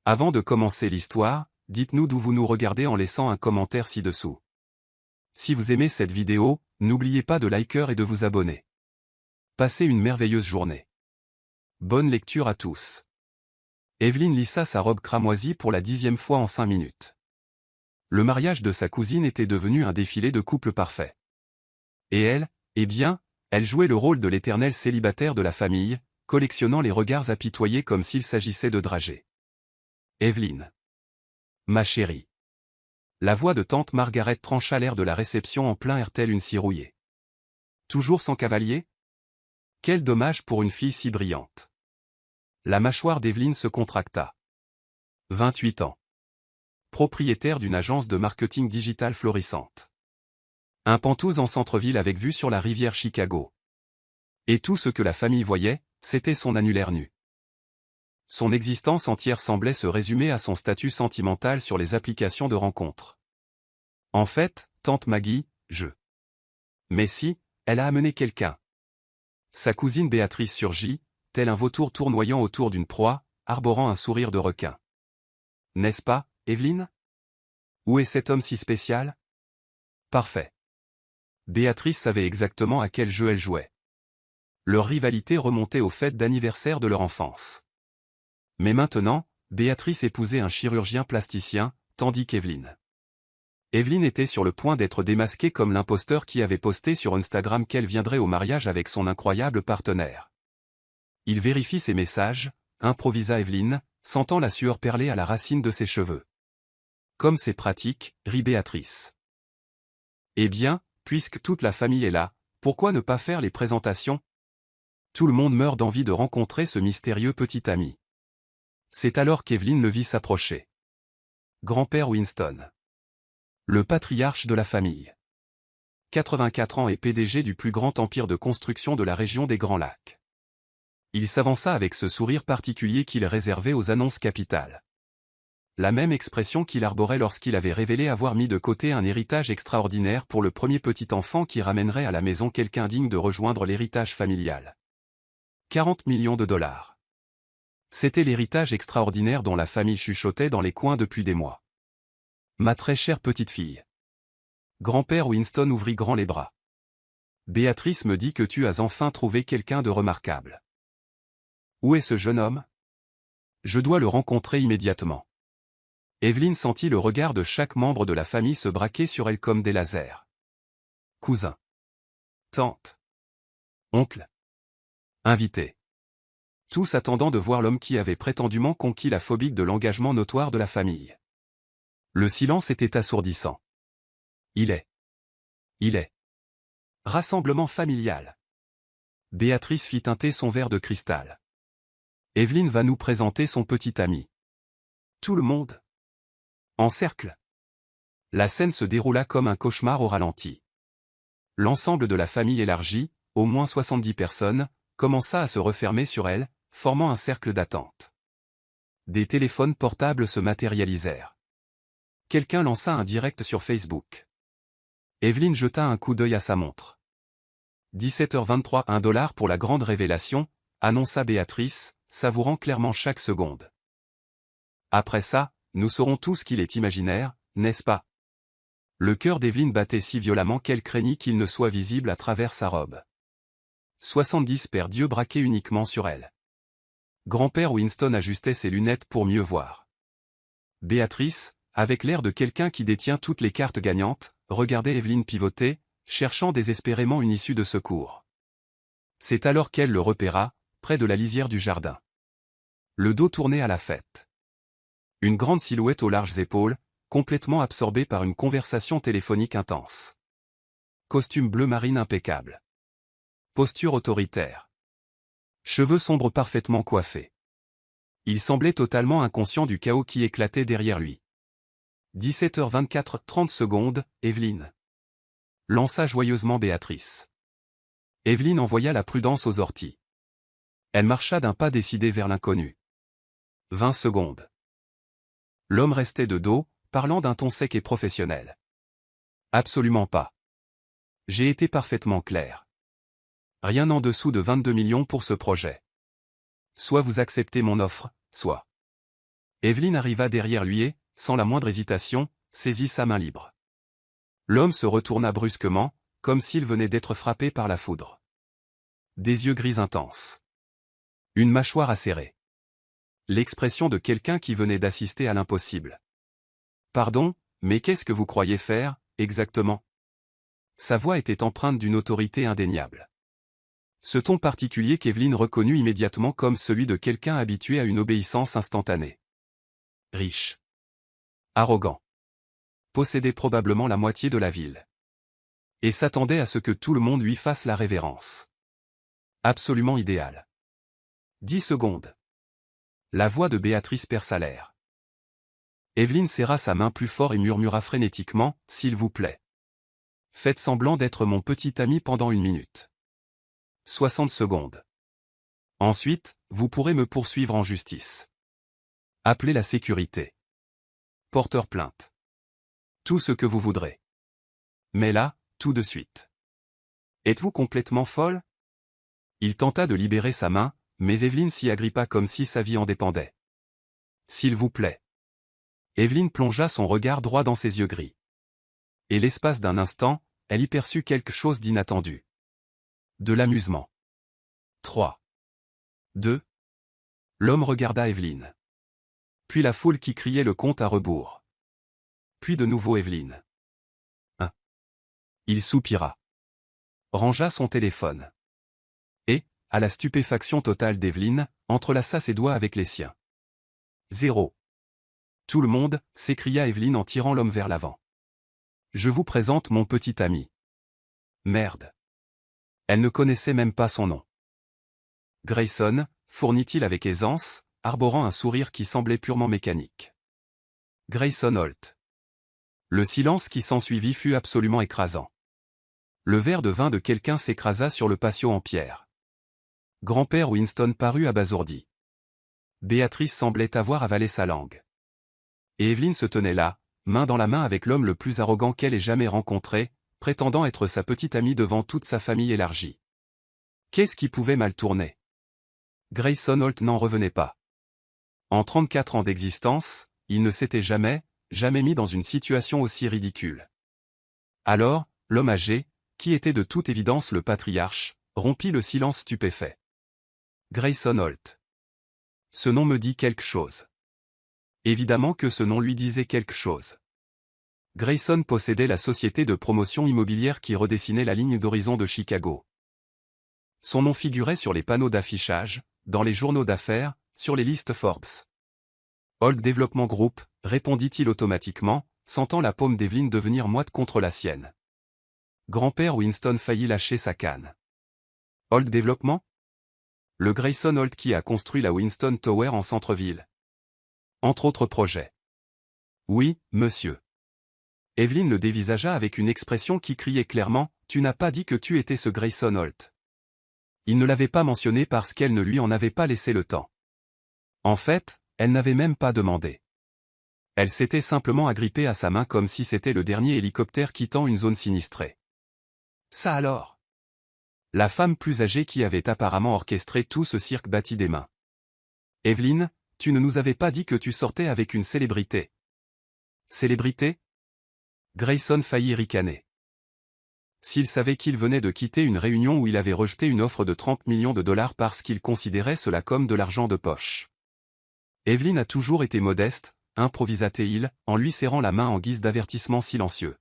Avant de commencer l'histoire, dites-nous d'où vous nous regardez en laissant un commentaire ci-dessous. Si vous aimez cette vidéo, n'oubliez pas de liker et de vous abonner. Passez une merveilleuse journée. Bonne lecture à tous. Evelyne lissa sa robe cramoisie pour la 10e fois en 5 minutes. Le mariage de sa cousine était devenu un défilé de couple parfait. Et elle, eh bien, elle jouait le rôle de l'éternel célibataire de la famille, collectionnant les regards apitoyés comme s'il s'agissait de dragées. Evelyne. Ma chérie. La voix de tante Margaret trancha l'air de la réception en plein air telle une scie rouillée. Toujours sans cavalier? Quel dommage pour une fille si brillante. La mâchoire d'Evelyne se contracta. 28 ans. Propriétaire d'une agence de marketing digital florissante. Un pantouse en centre-ville avec vue sur la rivière Chicago. Et tout ce que la famille voyait, c'était son annulaire nu. Son existence entière semblait se résumer à son statut sentimental sur les applications de rencontres. En fait, tante Maggie, Mais si, elle a amené quelqu'un. Sa cousine Béatrice surgit, tel un vautour tournoyant autour d'une proie, arborant un sourire de requin. N'est-ce pas, Evelyne? Où est cet homme si spécial? Parfait. Béatrice savait exactement à quel jeu elle jouait. Leur rivalité remontait aux fêtes d'anniversaire de leur enfance. Mais maintenant, Béatrice épousait un chirurgien plasticien, tandis qu'Evelyne. Evelyne était sur le point d'être démasquée comme l'imposteur qui avait posté sur Instagram qu'elle viendrait au mariage avec son incroyable partenaire. Il vérifie ses messages, improvisa Evelyne, sentant la sueur perler à la racine de ses cheveux. Comme c'est pratique, rit Béatrice. Eh bien, puisque toute la famille est là, pourquoi ne pas faire les présentations? Tout le monde meurt d'envie de rencontrer ce mystérieux petit ami. C'est alors qu'Evelyne le vit s'approcher. Grand-père Winston. Le patriarche de la famille. 84 ans et PDG du plus grand empire de construction de la région des Grands Lacs. Il s'avança avec ce sourire particulier qu'il réservait aux annonces capitales. La même expression qu'il arborait lorsqu'il avait révélé avoir mis de côté un héritage extraordinaire pour le premier petit enfant qui ramènerait à la maison quelqu'un digne de rejoindre l'héritage familial. 40 millions de dollars. C'était l'héritage extraordinaire dont la famille chuchotait dans les coins depuis des mois. Ma très chère petite fille. Grand-père Winston ouvrit grand les bras. Béatrice me dit que tu as enfin trouvé quelqu'un de remarquable. Où est ce jeune homme? Je dois le rencontrer immédiatement. Evelyne sentit le regard de chaque membre de la famille se braquer sur elle comme des lasers. Cousin. Tante. Oncle. Invité. Tous attendant de voir l'homme qui avait prétendument conquis la phobie de l'engagement notoire de la famille. Le silence était assourdissant. Il est. Rassemblement familial. Béatrice fit teinter son verre de cristal. Evelyne va nous présenter son petit ami. Tout le monde. En cercle. La scène se déroula comme un cauchemar au ralenti. L'ensemble de la famille élargie, au moins 70 personnes, commença à se refermer sur elle, formant un cercle d'attente. Des téléphones portables se matérialisèrent. Quelqu'un lança un direct sur Facebook. Evelyne jeta un coup d'œil à sa montre. 17h23, $1 pour la grande révélation, annonça Béatrice, savourant clairement chaque seconde. Après ça, nous saurons tous qu'il est imaginaire, n'est-ce pas? Le cœur d'Evelyne battait si violemment qu'elle craignit qu'il ne soit visible à travers sa robe. 70 paires d'yeux braqués uniquement sur elle. Grand-père Winston ajustait ses lunettes pour mieux voir. Béatrice, avec l'air de quelqu'un qui détient toutes les cartes gagnantes, regardait Evelyne pivoter, cherchant désespérément une issue de secours. C'est alors qu'elle le repéra, près de la lisière du jardin. Le dos tourné à la fête. Une grande silhouette aux larges épaules, complètement absorbée par une conversation téléphonique intense. Costume bleu marine impeccable. Posture autoritaire. Cheveux sombres parfaitement coiffés. Il semblait totalement inconscient du chaos qui éclatait derrière lui. 17h24, 30 secondes, Evelyne. Lança joyeusement Béatrice. Evelyne envoya la prudence aux orties. Elle marcha d'un pas décidé vers l'inconnu. 20 secondes. L'homme restait de dos, parlant d'un ton sec et professionnel. Absolument pas. J'ai été parfaitement clair. Rien en dessous de 22 millions pour ce projet. Soit vous acceptez mon offre, soit. Evelyne arriva derrière lui et, sans la moindre hésitation, saisit sa main libre. L'homme se retourna brusquement, comme s'il venait d'être frappé par la foudre. Des yeux gris intenses. Une mâchoire acérée. L'expression de quelqu'un qui venait d'assister à l'impossible. Pardon, mais qu'est-ce que vous croyez faire, exactement? Sa voix était empreinte d'une autorité indéniable. Ce ton particulier qu'Evelyne reconnut immédiatement comme celui de quelqu'un habitué à une obéissance instantanée. Riche. Arrogant. Possédait probablement la moitié de la ville. Et s'attendait à ce que tout le monde lui fasse la révérence. Absolument idéal. 10 secondes. La voix de Béatrice perça l'air. Evelyne serra sa main plus fort et murmura frénétiquement, « S'il vous plaît. Faites semblant d'être mon petit ami pendant 1 minute. 60 secondes. Ensuite, vous pourrez me poursuivre en justice. Appelez la sécurité. Porteur plainte. Tout ce que vous voudrez. Mais là, tout de suite. Êtes-vous complètement folle? » Il tenta de libérer sa main, mais Evelyne s'y agrippa comme si sa vie en dépendait. « S'il vous plaît. » Evelyne plongea son regard droit dans ses yeux gris. Et l'espace d'un instant, elle y perçut quelque chose d'inattendu. De l'amusement. 3. 2. L'homme regarda Evelyne. Puis la foule qui criait le compte à rebours. Puis de nouveau Evelyne. 1. Il soupira. Rangea son téléphone. Et, à la stupéfaction totale d'Evelyne, entrelaça ses doigts avec les siens. 0. Tout le monde, s'écria Evelyne en tirant l'homme vers l'avant. Je vous présente mon petit ami. Merde. Elle ne connaissait même pas son nom. Grayson, fournit-il avec aisance, arborant un sourire qui semblait purement mécanique. Grayson Holt. Le silence qui s'ensuivit fut absolument écrasant. Le verre de vin de quelqu'un s'écrasa sur le patio en pierre. Grand-père Winston parut abasourdi. Béatrice semblait avoir avalé sa langue. Et Evelyne se tenait là, main dans la main avec l'homme le plus arrogant qu'elle ait jamais rencontré, prétendant être sa petite amie devant toute sa famille élargie. Qu'est-ce qui pouvait mal tourner? Grayson Holt n'en revenait pas. En 34 ans d'existence, il ne s'était jamais mis dans une situation aussi ridicule. Alors, l'homme âgé, qui était de toute évidence le patriarche, rompit le silence stupéfait. Grayson Holt. Ce nom me dit quelque chose. Évidemment que ce nom lui disait quelque chose. Grayson possédait la société de promotion immobilière qui redessinait la ligne d'horizon de Chicago. Son nom figurait sur les panneaux d'affichage, dans les journaux d'affaires, sur les listes Forbes. Holt Development Group, répondit-il automatiquement, sentant la paume d'Evelyne devenir moite contre la sienne. Grand-père Winston faillit lâcher sa canne. Holt Development? Le Grayson Holt qui a construit la Winston Tower en centre-ville. Entre autres projets. Oui, monsieur. Evelyne le dévisagea avec une expression qui criait clairement, « Tu n'as pas dit que tu étais ce Grayson Holt. » Il ne l'avait pas mentionné parce qu'elle ne lui en avait pas laissé le temps. En fait, elle n'avait même pas demandé. Elle s'était simplement agrippée à sa main comme si c'était le dernier hélicoptère quittant une zone sinistrée. Ça alors? La femme plus âgée qui avait apparemment orchestré tout ce cirque battit des mains. Evelyne, tu ne nous avais pas dit que tu sortais avec une célébrité. Célébrité? Grayson faillit ricaner. S'il savait qu'il venait de quitter une réunion où il avait rejeté une offre de 30 millions de dollars parce qu'il considérait cela comme de l'argent de poche. Evelyne a toujours été modeste, improvisa-t-il, en lui serrant la main en guise d'avertissement silencieux.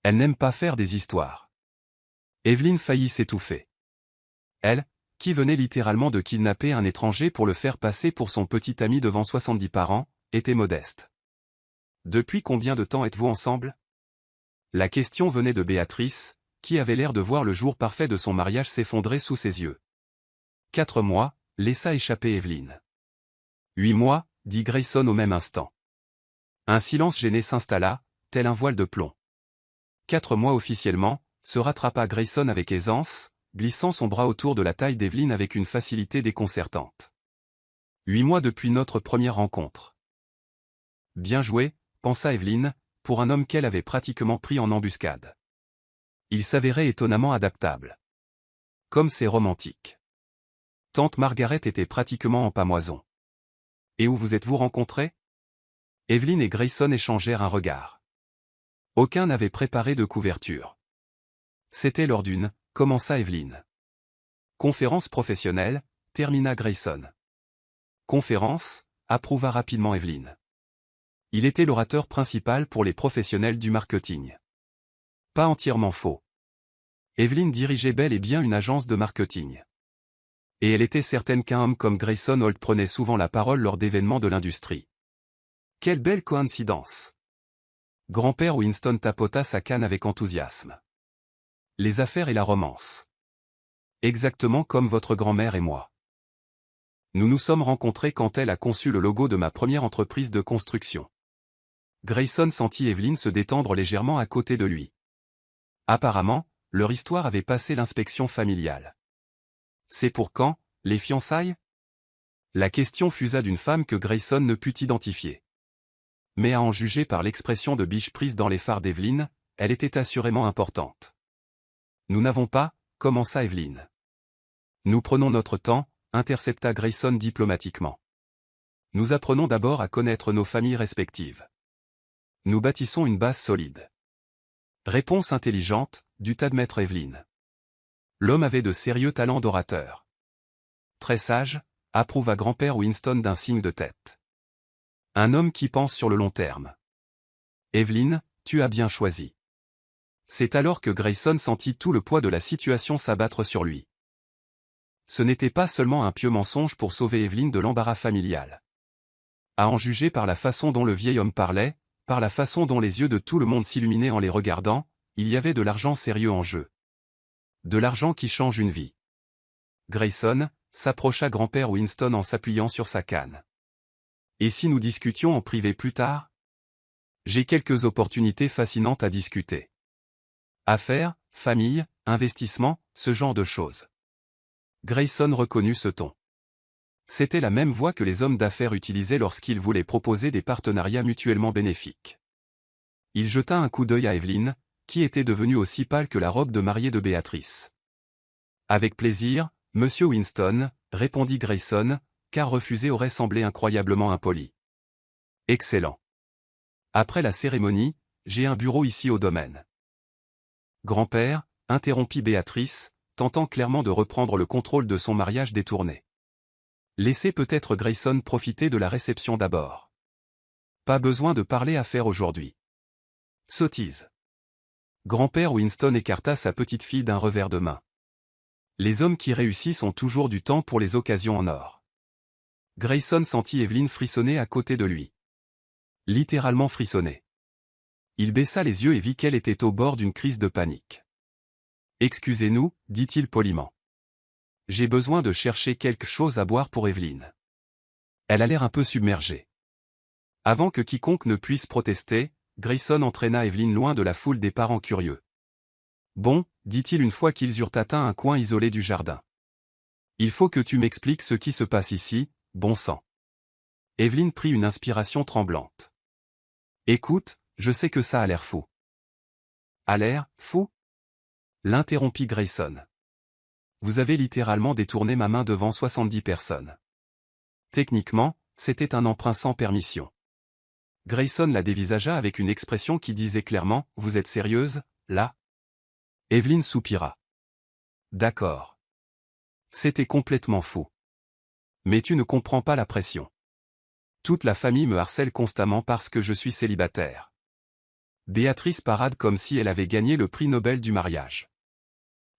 Elle n'aime pas faire des histoires. Evelyne faillit s'étouffer. Elle, qui venait littéralement de kidnapper un étranger pour le faire passer pour son petit ami devant 70 parents, était modeste. Depuis combien de temps êtes-vous ensemble? La question venait de Béatrice, qui avait l'air de voir le jour parfait de son mariage s'effondrer sous ses yeux. 4 mois, laissa échapper Evelyne. 8 mois, dit Grayson au même instant. Un silence gêné s'installa, tel un voile de plomb. 4 mois officiellement, se rattrapa Grayson avec aisance, glissant son bras autour de la taille d'Evelyne avec une facilité déconcertante. 8 mois depuis notre première rencontre. Bien joué, pensa Evelyne, pour un homme qu'elle avait pratiquement pris en embuscade. Il s'avérait étonnamment adaptable. Comme c'est romantique. Tante Margaret était pratiquement en pamoison. Et où vous êtes-vous rencontrés? Evelyn et Grayson échangèrent un regard. Aucun n'avait préparé de couverture. C'était lors d'une, commença Evelyn. Conférence professionnelle, termina Grayson. Conférence, approuva rapidement Evelyn. Il était l'orateur principal pour les professionnels du marketing. Pas entièrement faux. Evelyn dirigeait bel et bien une agence de marketing. Et elle était certaine qu'un homme comme Grayson Holt prenait souvent la parole lors d'événements de l'industrie. Quelle belle coïncidence! Grand-père Winston tapota sa canne avec enthousiasme. Les affaires et la romance. Exactement comme votre grand-mère et moi. Nous nous sommes rencontrés quand elle a conçu le logo de ma première entreprise de construction. Grayson sentit Evelyn se détendre légèrement à côté de lui. Apparemment, leur histoire avait passé l'inspection familiale. C'est pour quand, les fiançailles? La question fusa d'une femme que Grayson ne put identifier. Mais à en juger par l'expression de biche prise dans les fards d'Evelyn, elle était assurément importante. Nous n'avons pas, commença Evelyn. Nous prenons notre temps, intercepta Grayson diplomatiquement. Nous apprenons d'abord à connaître nos familles respectives. Nous bâtissons une base solide. Réponse intelligente, dut admettre Evelyn. L'homme avait de sérieux talents d'orateur. Très sage, approuva grand-père Winston d'un signe de tête. Un homme qui pense sur le long terme. Evelyn, tu as bien choisi. C'est alors que Grayson sentit tout le poids de la situation s'abattre sur lui. Ce n'était pas seulement un pieux mensonge pour sauver Evelyn de l'embarras familial. À en juger par la façon dont le vieil homme parlait, par la façon dont les yeux de tout le monde s'illuminaient en les regardant, il y avait de l'argent sérieux en jeu. De l'argent qui change une vie. Grayson s'approcha grand-père Winston en s'appuyant sur sa canne. Et si nous discutions en privé plus tard? J'ai quelques opportunités fascinantes à discuter. Affaires, famille, investissement, ce genre de choses. Grayson reconnut ce ton. C'était la même voix que les hommes d'affaires utilisaient lorsqu'ils voulaient proposer des partenariats mutuellement bénéfiques. Il jeta un coup d'œil à Evelyn, qui était devenue aussi pâle que la robe de mariée de Béatrice. Avec plaisir, Monsieur Winston, répondit Grayson, car refuser aurait semblé incroyablement impoli. Excellent. Après la cérémonie, j'ai un bureau ici au domaine. Grand-père, interrompit Béatrice, tentant clairement de reprendre le contrôle de son mariage détourné. Laissez peut-être Grayson profiter de la réception d'abord. Pas besoin de parler affaires aujourd'hui. Sottise. Grand-père Winston écarta sa petite fille d'un revers de main. Les hommes qui réussissent ont toujours du temps pour les occasions en or. Grayson sentit Evelyn frissonner à côté de lui. Littéralement frissonner. Il baissa les yeux et vit qu'elle était au bord d'une crise de panique. Excusez-nous, dit-il poliment. J'ai besoin de chercher quelque chose à boire pour Evelyn. Elle a l'air un peu submergée. Avant que quiconque ne puisse protester, Grayson entraîna Evelyn loin de la foule des parents curieux. Bon, dit-il une fois qu'ils eurent atteint un coin isolé du jardin. Il faut que tu m'expliques ce qui se passe ici, bon sang. Evelyn prit une inspiration tremblante. Écoute, je sais que ça a l'air fou. A l'air, fou? L'interrompit Grayson. Vous avez littéralement détourné ma main devant 70 personnes. Techniquement, c'était un emprunt sans permission. Grayson la dévisagea avec une expression qui disait clairement « Vous êtes sérieuse, là ?» Evelyn soupira. D'accord. C'était complètement fou. Mais tu ne comprends pas la pression. Toute la famille me harcèle constamment parce que je suis célibataire. Béatrice parade comme si elle avait gagné le prix Nobel du mariage.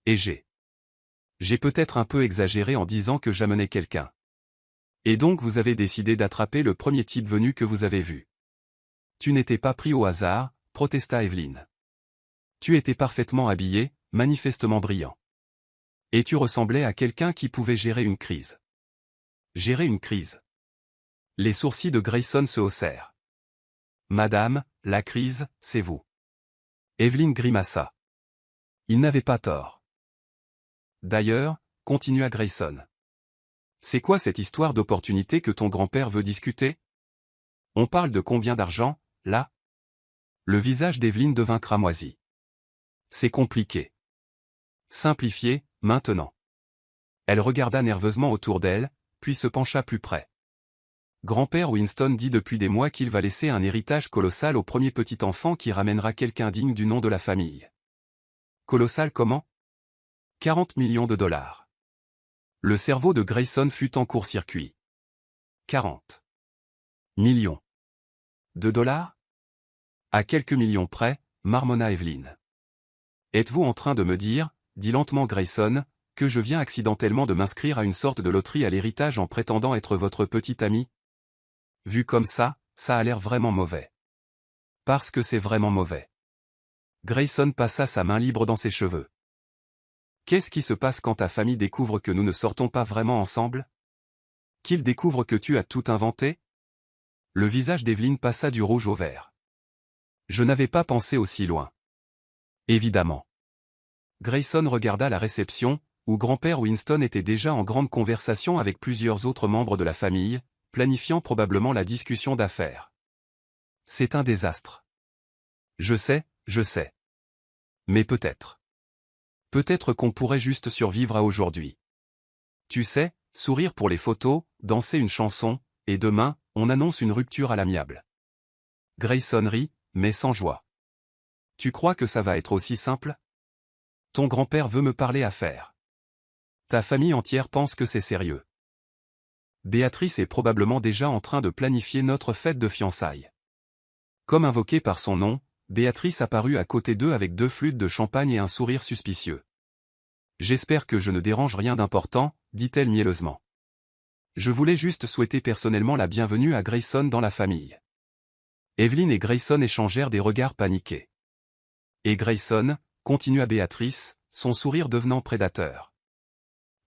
Et j'ai peut-être un peu exagéré en disant que j'amenais quelqu'un. Et donc vous avez décidé d'attraper le premier type venu que vous avez vu. Tu n'étais pas pris au hasard, protesta Evelyn. Tu étais parfaitement habillé, manifestement brillant. Et tu ressemblais à quelqu'un qui pouvait gérer une crise. Gérer une crise. Les sourcils de Grayson se haussèrent. Madame, la crise, c'est vous. Evelyn grimaça. Il n'avait pas tort. D'ailleurs, continua Grayson. C'est quoi cette histoire d'opportunité que ton grand-père veut discuter? On parle de combien d'argent, là? Le visage d'Evelyn devint cramoisi. C'est compliqué. Simplifié, maintenant. Elle regarda nerveusement autour d'elle, puis se pencha plus près. Grand-père Winston dit depuis des mois qu'il va laisser un héritage colossal au premier petit enfant qui ramènera quelqu'un digne du nom de la famille. Colossal comment? 40 millions de dollars. Le cerveau de Grayson fut en court-circuit. 40 millions de dollars? À quelques millions près, marmonna Evelyn. Êtes-vous en train de me dire, dit lentement Grayson, que je viens accidentellement de m'inscrire à une sorte de loterie à l'héritage en prétendant être votre petit ami? Vu comme ça a l'air vraiment mauvais. Parce que c'est vraiment mauvais. Grayson passa sa main libre dans ses cheveux. Qu'est-ce qui se passe quand ta famille découvre que nous ne sortons pas vraiment ensemble? Qu'ils découvrent que tu as tout inventé? Le visage d'Evelyn passa du rouge au vert. Je n'avais pas pensé aussi loin. Évidemment. Grayson regarda la réception, où grand-père Winston était déjà en grande conversation avec plusieurs autres membres de la famille, planifiant probablement la discussion d'affaires. C'est un désastre. Je sais. Mais peut-être. Peut-être qu'on pourrait juste survivre à aujourd'hui. Tu sais, sourire pour les photos, danser une chanson, et demain, on annonce une rupture à l'amiable. Grayson rit, mais sans joie. Tu crois que ça va être aussi simple? Ton grand-père veut me parler affaires. Ta famille entière pense que c'est sérieux. Béatrice est probablement déjà en train de planifier notre fête de fiançailles. Comme invoquée par son nom, Béatrice apparut à côté d'eux avec 2 flûtes de champagne et un sourire suspicieux. J'espère que je ne dérange rien d'important, dit-elle mielleusement. Je voulais juste souhaiter personnellement la bienvenue à Grayson dans la famille. Evelyn et Grayson échangèrent des regards paniqués. Et Grayson, continua Béatrice, son sourire devenant prédateur.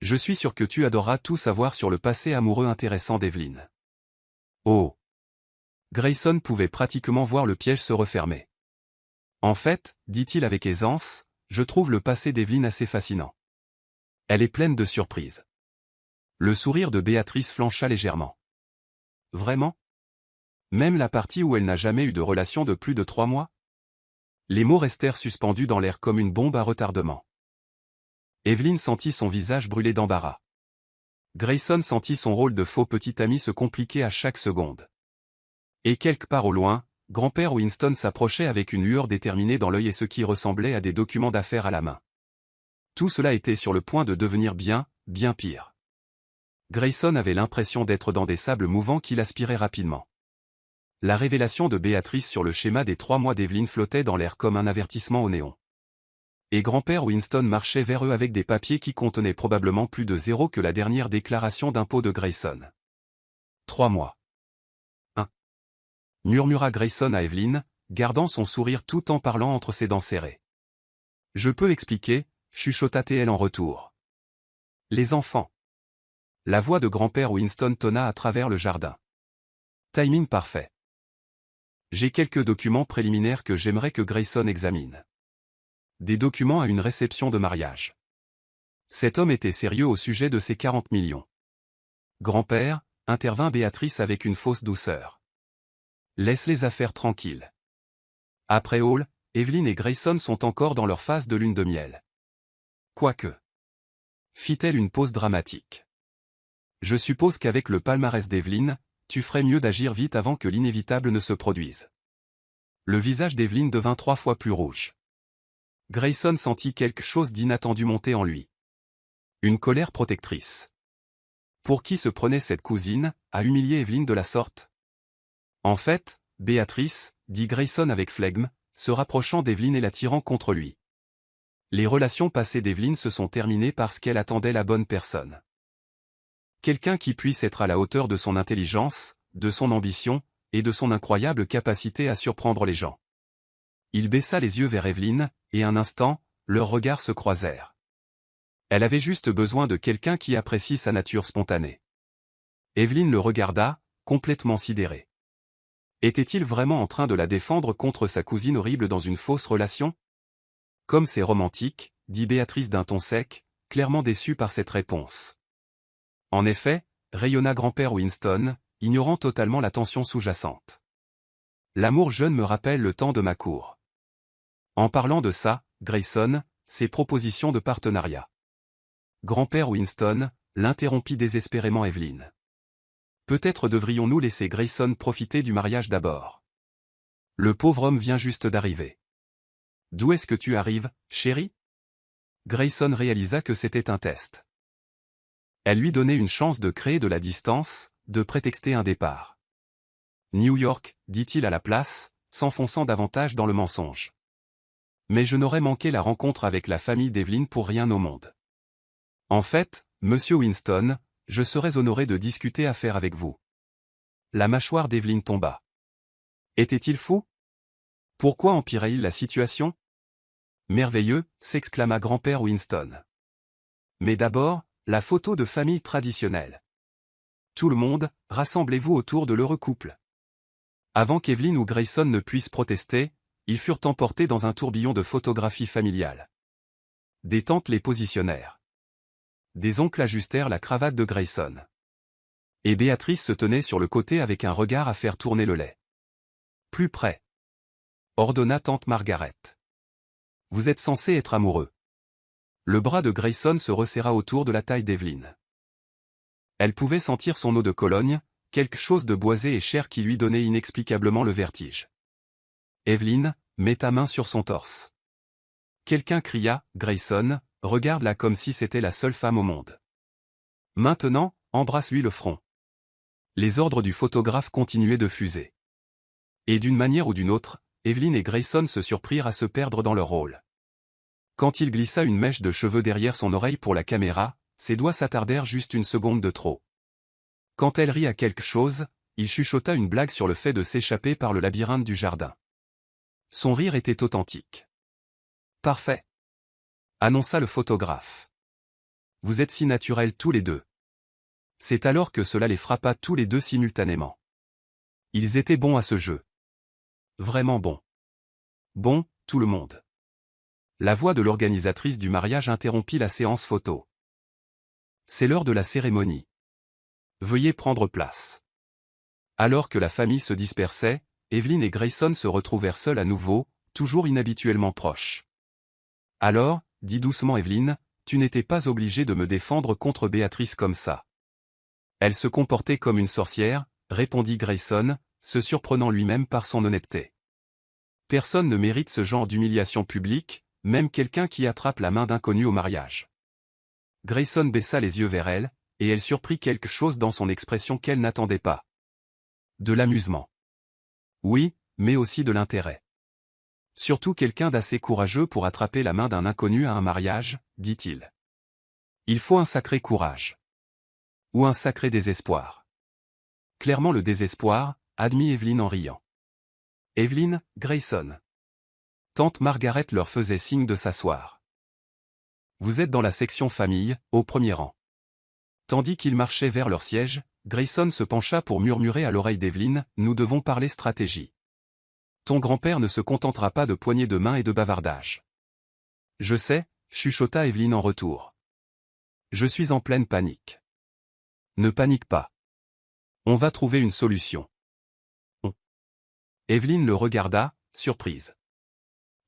Je suis sûr que tu adoreras tout savoir sur le passé amoureux intéressant d'Evelyn. Oh! Grayson pouvait pratiquement voir le piège se refermer. En fait, dit-il avec aisance, je trouve le passé d'Evelyn assez fascinant. Elle est pleine de surprises. Le sourire de Béatrice flancha légèrement. Vraiment? Même la partie où elle n'a jamais eu de relation de plus de 3 mois? Les mots restèrent suspendus dans l'air comme une bombe à retardement. Evelyn sentit son visage brûler d'embarras. Grayson sentit son rôle de faux petit ami se compliquer à chaque seconde. Et quelque part au loin, grand-père Winston s'approchait avec une lueur déterminée dans l'œil et ce qui ressemblait à des documents d'affaires à la main. Tout cela était sur le point de devenir bien pire. Grayson avait l'impression d'être dans des sables mouvants qu'il aspirait rapidement. La révélation de Béatrice sur le schéma des 3 mois d'Evelyn flottait dans l'air comme un avertissement au néon. Et grand-père Winston marchait vers eux avec des papiers qui contenaient probablement plus de 0 que la dernière déclaration d'impôt de Grayson. 3 mois. 1. Murmura Grayson à Evelyn, gardant son sourire tout en parlant entre ses dents serrées. Je peux expliquer, chuchota-t-elle en retour. Les enfants. La voix de grand-père Winston tonna à travers le jardin. Timing parfait. J'ai quelques documents préliminaires que j'aimerais que Grayson examine. Des documents à une réception de mariage. Cet homme était sérieux au sujet de ses 40 millions. Grand-père, intervint Béatrice avec une fausse douceur. Laisse les affaires tranquilles. Après all, Evelyn et Grayson sont encore dans leur phase de lune de miel. Quoique. Fit-elle une pause dramatique. Je suppose qu'avec le palmarès d'Evelyn, tu ferais mieux d'agir vite avant que l'inévitable ne se produise. Le visage d'Evelyn devint 3 fois plus rouge. Grayson sentit quelque chose d'inattendu monter en lui. Une colère protectrice. Pour qui se prenait cette cousine, à humilier Evelyn de la sorte? En fait, Béatrice, dit Grayson avec flegme, se rapprochant d'Evelyn et la tirant contre lui. Les relations passées d'Evelyn se sont terminées parce qu'elle attendait la bonne personne. Quelqu'un qui puisse être à la hauteur de son intelligence, de son ambition, et de son incroyable capacité à surprendre les gens. Il baissa les yeux vers Evelyn, et un instant, leurs regards se croisèrent. Elle avait juste besoin de quelqu'un qui apprécie sa nature spontanée. Evelyn le regarda, complètement sidérée. Était-il vraiment en train de la défendre contre sa cousine horrible dans une fausse relation? Comme c'est romantique, dit Béatrice d'un ton sec, clairement déçue par cette réponse. En effet, rayonna grand-père Winston, ignorant totalement la tension sous-jacente. L'amour jeune me rappelle le temps de ma cour. En parlant de ça, Grayson, ses propositions de partenariat. Grand-père Winston, l'interrompit désespérément Evelyn. Peut-être devrions-nous laisser Grayson profiter du mariage d'abord. Le pauvre homme vient juste d'arriver. D'où est-ce que tu arrives, chérie? Grayson réalisa que c'était un test. Elle lui donnait une chance de créer de la distance, de prétexter un départ. New York, dit-il à la place, s'enfonçant davantage dans le mensonge. Mais je n'aurais manqué la rencontre avec la famille d'Evelyn pour rien au monde. En fait, monsieur Winston, je serais honoré de discuter affaires avec vous. La mâchoire d'Evelyn tomba. Était-il fou? Pourquoi empirait-il la situation? Merveilleux, s'exclama grand-père Winston. Mais d'abord, la photo de famille traditionnelle. Tout le monde, rassemblez-vous autour de l'heureux couple. Avant qu'Evelyn ou Grayson ne puissent protester, ils furent emportés dans un tourbillon de photographies familiales. Des tantes les positionnèrent. Des oncles ajustèrent la cravate de Grayson. Et Béatrice se tenait sur le côté avec un regard à faire tourner le lait. Plus près, ordonna tante Margaret. Vous êtes censé être amoureux. Le bras de Grayson se resserra autour de la taille d'Evelyn. Elle pouvait sentir son eau de Cologne, quelque chose de boisé et cher qui lui donnait inexplicablement le vertige. Evelyn, mets ta main sur son torse. Quelqu'un cria, Grayson, regarde-la comme si c'était la seule femme au monde. Maintenant, embrasse-lui le front. Les ordres du photographe continuaient de fuser. Et d'une manière ou d'une autre, Evelyn et Grayson se surprirent à se perdre dans leur rôle. Quand il glissa une mèche de cheveux derrière son oreille pour la caméra, ses doigts s'attardèrent juste une seconde de trop. Quand elle rit à quelque chose, il chuchota une blague sur le fait de s'échapper par le labyrinthe du jardin. Son rire était authentique. Parfait, annonça le photographe. Vous êtes si naturels tous les deux. C'est alors que cela les frappa tous les deux simultanément. Ils étaient bons à ce jeu. Vraiment bons. Bon, tout le monde. La voix de l'organisatrice du mariage interrompit la séance photo. C'est l'heure de la cérémonie. Veuillez prendre place. Alors que la famille se dispersait, Evelyn et Grayson se retrouvèrent seuls à nouveau, toujours inhabituellement proches. Alors, dit doucement Evelyn, tu n'étais pas obligée de me défendre contre Béatrice comme ça. Elle se comportait comme une sorcière, répondit Grayson, se surprenant lui-même par son honnêteté. Personne ne mérite ce genre d'humiliation publique, même quelqu'un qui attrape la main d'inconnu au mariage. Grayson baissa les yeux vers elle, et elle surprit quelque chose dans son expression qu'elle n'attendait pas. De l'amusement. Oui, mais aussi de l'intérêt. Surtout quelqu'un d'assez courageux pour attraper la main d'un inconnu à un mariage, dit-il. Il faut un sacré courage. Ou un sacré désespoir. Clairement le désespoir, admit Evelyn en riant. Evelyn, Grayson. Tante Margaret leur faisait signe de s'asseoir. Vous êtes dans la section famille, au premier rang. Tandis qu'ils marchaient vers leur siège, Grayson se pencha pour murmurer à l'oreille d'Evelyn, nous devons parler stratégie. Ton grand-père ne se contentera pas de poignées de main et de bavardage. Je sais, chuchota Evelyn en retour. Je suis en pleine panique. Ne panique pas. On va trouver une solution. Evelyn le regarda, surprise.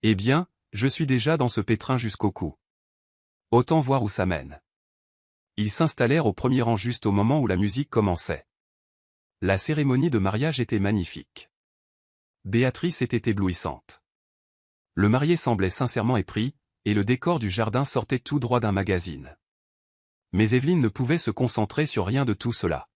Eh bien, je suis déjà dans ce pétrin jusqu'au cou. Autant voir où ça mène. Ils s'installèrent au premier rang juste au moment où la musique commençait. La cérémonie de mariage était magnifique. Béatrice était éblouissante. Le marié semblait sincèrement épris, et le décor du jardin sortait tout droit d'un magazine. Mais Evelyn ne pouvait se concentrer sur rien de tout cela.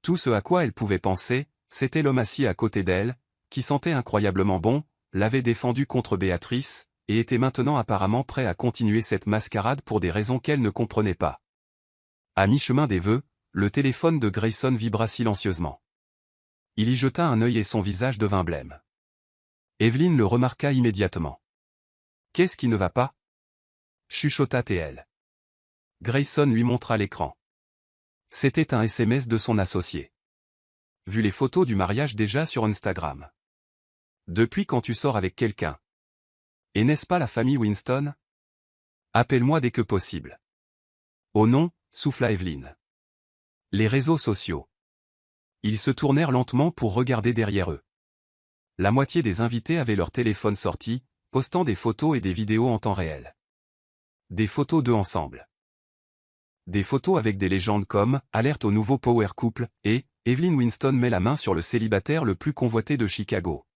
Tout ce à quoi elle pouvait penser, c'était l'homme assis à côté d'elle, qui sentait incroyablement bon, l'avait défendu contre Béatrice, et était maintenant apparemment prêt à continuer cette mascarade pour des raisons qu'elle ne comprenait pas. À mi-chemin des vœux, le téléphone de Grayson vibra silencieusement. Il y jeta un œil et son visage devint blême. Evelyn le remarqua immédiatement. Qu'est-ce qui ne va pas? Chuchota TL. Grayson lui montra l'écran. C'était un SMS de son associé. Vu les photos du mariage déjà sur Instagram. Depuis quand tu sors avec quelqu'un? Et n'est-ce pas la famille Winston? Appelle-moi dès que possible. Oh non, souffla Evelyn. Les réseaux sociaux. Ils se tournèrent lentement pour regarder derrière eux. La moitié des invités avaient leur téléphone sorti, postant des photos et des vidéos en temps réel. Des photos d'eux ensemble. Des photos avec des légendes comme « Alerte au nouveau power couple » et « Evelyn Winston met la main sur le célibataire le plus convoité de Chicago ».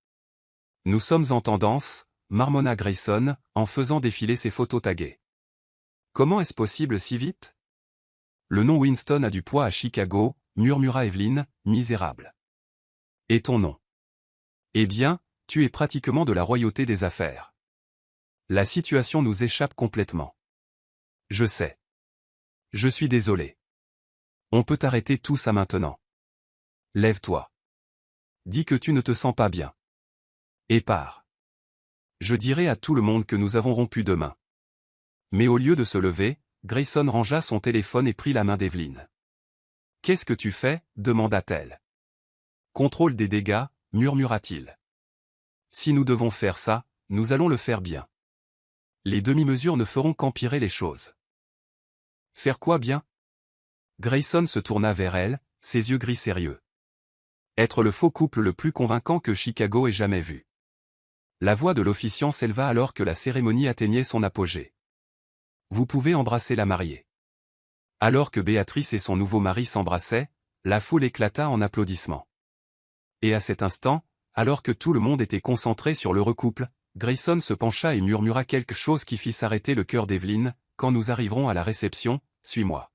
Nous sommes en tendance, marmonna Grayson, en faisant défiler ses photos taguées. Comment est-ce possible si vite? Le nom Winston a du poids à Chicago, murmura Evelyn, misérable. Et ton nom? Eh bien, tu es pratiquement de la royauté des affaires. La situation nous échappe complètement. Je sais. Je suis désolé. On peut t'arrêter tout ça maintenant. Lève-toi. Dis que tu ne te sens pas bien. Et pars. Je dirai à tout le monde que nous avons rompu demain. Mais au lieu de se lever, Grayson rangea son téléphone et prit la main d'Evelyn. « Qu'est-ce que tu fais » demanda-t-elle. « Contrôle des dégâts » murmura-t-il. « Si nous devons faire ça, nous allons le faire bien. Les demi-mesures ne feront qu'empirer les choses. » « Faire quoi bien ?» Grayson se tourna vers elle, ses yeux gris sérieux. « Être le faux couple le plus convaincant que Chicago ait jamais vu. » La voix de l'officiant s'éleva alors que la cérémonie atteignait son apogée. « Vous pouvez embrasser la mariée. » Alors que Béatrice et son nouveau mari s'embrassaient, la foule éclata en applaudissements. Et à cet instant, alors que tout le monde était concentré sur l'heureux couple, Grayson se pencha et murmura quelque chose qui fit s'arrêter le cœur d'Evelyn. « Quand nous arriverons à la réception, suis-moi.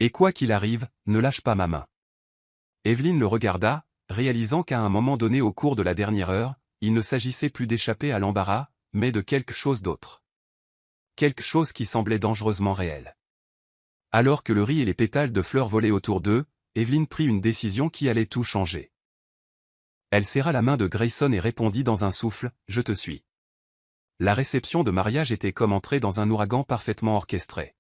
Et quoi qu'il arrive, ne lâche pas ma main. » Evelyn le regarda, réalisant qu'à un moment donné au cours de la dernière heure, il ne s'agissait plus d'échapper à l'embarras, mais de quelque chose d'autre. Quelque chose qui semblait dangereusement réel. Alors que le riz et les pétales de fleurs volaient autour d'eux, Evelyn prit une décision qui allait tout changer. Elle serra la main de Grayson et répondit dans un souffle, « Je te suis. » La réception de mariage était comme entrer dans un ouragan parfaitement orchestré.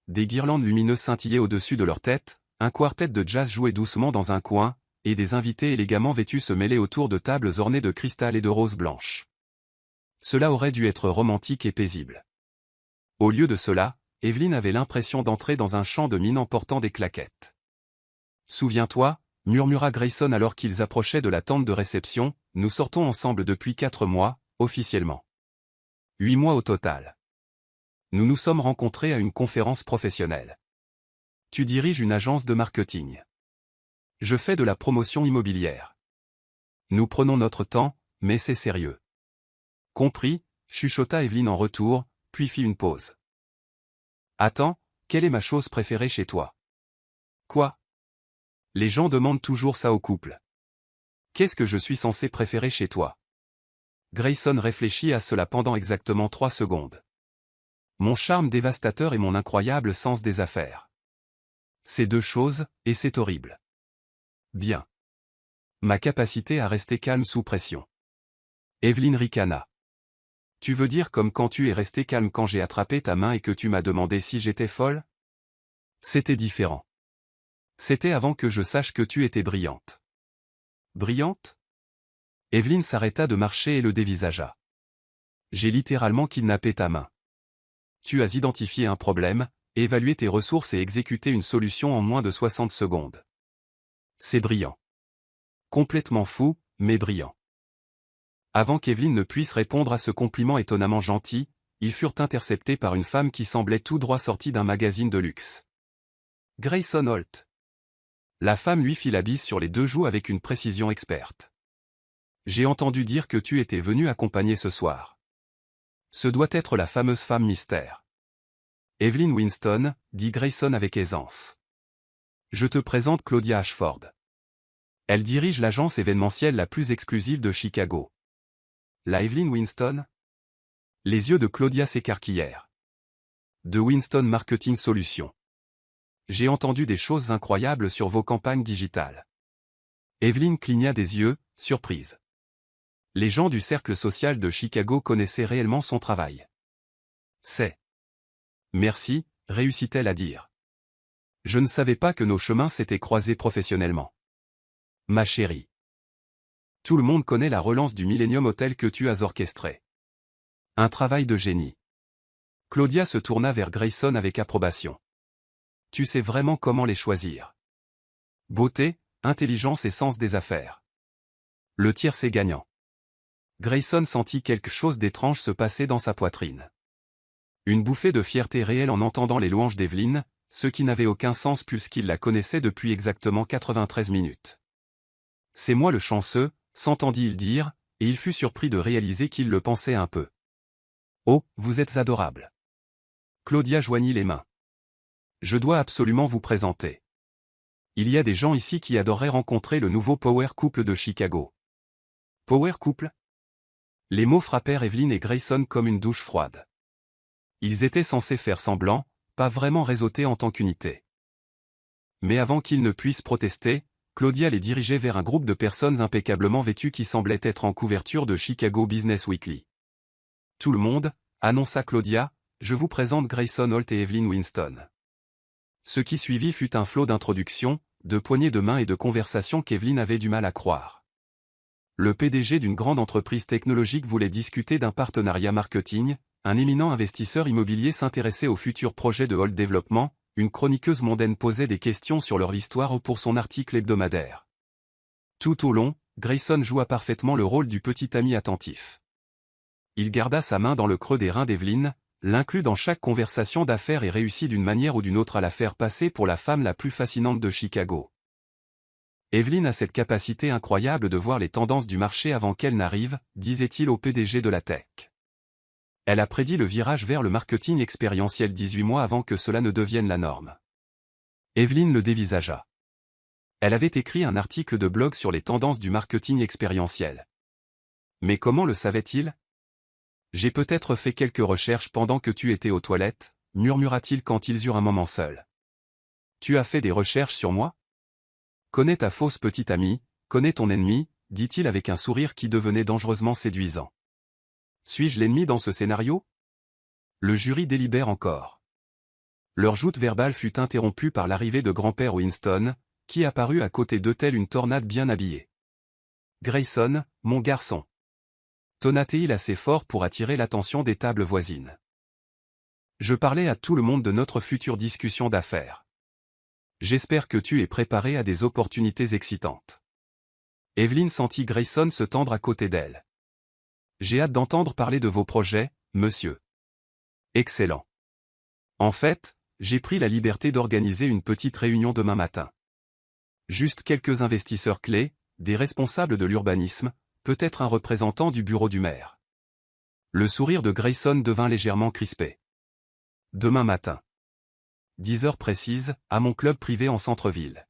Des guirlandes lumineuses scintillaient au-dessus de leur tête, un quartet de jazz jouait doucement dans un coin, et des invités élégamment vêtus se mêlaient autour de tables ornées de cristal et de roses blanches. Cela aurait dû être romantique et paisible. Au lieu de cela, Evelyn avait l'impression d'entrer dans un champ de mine en portant des claquettes. « Souviens-toi » murmura Grayson alors qu'ils approchaient de la tente de réception, « nous sortons ensemble depuis 4 mois, officiellement. 8 mois au total. Nous nous sommes rencontrés à une conférence professionnelle. Tu diriges une agence de marketing. Je fais de la promotion immobilière. Nous prenons notre temps, mais c'est sérieux. » Compris, chuchota Evelyn en retour, puis fit une pause. « Attends, quelle est ma chose préférée chez toi? » « Quoi? Les gens demandent toujours ça au couple. Qu'est-ce que je suis censé préférer chez toi? » Grayson réfléchit à cela pendant exactement 3 secondes. « Mon charme dévastateur et mon incroyable sens des affaires. C'est 2 choses, et c'est horrible. Bien. Ma capacité à rester calme sous pression. » Evelyn ricana. « Tu veux dire comme quand tu es resté calme quand j'ai attrapé ta main et que tu m'as demandé si j'étais folle? C'était différent. C'était avant que je sache que tu étais brillante. » Brillante? Evelyn s'arrêta de marcher et le dévisagea. « J'ai littéralement kidnappé ta main. Tu as identifié un problème, évalué tes ressources et exécuté une solution en moins de 60 secondes. C'est brillant. Complètement fou, mais brillant. » Avant qu'Evelyn ne puisse répondre à ce compliment étonnamment gentil, ils furent interceptés par une femme qui semblait tout droit sortie d'un magazine de luxe. Grayson Holt. La femme lui fit la bise sur les 2 joues avec une précision experte. « J'ai entendu dire que tu étais venu accompagner ce soir. Ce doit être la fameuse femme mystère. » Evelyn Winston, dit Grayson avec aisance. « Je te présente Claudia Ashford. Elle dirige l'agence événementielle la plus exclusive de Chicago. » La Evelyn Winston? Les yeux de Claudia s'écarquillèrent. « De Winston Marketing Solutions. J'ai entendu des choses incroyables sur vos campagnes digitales. » Evelyn cligna des yeux, surprise. Les gens du cercle social de Chicago connaissaient réellement son travail. « C'est. Merci, réussit-elle à dire. Je ne savais pas que nos chemins s'étaient croisés professionnellement. Ma chérie. Tout le monde connaît la relance du Millennium Hotel que tu as orchestré. Un travail de génie. » Claudia se tourna vers Grayson avec approbation. « Tu sais vraiment comment les choisir. Beauté, intelligence et sens des affaires. Le tiercé gagnant. » Grayson sentit quelque chose d'étrange se passer dans sa poitrine. Une bouffée de fierté réelle en entendant les louanges d'Evelyn, ce qui n'avait aucun sens puisqu'il la connaissait depuis exactement 93 minutes. « C'est moi le chanceux », s'entendit-il dire, et il fut surpris de réaliser qu'il le pensait un peu. « Oh, vous êtes adorable. » Claudia joignit les mains. « Je dois absolument vous présenter. Il y a des gens ici qui adoreraient rencontrer le nouveau Power Couple de Chicago. » Power Couple ? Les mots frappèrent Evelyn et Grayson comme une douche froide. Ils étaient censés faire semblant, pas vraiment réseauter en tant qu'unité. Mais avant qu'ils ne puissent protester, Claudia les dirigeait vers un groupe de personnes impeccablement vêtues qui semblaient être en couverture de Chicago Business Weekly. « Tout le monde », annonça Claudia, « je vous présente Grayson Holt et Evelyn Winston. » Ce qui suivit fut un flot d'introductions, de poignées de main et de conversations qu'Evelyn avait du mal à croire. Le PDG d'une grande entreprise technologique voulait discuter d'un partenariat marketing, un éminent investisseur immobilier s'intéressait au futur projet de Holt Développement, une chroniqueuse mondaine posait des questions sur leur histoire pour son article hebdomadaire. Tout au long, Grayson joua parfaitement le rôle du petit ami attentif. Il garda sa main dans le creux des reins d'Evelyn, l'inclut dans chaque conversation d'affaires et réussit d'une manière ou d'une autre à la faire passer pour la femme la plus fascinante de Chicago. Evelyn a cette capacité incroyable de voir les tendances du marché avant qu'elles n'arrivent, disait-il au PDG de la tech. Elle a prédit le virage vers le marketing expérientiel 18 mois avant que cela ne devienne la norme. Evelyn le dévisagea. Elle avait écrit un article de blog sur les tendances du marketing expérientiel. Mais comment le savait-il ? J'ai peut-être fait quelques recherches pendant que tu étais aux toilettes, murmura-t-il quand ils eurent un moment seuls. Tu as fait des recherches sur moi ? Connais ta fausse petite amie, connais ton ennemi, dit-il avec un sourire qui devenait dangereusement séduisant. Suis-je l'ennemi dans ce scénario ? Le jury délibère encore. Leur joute verbale fut interrompue par l'arrivée de grand-père Winston, qui apparut à côté d'eux telle une tornade bien habillée. Grayson, mon garçon. Tonna-t-il assez fort pour attirer l'attention des tables voisines. Je parlais à tout le monde de notre future discussion d'affaires. J'espère que tu es préparé à des opportunités excitantes. Evelyn sentit Grayson se tendre à côté d'elle. J'ai hâte d'entendre parler de vos projets, monsieur. Excellent. En fait, j'ai pris la liberté d'organiser une petite réunion demain matin. Juste quelques investisseurs clés, des responsables de l'urbanisme, peut-être un représentant du bureau du maire. Le sourire de Grayson devint légèrement crispé. Demain matin. 10 heures précises, à mon club privé en centre-ville.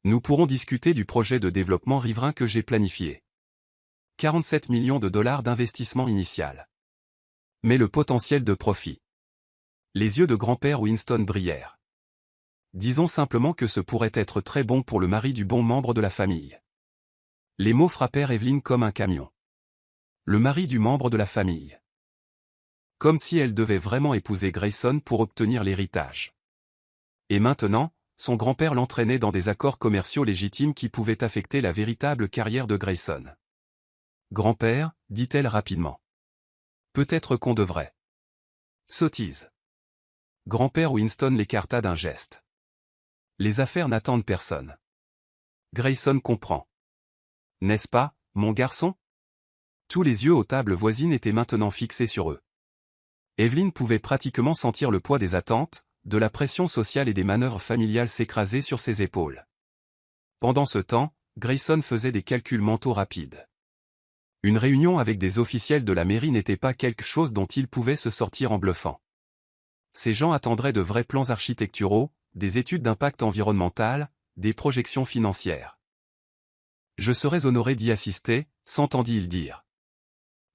Nous pourrons discuter du projet de développement riverain que j'ai planifié. 47 millions de dollars d'investissement initial. Mais le potentiel de profit. Les yeux de grand-père Winston brillèrent. Disons simplement que ce pourrait être très bon pour le mari du bon membre de la famille. Les mots frappèrent Evelyn comme un camion. Le mari du membre de la famille. Comme si elle devait vraiment épouser Grayson pour obtenir l'héritage. Et maintenant, son grand-père l'entraînait dans des accords commerciaux légitimes qui pouvaient affecter la véritable carrière de Grayson. Grand-père, dit-elle rapidement. Peut-être qu'on devrait. Sottise. Grand-père Winston l'écarta d'un geste. Les affaires n'attendent personne. Grayson comprend. N'est-ce pas, mon garçon ? Tous les yeux aux tables voisines étaient maintenant fixés sur eux. Evelyn pouvait pratiquement sentir le poids des attentes, de la pression sociale et des manœuvres familiales s'écraser sur ses épaules. Pendant ce temps, Grayson faisait des calculs mentaux rapides. Une réunion avec des officiels de la mairie n'était pas quelque chose dont il pouvait se sortir en bluffant. Ces gens attendraient de vrais plans architecturaux, des études d'impact environnemental, des projections financières. Je serais honoré d'y assister, s'entendit-il dire.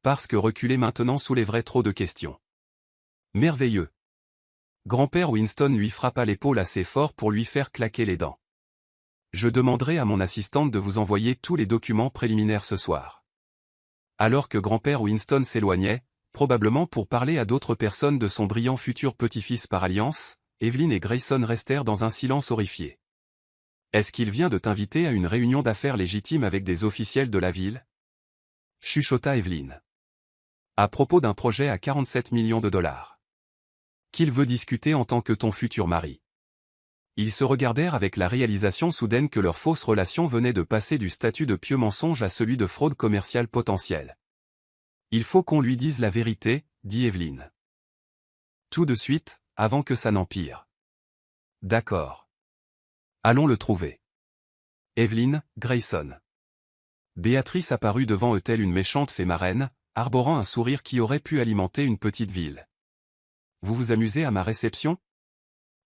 Parce que reculer maintenant soulèverait trop de questions. Merveilleux. Grand-père Winston lui frappa l'épaule assez fort pour lui faire claquer les dents. Je demanderai à mon assistante de vous envoyer tous les documents préliminaires ce soir. Alors que grand-père Winston s'éloignait, probablement pour parler à d'autres personnes de son brillant futur petit-fils par alliance, Evelyn et Grayson restèrent dans un silence horrifié. Est-ce qu'il vient de t'inviter à une réunion d'affaires légitime avec des officiels de la ville ? Chuchota Evelyn. À propos d'un projet à 47 millions de dollars. Qu'il veut discuter en tant que ton futur mari. Ils se regardèrent avec la réalisation soudaine que leur fausse relation venait de passer du statut de pieux mensonge à celui de fraude commerciale potentielle. Il faut qu'on lui dise la vérité, dit Evelyn. Tout de suite, avant que ça n'empire. D'accord. Allons le trouver. Evelyn, Grayson. Béatrice apparut devant eux telle une méchante fée marraine, arborant un sourire qui aurait pu alimenter une petite ville. Vous vous amusez à ma réception?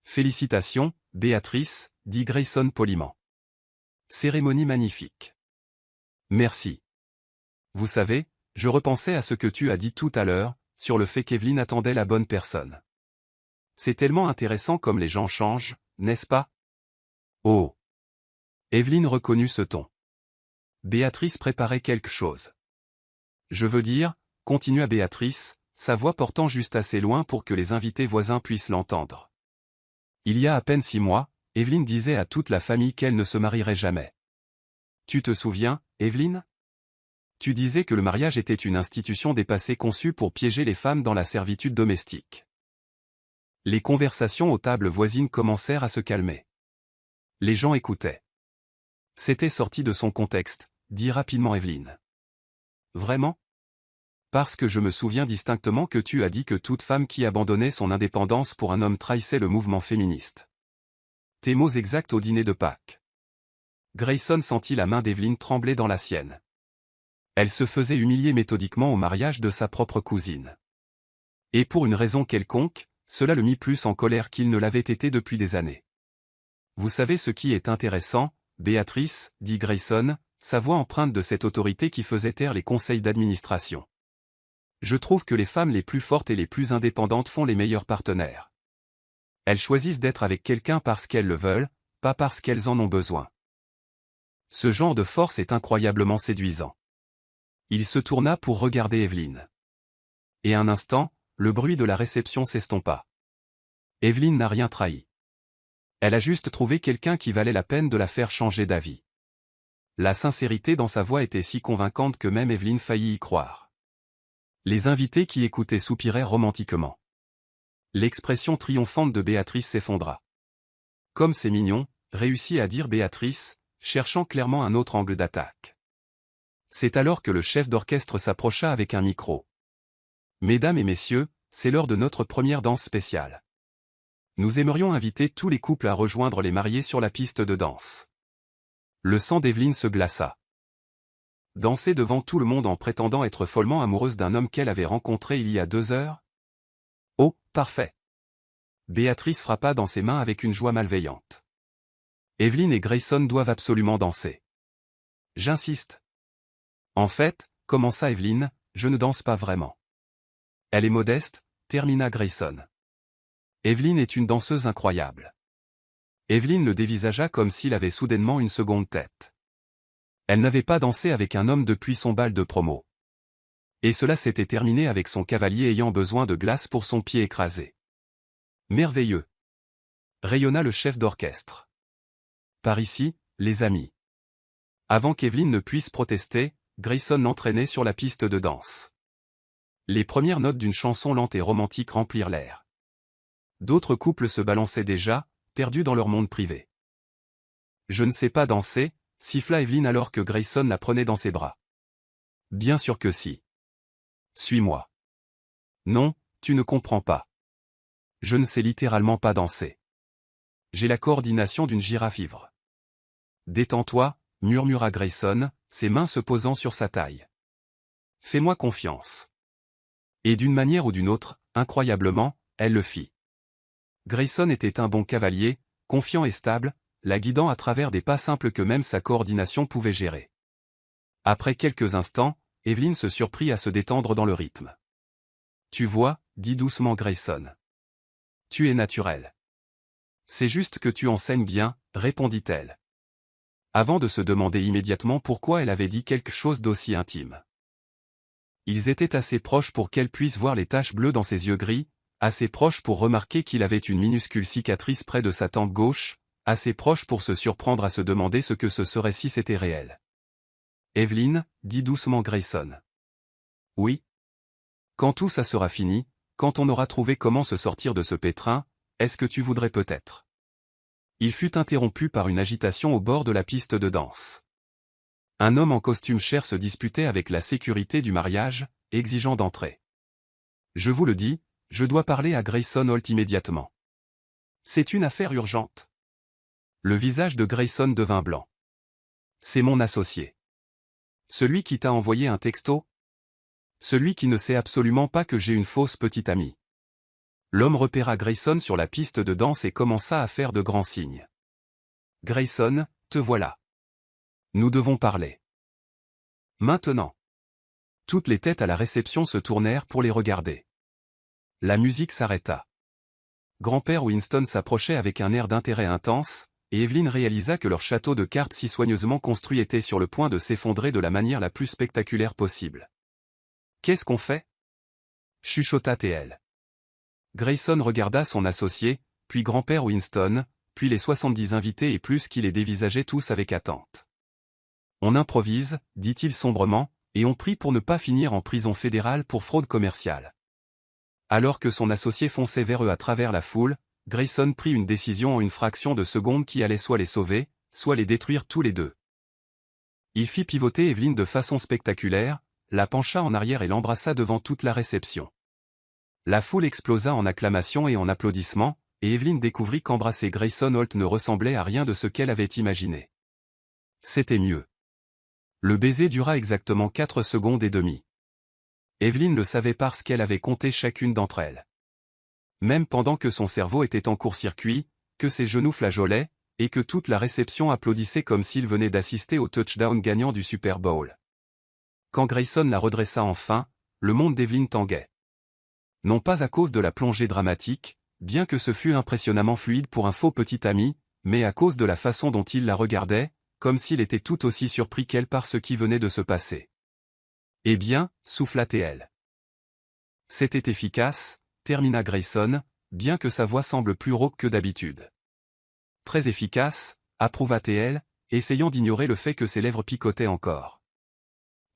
Félicitations, Béatrice, dit Grayson poliment. Cérémonie magnifique. Merci. Vous savez, je repensais à ce que tu as dit tout à l'heure, sur le fait qu'Evelyn attendait la bonne personne. C'est tellement intéressant comme les gens changent, n'est-ce pas? Oh! Evelyn reconnut ce ton. Béatrice préparait quelque chose. Je veux dire, continua Béatrice, sa voix portant juste assez loin pour que les invités voisins puissent l'entendre. Il y a à peine 6 mois, Evelyn disait à toute la famille qu'elle ne se marierait jamais. Tu te souviens, Evelyn? Tu disais que le mariage était une institution dépassée conçue pour piéger les femmes dans la servitude domestique. Les conversations aux tables voisines commencèrent à se calmer. Les gens écoutaient. C'était sorti de son contexte, dit rapidement Evelyn. Vraiment? Parce que je me souviens distinctement que tu as dit que toute femme qui abandonnait son indépendance pour un homme trahissait le mouvement féministe. Tes mots exacts au dîner de Pâques. Grayson sentit la main d'Evelyn trembler dans la sienne. Elle se faisait humilier méthodiquement au mariage de sa propre cousine. Et pour une raison quelconque, cela le mit plus en colère qu'il ne l'avait été depuis des années. Vous savez ce qui est intéressant, Béatrice, dit Grayson, sa voix empreinte de cette autorité qui faisait taire les conseils d'administration. Je trouve que les femmes les plus fortes et les plus indépendantes font les meilleurs partenaires. Elles choisissent d'être avec quelqu'un parce qu'elles le veulent, pas parce qu'elles en ont besoin. Ce genre de force est incroyablement séduisant. Il se tourna pour regarder Evelyn. Et un instant, le bruit de la réception s'estompa. Evelyn n'a rien trahi. Elle a juste trouvé quelqu'un qui valait la peine de la faire changer d'avis. La sincérité dans sa voix était si convaincante que même Evelyn faillit y croire. Les invités qui écoutaient soupirèrent romantiquement. L'expression triomphante de Béatrice s'effondra. Comme c'est mignon, réussit à dire Béatrice, cherchant clairement un autre angle d'attaque. C'est alors que le chef d'orchestre s'approcha avec un micro. Mesdames et messieurs, c'est l'heure de notre première danse spéciale. Nous aimerions inviter tous les couples à rejoindre les mariés sur la piste de danse. Le sang d'Evelyn se glaça. Danser devant tout le monde en prétendant être follement amoureuse d'un homme qu'elle avait rencontré il y a 2 heures? Oh, parfait. Béatrice frappa dans ses mains avec une joie malveillante. Evelyn et Grayson doivent absolument danser. J'insiste. En fait, commença Evelyn, je ne danse pas vraiment. Elle est modeste, termina Grayson. Evelyn est une danseuse incroyable. Evelyn le dévisagea comme s'il avait soudainement une seconde tête. Elle n'avait pas dansé avec un homme depuis son bal de promo. Et cela s'était terminé avec son cavalier ayant besoin de glace pour son pied écrasé. Merveilleux! Rayonna le chef d'orchestre. Par ici, les amis. Avant qu'Evelyn ne puisse protester, Grayson l'entraînait sur la piste de danse. Les premières notes d'une chanson lente et romantique remplirent l'air. D'autres couples se balançaient déjà, perdus dans leur monde privé. Je ne sais pas danser, siffla Evelyn alors que Grayson la prenait dans ses bras. Bien sûr que si. Suis-moi. Non, tu ne comprends pas. Je ne sais littéralement pas danser. J'ai la coordination d'une girafe ivre. Détends-toi, murmura Grayson, ses mains se posant sur sa taille. Fais-moi confiance. Et d'une manière ou d'une autre, incroyablement, elle le fit. Grayson était un bon cavalier, confiant et stable, la guidant à travers des pas simples que même sa coordination pouvait gérer. Après quelques instants, Evelyn se surprit à se détendre dans le rythme. Tu vois, dit doucement Grayson. Tu es naturel. C'est juste que tu enseignes bien, répondit-elle. Avant de se demander immédiatement pourquoi elle avait dit quelque chose d'aussi intime. Ils étaient assez proches pour qu'elle puisse voir les taches bleues dans ses yeux gris, assez proches pour remarquer qu'il avait une minuscule cicatrice près de sa tempe gauche, assez proches pour se surprendre à se demander ce que ce serait si c'était réel. Evelyn, dit doucement Grayson. Oui. Quand tout ça sera fini, quand on aura trouvé comment se sortir de ce pétrin, est-ce que tu voudrais peut-être? Il fut interrompu par une agitation au bord de la piste de danse. Un homme en costume cher se disputait avec la sécurité du mariage, exigeant d'entrer. Je vous le dis, je dois parler à Grayson Holt immédiatement. C'est une affaire urgente. Le visage de Grayson devint blanc. C'est mon associé. Celui qui t'a envoyé un texto? Celui qui ne sait absolument pas que j'ai une fausse petite amie. L'homme repéra Grayson sur la piste de danse et commença à faire de grands signes. Grayson, te voilà. Nous devons parler. Maintenant. Toutes les têtes à la réception se tournèrent pour les regarder. La musique s'arrêta. Grand-père Winston s'approchait avec un air d'intérêt intense, et Evelyn réalisa que leur château de cartes si soigneusement construit était sur le point de s'effondrer de la manière la plus spectaculaire possible. « Qu'est-ce qu'on fait » chuchota TL. Grayson regarda son associé, puis grand-père Winston, puis les 70 invités et plus qui les dévisageaient tous avec attente. « On improvise, dit-il sombrement, et on prie pour ne pas finir en prison fédérale pour fraude commerciale. » Alors que son associé fonçait vers eux à travers la foule, Grayson prit une décision en une fraction de seconde qui allait soit les sauver, soit les détruire tous les deux. Il fit pivoter Evelyn de façon spectaculaire, la pencha en arrière et l'embrassa devant toute la réception. La foule explosa en acclamations et en applaudissements, et Evelyn découvrit qu'embrasser Grayson Holt ne ressemblait à rien de ce qu'elle avait imaginé. C'était mieux. Le baiser dura exactement 4 secondes et demie. Evelyn le savait parce qu'elle avait compté chacune d'entre elles. Même pendant que son cerveau était en court-circuit, que ses genoux flageolaient, et que toute la réception applaudissait comme s'il venait d'assister au touchdown gagnant du Super Bowl. Quand Grayson la redressa enfin, le monde d'Evelyn tanguait. Non pas à cause de la plongée dramatique, bien que ce fût impressionnamment fluide pour un faux petit ami, mais à cause de la façon dont il la regardait, comme s'il était tout aussi surpris qu'elle par ce qui venait de se passer. Eh bien, souffla-t-elle. C'était efficace, termina Grayson, bien que sa voix semble plus rauque que d'habitude. Très efficace, approuva-t-elle, essayant d'ignorer le fait que ses lèvres picotaient encore.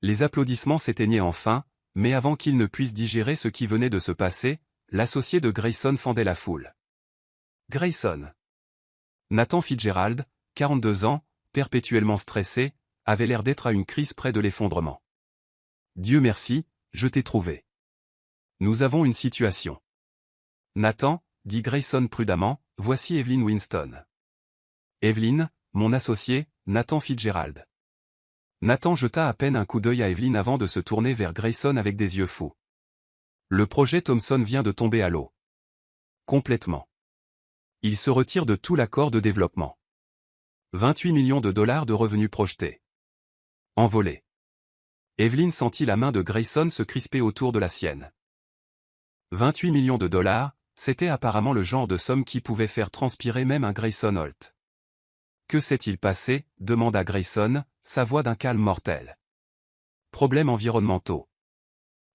Les applaudissements s'éteignaient enfin, mais avant qu'il ne puisse digérer ce qui venait de se passer, l'associé de Grayson fendait la foule. Grayson. Nathan Fitzgerald, 42 ans, perpétuellement stressé, avait l'air d'être à une crise près de l'effondrement. Dieu merci, je t'ai trouvé. Nous avons une situation. Nathan, dit Grayson prudemment, voici Evelyn Winston. Evelyn, mon associé, Nathan Fitzgerald. Nathan jeta à peine un coup d'œil à Evelyn avant de se tourner vers Grayson avec des yeux fous. Le projet Thomson vient de tomber à l'eau. Complètement. Il se retire de tout l'accord de développement. 28 millions de dollars de revenus projetés. Envolé. Evelyn sentit la main de Grayson se crisper autour de la sienne. 28 millions de dollars, c'était apparemment le genre de somme qui pouvait faire transpirer même un Grayson Holt. Que s'est-il passé, demanda Grayson, sa voix d'un calme mortel. Problèmes environnementaux.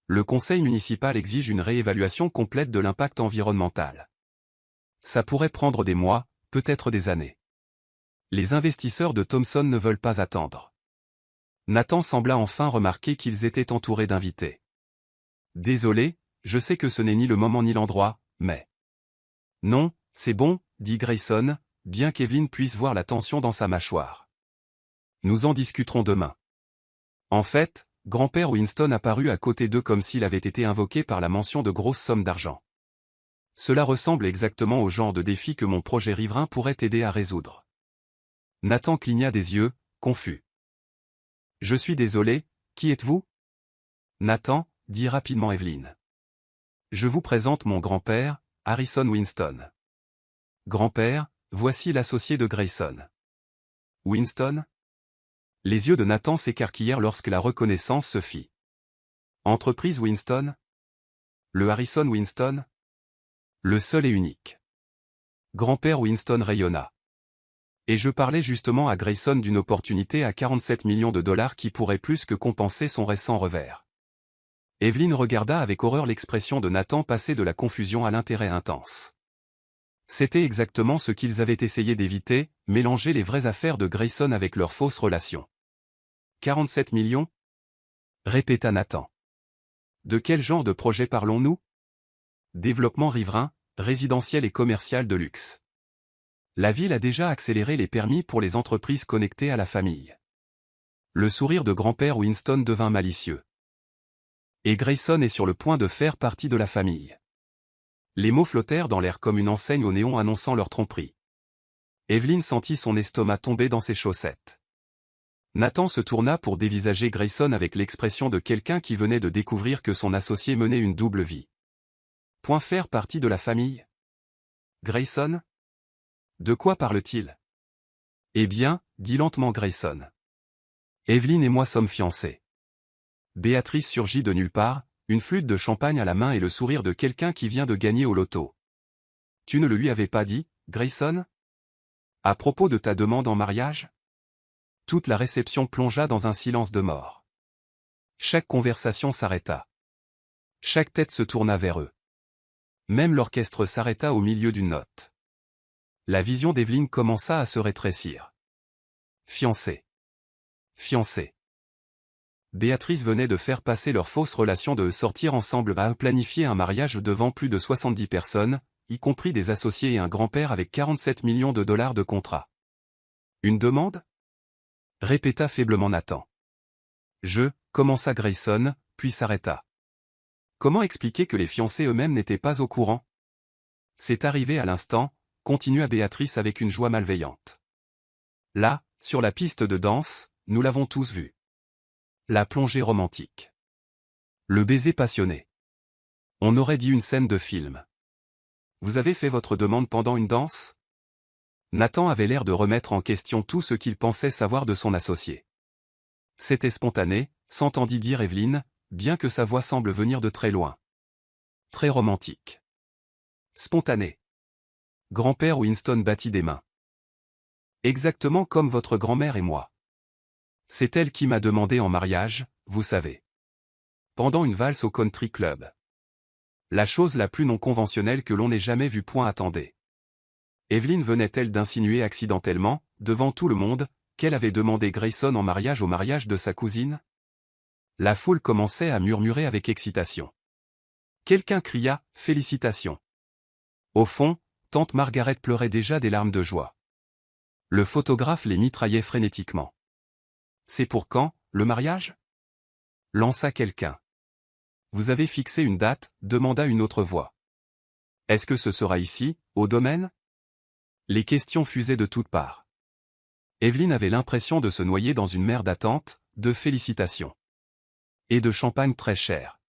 Le conseil municipal exige une réévaluation complète de l'impact environnemental. Ça pourrait prendre des mois, peut-être des années. Les investisseurs de Thomson ne veulent pas attendre. Nathan sembla enfin remarquer qu'ils étaient entourés d'invités. Désolé, je sais que ce n'est ni le moment ni l'endroit, mais... Non, c'est bon, dit Grayson, bien qu'Evelyn puisse voir la tension dans sa mâchoire. Nous en discuterons demain. En fait, grand-père Winston apparut à côté d'eux comme s'il avait été invoqué par la mention de grosses sommes d'argent. Cela ressemble exactement au genre de défi que mon projet riverain pourrait aider à résoudre. Nathan cligna des yeux, confus. Je suis désolé, qui êtes-vous? Nathan, dit rapidement Evelyn. Je vous présente mon grand-père, Harrison Winston. Grand-père, voici l'associé de Grayson. Winston? Les yeux de Nathan s'écarquillèrent lorsque la reconnaissance se fit. Entreprise Winston? Le Harrison Winston? Le seul et unique. Grand-père Winston rayonna. Et je parlais justement à Grayson d'une opportunité à 47 millions de dollars qui pourrait plus que compenser son récent revers. Evelyn regarda avec horreur l'expression de Nathan passer de la confusion à l'intérêt intense. C'était exactement ce qu'ils avaient essayé d'éviter, mélanger les vraies affaires de Grayson avec leurs fausses relations. 47 millions? Répéta Nathan. De quel genre de projet parlons-nous? Développement riverain, résidentiel et commercial de luxe. La ville a déjà accéléré les permis pour les entreprises connectées à la famille. Le sourire de grand-père Winston devint malicieux. Et Grayson est sur le point de faire partie de la famille. Les mots flottèrent dans l'air comme une enseigne au néon annonçant leur tromperie. Evelyn sentit son estomac tomber dans ses chaussettes. Nathan se tourna pour dévisager Grayson avec l'expression de quelqu'un qui venait de découvrir que son associé menait une double vie. Point faire partie de la famille? Grayson? De quoi parle-t-il? Eh bien, dit lentement Grayson. Evelyn et moi sommes fiancés. Béatrice surgit de nulle part, une flûte de champagne à la main et le sourire de quelqu'un qui vient de gagner au loto. Tu ne le lui avais pas dit, Grayson? À propos de ta demande en mariage? Toute la réception plongea dans un silence de mort. Chaque conversation s'arrêta. Chaque tête se tourna vers eux. Même l'orchestre s'arrêta au milieu d'une note. La vision d'Evelyn commença à se rétrécir. Fiancés. Fiancés. Béatrice venait de faire passer leur fausse relation de sortir ensemble à planifier un mariage devant plus de 70 personnes, y compris des associés et un grand-père avec 47 millions de dollars de contrat. Une demande? Répéta faiblement Nathan. Commença Grayson, puis s'arrêta. Comment expliquer que les fiancés eux-mêmes n'étaient pas au courant? C'est arrivé à l'instant, continua Béatrice avec une joie malveillante. Là, sur la piste de danse, nous l'avons tous vu. La plongée romantique. Le baiser passionné. On aurait dit une scène de film. Vous avez fait votre demande pendant une danse? Nathan avait l'air de remettre en question tout ce qu'il pensait savoir de son associé. C'était spontané, s'entendit dire Evelyn, bien que sa voix semble venir de très loin. Très romantique. Spontané. Grand-père Winston battit des mains. Exactement comme votre grand-mère et moi. C'est elle qui m'a demandé en mariage, vous savez. Pendant une valse au country club. La chose la plus non conventionnelle que l'on ait jamais vue. Attendez. Evelyn venait-elle d'insinuer accidentellement, devant tout le monde, qu'elle avait demandé Grayson en mariage au mariage de sa cousine? La foule commençait à murmurer avec excitation. Quelqu'un cria « Félicitations ». Au fond, tante Margaret pleurait déjà des larmes de joie. Le photographe les mitraillait frénétiquement. C'est pour quand, le mariage? Lança quelqu'un. Vous avez fixé une date, demanda une autre voix. Est-ce que ce sera ici, au domaine? Les questions fusaient de toutes parts. Evelyn avait l'impression de se noyer dans une mer d'attente, de félicitations. Et de champagne très cher.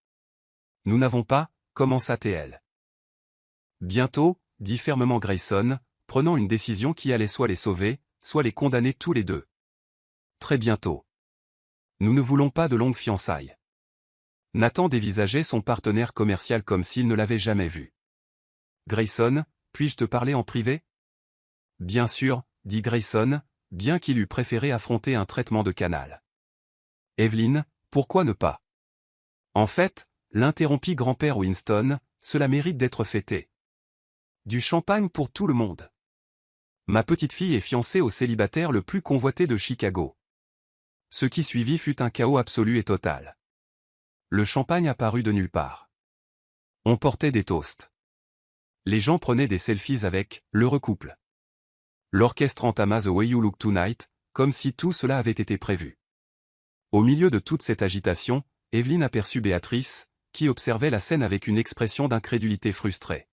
Nous n'avons pas, commença-t-elle. Bientôt, dit fermement Grayson, prenant une décision qui allait soit les sauver, soit les condamner tous les deux. Très bientôt. Nous ne voulons pas de longues fiançailles. Nathan dévisageait son partenaire commercial comme s'il ne l'avait jamais vu. Grayson, puis-je te parler en privé? Bien sûr, dit Grayson, bien qu'il eût préféré affronter un traitement de canal. Evelyn, pourquoi ne pas? En fait, l'interrompit grand-père Winston, cela mérite d'être fêté. Du champagne pour tout le monde. Ma petite-fille est fiancée au célibataire le plus convoité de Chicago. Ce qui suivit fut un chaos absolu et total. Le champagne apparut de nulle part. On portait des toasts. Les gens prenaient des selfies avec « l'heureux couple ». L'orchestre entama The Way You Look Tonight, comme si tout cela avait été prévu. Au milieu de toute cette agitation, Evelyn aperçut Béatrice, qui observait la scène avec une expression d'incrédulité frustrée.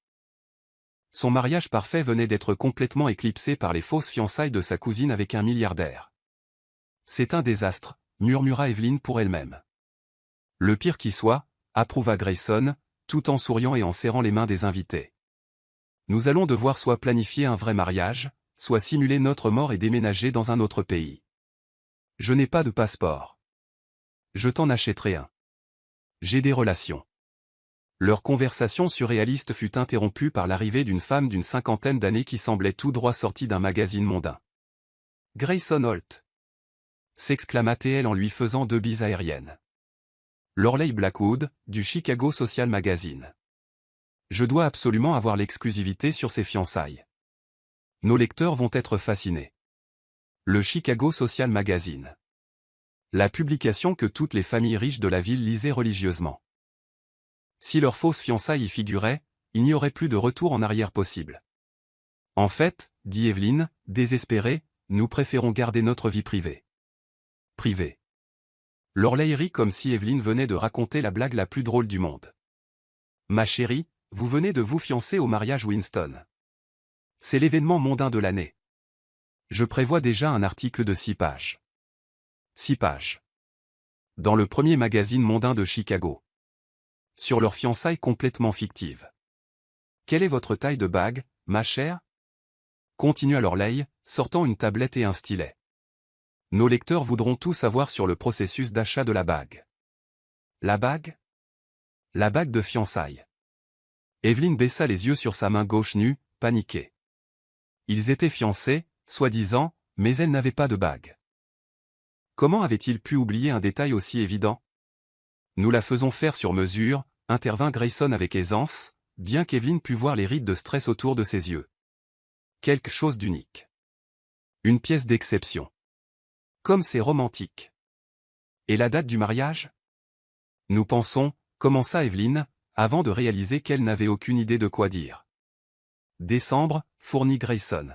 Son mariage parfait venait d'être complètement éclipsé par les fausses fiançailles de sa cousine avec un milliardaire. C'est un désastre, murmura Evelyn pour elle-même. Le pire qui soit, approuva Grayson, tout en souriant et en serrant les mains des invités. Nous allons devoir soit planifier un vrai mariage, soit simuler notre mort et déménager dans un autre pays. Je n'ai pas de passeport. Je t'en achèterai un. J'ai des relations. Leur conversation surréaliste fut interrompue par l'arrivée d'une femme d'une cinquantaine d'années qui semblait tout droit sortie d'un magazine mondain. Grayson Holt, s'exclama-t-elle en lui faisant 2 bises aériennes. Lorelei Blackwood, du Chicago Social Magazine. Je dois absolument avoir l'exclusivité sur ces fiançailles. Nos lecteurs vont être fascinés. Le Chicago Social Magazine. La publication que toutes les familles riches de la ville lisaient religieusement. Si leurs fausses fiançailles y figuraient, il n'y aurait plus de retour en arrière possible. En fait, dit Evelyn, désespérée, nous préférons garder notre vie privée. Privée. Lorelei rit comme si Evelyn venait de raconter la blague la plus drôle du monde. Ma chérie, Vous venez de vous fiancer au mariage Winston. C'est l'événement mondain de l'année. Je prévois déjà un article de 6 pages. 6 pages. Dans le premier magazine mondain de Chicago. Sur leur fiançailles complètement fictive. Quelle est votre taille de bague, ma chère? Continua Lorelai, sortant une tablette et un stylet. Nos lecteurs voudront tout savoir sur le processus d'achat de la bague. La bague? La bague de fiançailles. Evelyn baissa les yeux sur sa main gauche nue, paniquée. Ils étaient fiancés, soi-disant, mais elle n'avait pas de bague. Comment avait-il pu oublier un détail aussi évident? Nous la faisons faire sur mesure, intervint Grayson avec aisance, bien qu'Evelyn pût voir les rides de stress autour de ses yeux. Quelque chose d'unique. Une pièce d'exception. Comme c'est romantique. Et la date du mariage? Nous pensons, commença Evelyn, avant de réaliser qu'elle n'avait aucune idée de quoi dire. Décembre, fournit Grayson.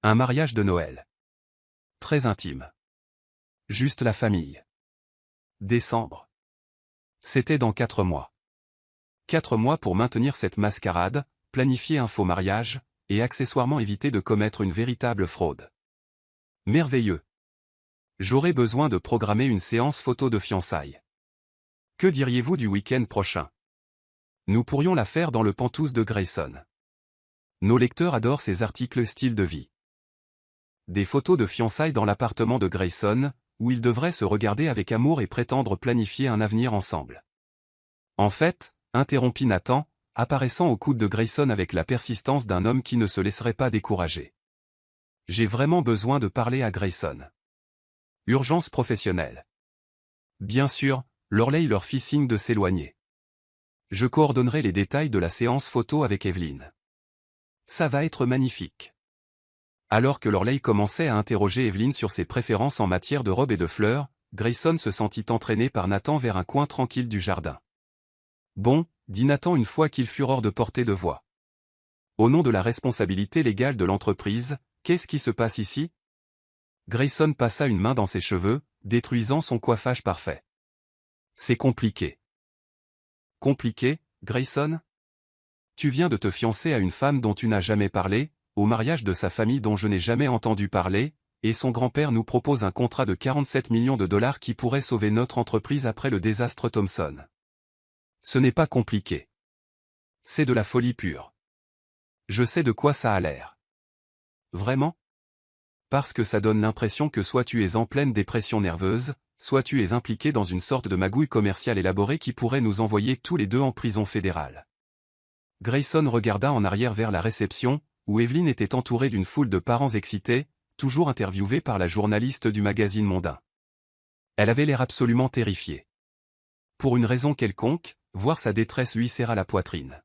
Un mariage de Noël. Très intime. Juste la famille. Décembre. C'était dans 4 mois. 4 mois pour maintenir cette mascarade, planifier un faux mariage, et accessoirement éviter de commettre une véritable fraude. Merveilleux. J'aurais besoin de programmer une séance photo de fiançailles. Que diriez-vous du week-end prochain? Nous pourrions la faire dans le Penthouse de Grayson. Nos lecteurs adorent ces articles style de vie. Des photos de fiançailles dans l'appartement de Grayson, où ils devraient se regarder avec amour et prétendre planifier un avenir ensemble. En fait, interrompit Nathan, apparaissant au coude de Grayson avec la persistance d'un homme qui ne se laisserait pas décourager. J'ai vraiment besoin de parler à Grayson. Urgence professionnelle. Bien sûr, Lorelai leur fit signe de s'éloigner. Je coordonnerai les détails de la séance photo avec Evelyn. Ça va être magnifique. Alors que Lorelai commençait à interroger Evelyn sur ses préférences en matière de robes et de fleurs, Grayson se sentit entraîné par Nathan vers un coin tranquille du jardin. Bon, dit Nathan une fois qu'ils furent hors de portée de voix. Au nom de la responsabilité légale de l'entreprise, qu'est-ce qui se passe ici? Grayson passa une main dans ses cheveux, détruisant son coiffage parfait. C'est compliqué. Compliqué, Grayson? Tu viens de te fiancer à une femme dont tu n'as jamais parlé, au mariage de sa famille dont je n'ai jamais entendu parler, et son grand-père nous propose un contrat de 47 millions de dollars qui pourrait sauver notre entreprise après le désastre Thomson. Ce n'est pas compliqué. C'est de la folie pure. Je sais de quoi ça a l'air. Vraiment? Parce que ça donne l'impression que soit tu es en pleine dépression nerveuse, soit tu es impliqué dans une sorte de magouille commerciale élaborée qui pourrait nous envoyer tous les deux en prison fédérale. Grayson regarda en arrière vers la réception, où Evelyn était entourée d'une foule de parents excités, toujours interviewés par la journaliste du magazine mondain. Elle avait l'air absolument terrifiée. Pour une raison quelconque, voir sa détresse lui serra la poitrine.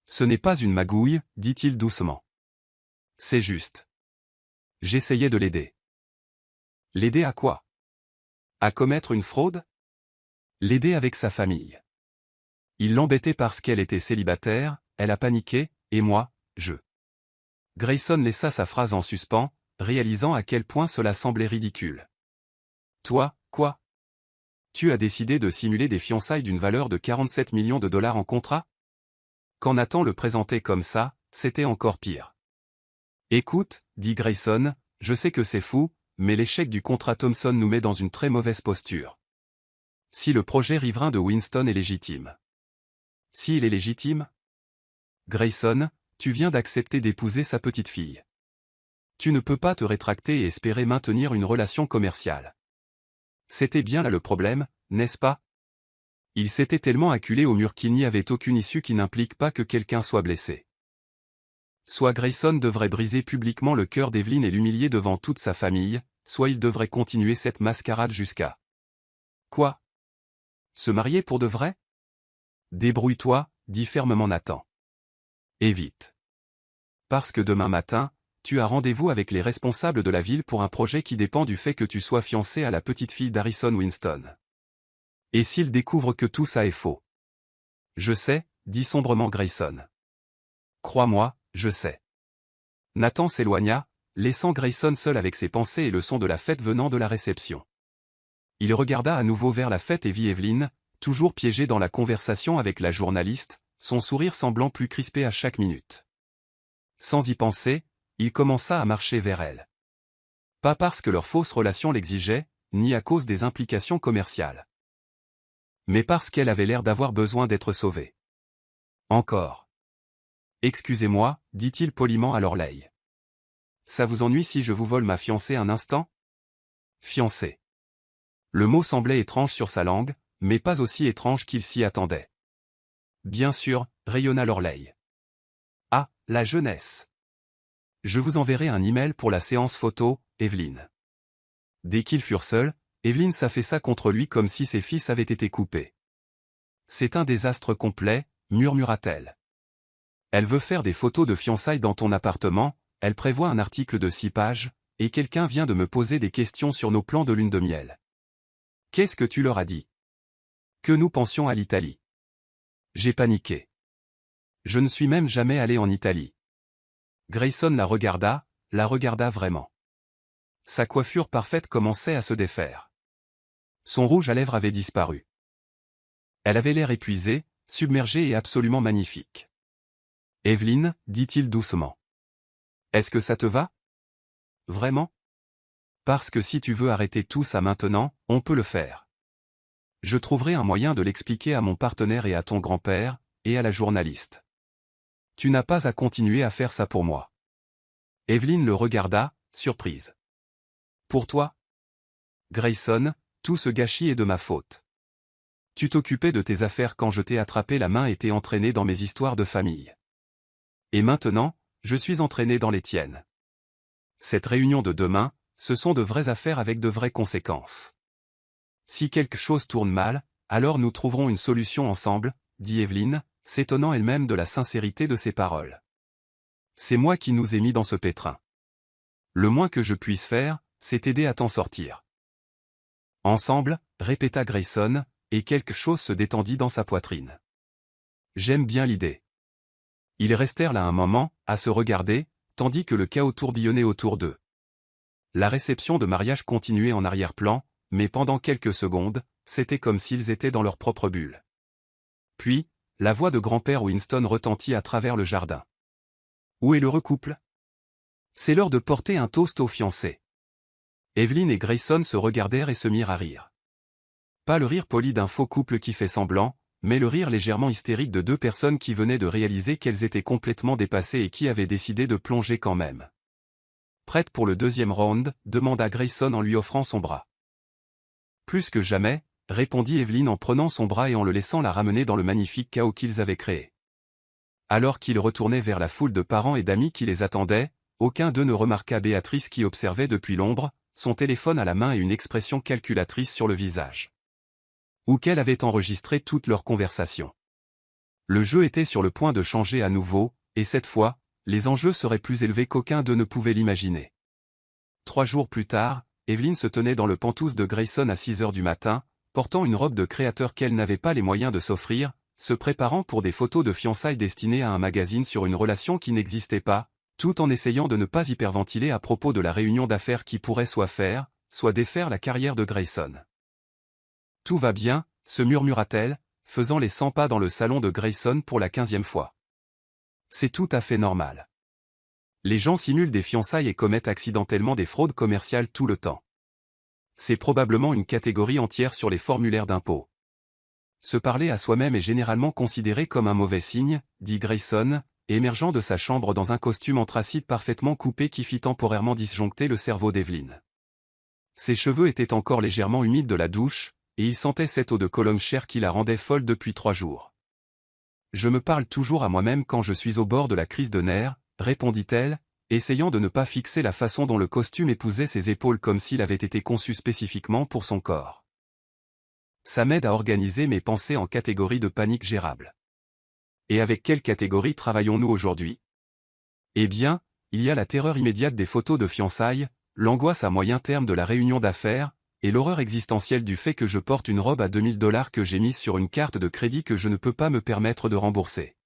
Ce n'est pas une magouille, dit-il doucement. C'est juste. J'essayais de l'aider. L'aider à quoi? À commettre une fraude? L'aider avec sa famille. Il l'embêtait parce qu'elle était célibataire, elle a paniqué, et moi, je. Grayson laissa sa phrase en suspens, réalisant à quel point cela semblait ridicule. Toi, quoi? Tu as décidé de simuler des fiançailles d'une valeur de 47 millions de dollars en contrat? Quand Nathan le présentait comme ça, c'était encore pire. Écoute, dit Grayson, je sais que c'est fou, mais l'échec du contrat Thomson nous met dans une très mauvaise posture. Si le projet riverain de Winston est légitime. S'il est légitime? Grayson, tu viens d'accepter d'épouser sa petite fille. Tu ne peux pas te rétracter et espérer maintenir une relation commerciale. C'était bien là le problème, n'est-ce pas? Il s'était tellement acculé au mur qu'il n'y avait aucune issue qui n'implique pas que quelqu'un soit blessé. Soit Grayson devrait briser publiquement le cœur d'Evelyn et l'humilier devant toute sa famille, soit il devrait continuer cette mascarade jusqu'à... Quoi? Se marier pour de vrai? Débrouille-toi, dit fermement Nathan. Et vite. Parce que demain matin, tu as rendez-vous avec les responsables de la ville pour un projet qui dépend du fait que tu sois fiancé à la petite fille d'Harrison Winston. Et s'ils découvrent que tout ça est faux? Je sais, dit sombrement Grayson. Crois-moi, je sais. Nathan s'éloigna, laissant Grayson seul avec ses pensées et le son de la fête venant de la réception. Il regarda à nouveau vers la fête et vit Evelyn, toujours piégée dans la conversation avec la journaliste, son sourire semblant plus crispé à chaque minute. Sans y penser, il commença à marcher vers elle. Pas parce que leur fausse relation l'exigeait, ni à cause des implications commerciales. Mais parce qu'elle avait l'air d'avoir besoin d'être sauvée. Encore. Excusez-moi, dit-il poliment à l'oreille. Ça vous ennuie si je vous vole ma fiancée un instant? Fiancée. Le mot semblait étrange sur sa langue, mais pas aussi étrange qu'il s'y attendait. Bien sûr, rayonna l'oreille. Ah, la jeunesse. Je vous enverrai un email pour la séance photo, Evelyne. Dès qu'ils furent seuls, Evelyne s'affaissa contre lui comme si ses fils avaient été coupés. C'est un désastre complet, murmura-t-elle. Elle veut faire des photos de fiançailles dans ton appartement, elle prévoit un article de 6 pages, et quelqu'un vient de me poser des questions sur nos plans de lune de miel. Qu'est-ce que tu leur as dit? Que nous pensions à l'Italie. J'ai paniqué. Je ne suis même jamais allé en Italie. Grayson la regarda vraiment. Sa coiffure parfaite commençait à se défaire. Son rouge à lèvres avait disparu. Elle avait l'air épuisée, submergée et absolument magnifique. Evelyne, dit-il doucement. Est-ce que ça te va? Vraiment? Parce que si tu veux arrêter tout ça maintenant, on peut le faire. Je trouverai un moyen de l'expliquer à mon partenaire et à ton grand-père, et à la journaliste. Tu n'as pas à continuer à faire ça pour moi. Evelyne le regarda, surprise. Pour toi? Grayson, tout ce gâchis est de ma faute. Tu t'occupais de tes affaires quand je t'ai attrapé la main et t'ai entraîné dans mes histoires de famille. Et maintenant, je suis entraîné dans les tiennes. Cette réunion de demain, ce sont de vraies affaires avec de vraies conséquences. Si quelque chose tourne mal, alors nous trouverons une solution ensemble, dit Evelyne, s'étonnant elle-même de la sincérité de ses paroles. C'est moi qui nous ai mis dans ce pétrin. Le moins que je puisse faire, c'est t'aider à t'en sortir. Ensemble, répéta Grayson, et quelque chose se détendit dans sa poitrine. J'aime bien l'idée. Ils restèrent là un moment, à se regarder, tandis que le chaos tourbillonnait autour d'eux. La réception de mariage continuait en arrière-plan, mais pendant quelques secondes, c'était comme s'ils étaient dans leur propre bulle. Puis, la voix de grand-père Winston retentit à travers le jardin. Où est l'heureux couple? C'est l'heure de porter un toast aux fiancés. Evelyne et Grayson se regardèrent et se mirent à rire. Pas le rire poli d'un faux couple qui fait semblant, mais le rire légèrement hystérique de deux personnes qui venaient de réaliser qu'elles étaient complètement dépassées et qui avaient décidé de plonger quand même. Prête pour le deuxième round, demanda Grayson en lui offrant son bras. Plus que jamais, répondit Evelyne en prenant son bras et en le laissant la ramener dans le magnifique chaos qu'ils avaient créé. Alors qu'ils retournaient vers la foule de parents et d'amis qui les attendaient, aucun d'eux ne remarqua Béatrice qui observait depuis l'ombre, son téléphone à la main et une expression calculatrice sur le visage. Ou qu'elle avait enregistré toute leur conversation. Le jeu était sur le point de changer à nouveau, et cette fois, les enjeux seraient plus élevés qu'aucun d'eux ne pouvait l'imaginer. 3 jours plus tard, Evelyne se tenait dans le penthouse de Grayson à 6 heures du matin, portant une robe de créateur qu'elle n'avait pas les moyens de s'offrir, se préparant pour des photos de fiançailles destinées à un magazine sur une relation qui n'existait pas, tout en essayant de ne pas hyperventiler à propos de la réunion d'affaires qui pourrait soit faire, soit défaire la carrière de Grayson. Tout va bien, se murmura-t-elle, faisant les 100 pas dans le salon de Grayson pour la 15e fois. C'est tout à fait normal. Les gens simulent des fiançailles et commettent accidentellement des fraudes commerciales tout le temps. C'est probablement une catégorie entière sur les formulaires d'impôts. Se parler à soi-même est généralement considéré comme un mauvais signe, dit Grayson, émergeant de sa chambre dans un costume anthracite parfaitement coupé qui fit temporairement disjoncter le cerveau d'Evelyne. Ses cheveux étaient encore légèrement humides de la douche, et il sentait cette eau de Cologne chère qui la rendait folle depuis 3 jours. Je me parle toujours à moi-même quand je suis au bord de la crise de nerfs, répondit-elle, essayant de ne pas fixer la façon dont le costume épousait ses épaules comme s'il avait été conçu spécifiquement pour son corps. Ça m'aide à organiser mes pensées en catégories de panique gérable. Et avec quelle catégorie travaillons-nous aujourd'hui? Eh bien, il y a la terreur immédiate des photos de fiançailles, l'angoisse à moyen terme de la réunion d'affaires, et l'horreur existentielle du fait que je porte une robe à $2000 que j'ai mise sur une carte de crédit que je ne peux pas me permettre de rembourser.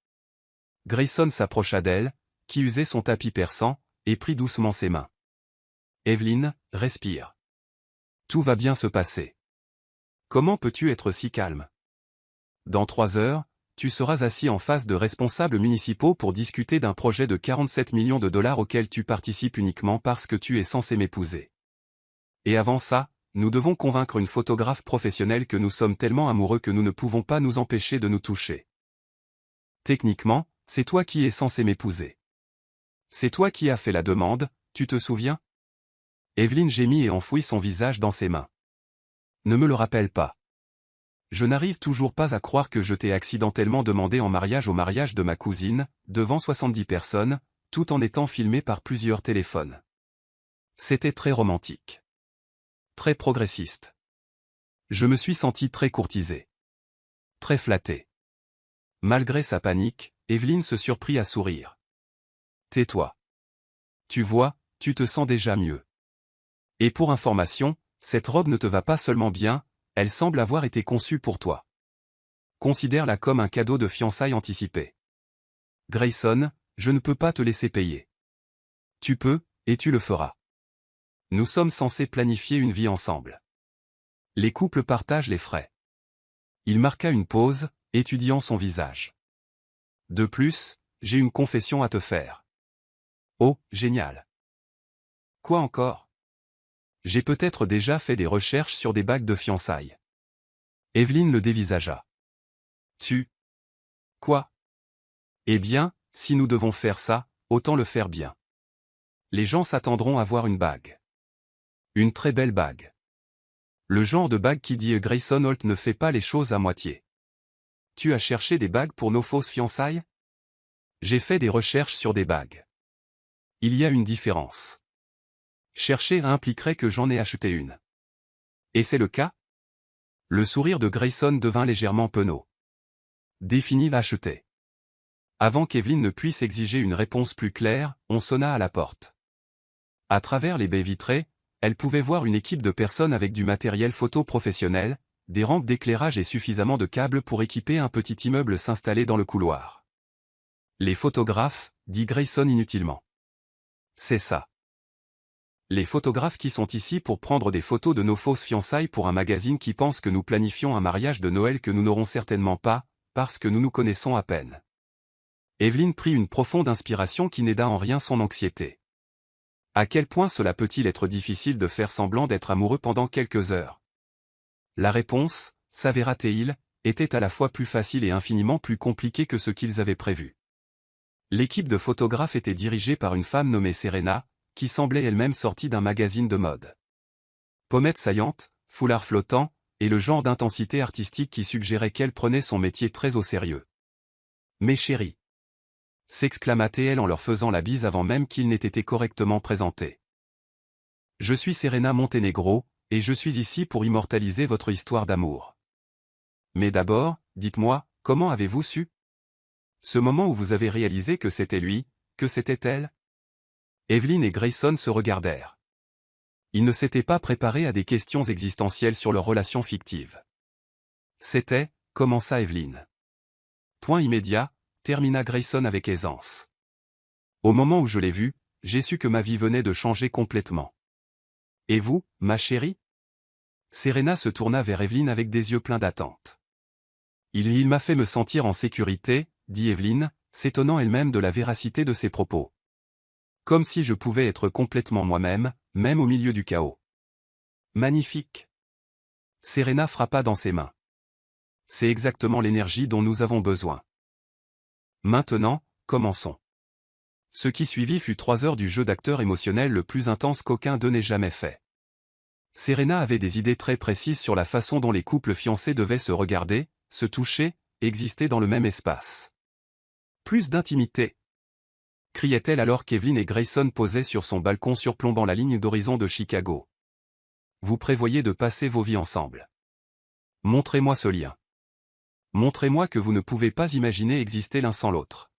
Grayson s'approcha d'elle, qui usait son tapis persan, et prit doucement ses mains. Evelyne, respire. Tout va bien se passer. Comment peux-tu être si calme? Dans 3 heures, tu seras assis en face de responsables municipaux pour discuter d'un projet de 47 millions de dollars auquel tu participes uniquement parce que tu es censé m'épouser. Et avant ça, nous devons convaincre une photographe professionnelle que nous sommes tellement amoureux que nous ne pouvons pas nous empêcher de nous toucher. Techniquement, c'est toi qui es censé m'épouser. C'est toi qui as fait la demande, tu te souviens? Evelyne gémit et enfouit son visage dans ses mains. Ne me le rappelle pas. Je n'arrive toujours pas à croire que je t'ai accidentellement demandé en mariage au mariage de ma cousine, devant 70 personnes, tout en étant filmé par plusieurs téléphones. C'était très romantique. Très progressiste. Je me suis senti très courtisé. Très flatté. Malgré sa panique, Evelyne se surprit à sourire. Tais-toi. Tu vois, tu te sens déjà mieux. Et pour information, cette robe ne te va pas seulement bien, elle semble avoir été conçue pour toi. Considère-la comme un cadeau de fiançailles anticipé. Grayson, je ne peux pas te laisser payer. Tu peux, et tu le feras. Nous sommes censés planifier une vie ensemble. Les couples partagent les frais. Il marqua une pause, étudiant son visage. De plus, j'ai une confession à te faire. Oh, génial. Quoi encore? J'ai peut-être déjà fait des recherches sur des bagues de fiançailles. Evelyne le dévisagea. Quoi? Eh bien, si nous devons faire ça, autant le faire bien. Les gens s'attendront à voir une bague. Une très belle bague. Le genre de bague qui dit Grayson Holt ne fait pas les choses à moitié. Tu as cherché des bagues pour nos fausses fiançailles? J'ai fait des recherches sur des bagues. Il y a une différence. Chercher impliquerait que j'en ai acheté une. Et c'est le cas? Le sourire de Grayson devint légèrement penaud. Défini l'acheter. Avant qu'Evelyne ne puisse exiger une réponse plus claire, on sonna à la porte. À travers les baies vitrées, elle pouvait voir une équipe de personnes avec du matériel photo professionnel, des rampes d'éclairage et suffisamment de câbles pour équiper un petit immeuble s'installer dans le couloir. Les photographes, dit Grayson inutilement. C'est ça. Les photographes qui sont ici pour prendre des photos de nos fausses fiançailles pour un magazine qui pense que nous planifions un mariage de Noël que nous n'aurons certainement pas, parce que nous nous connaissons à peine. Evelyne prit une profonde inspiration qui n'aida en rien son anxiété. À quel point cela peut-il être difficile de faire semblant d'être amoureux pendant quelques heures? La réponse, s'avéra-t-il, était à la fois plus facile et infiniment plus compliquée que ce qu'ils avaient prévu. L'équipe de photographes était dirigée par une femme nommée Serena, qui semblait elle-même sortie d'un magazine de mode. Pommettes saillantes, foulard flottant, et le genre d'intensité artistique qui suggérait qu'elle prenait son métier très au sérieux. « Mes chéris !» s'exclama-t-elle en leur faisant la bise avant même qu'ils n'aient été correctement présentés. « Je suis Serena Montenegro, et je suis ici pour immortaliser votre histoire d'amour. Mais d'abord, dites-moi, comment avez-vous su? Ce moment où vous avez réalisé que c'était lui, que c'était elle? » Evelyne et Grayson se regardèrent. Ils ne s'étaient pas préparés à des questions existentielles sur leur relation fictive. C'était, commença Evelyne. Point immédiat, termina Grayson avec aisance. Au moment où je l'ai vu, j'ai su que ma vie venait de changer complètement. Et vous, ma chérie? Serena se tourna vers Evelyne avec des yeux pleins d'attente. Il m'a fait me sentir en sécurité, dit Evelyne, s'étonnant elle-même de la véracité de ses propos. Comme si je pouvais être complètement moi-même, même au milieu du chaos. Magnifique. Serena frappa dans ses mains. C'est exactement l'énergie dont nous avons besoin. Maintenant, commençons. Ce qui suivit fut 3 heures du jeu d'acteur émotionnel le plus intense qu'aucun d'eux n'ait jamais fait. Serena avait des idées très précises sur la façon dont les couples fiancés devaient se regarder, se toucher, exister dans le même espace. Plus d'intimité, criait-elle alors qu'Evelyne et Grayson posaient sur son balcon surplombant la ligne d'horizon de Chicago. Vous prévoyez de passer vos vies ensemble. Montrez-moi ce lien. Montrez-moi que vous ne pouvez pas imaginer exister l'un sans l'autre.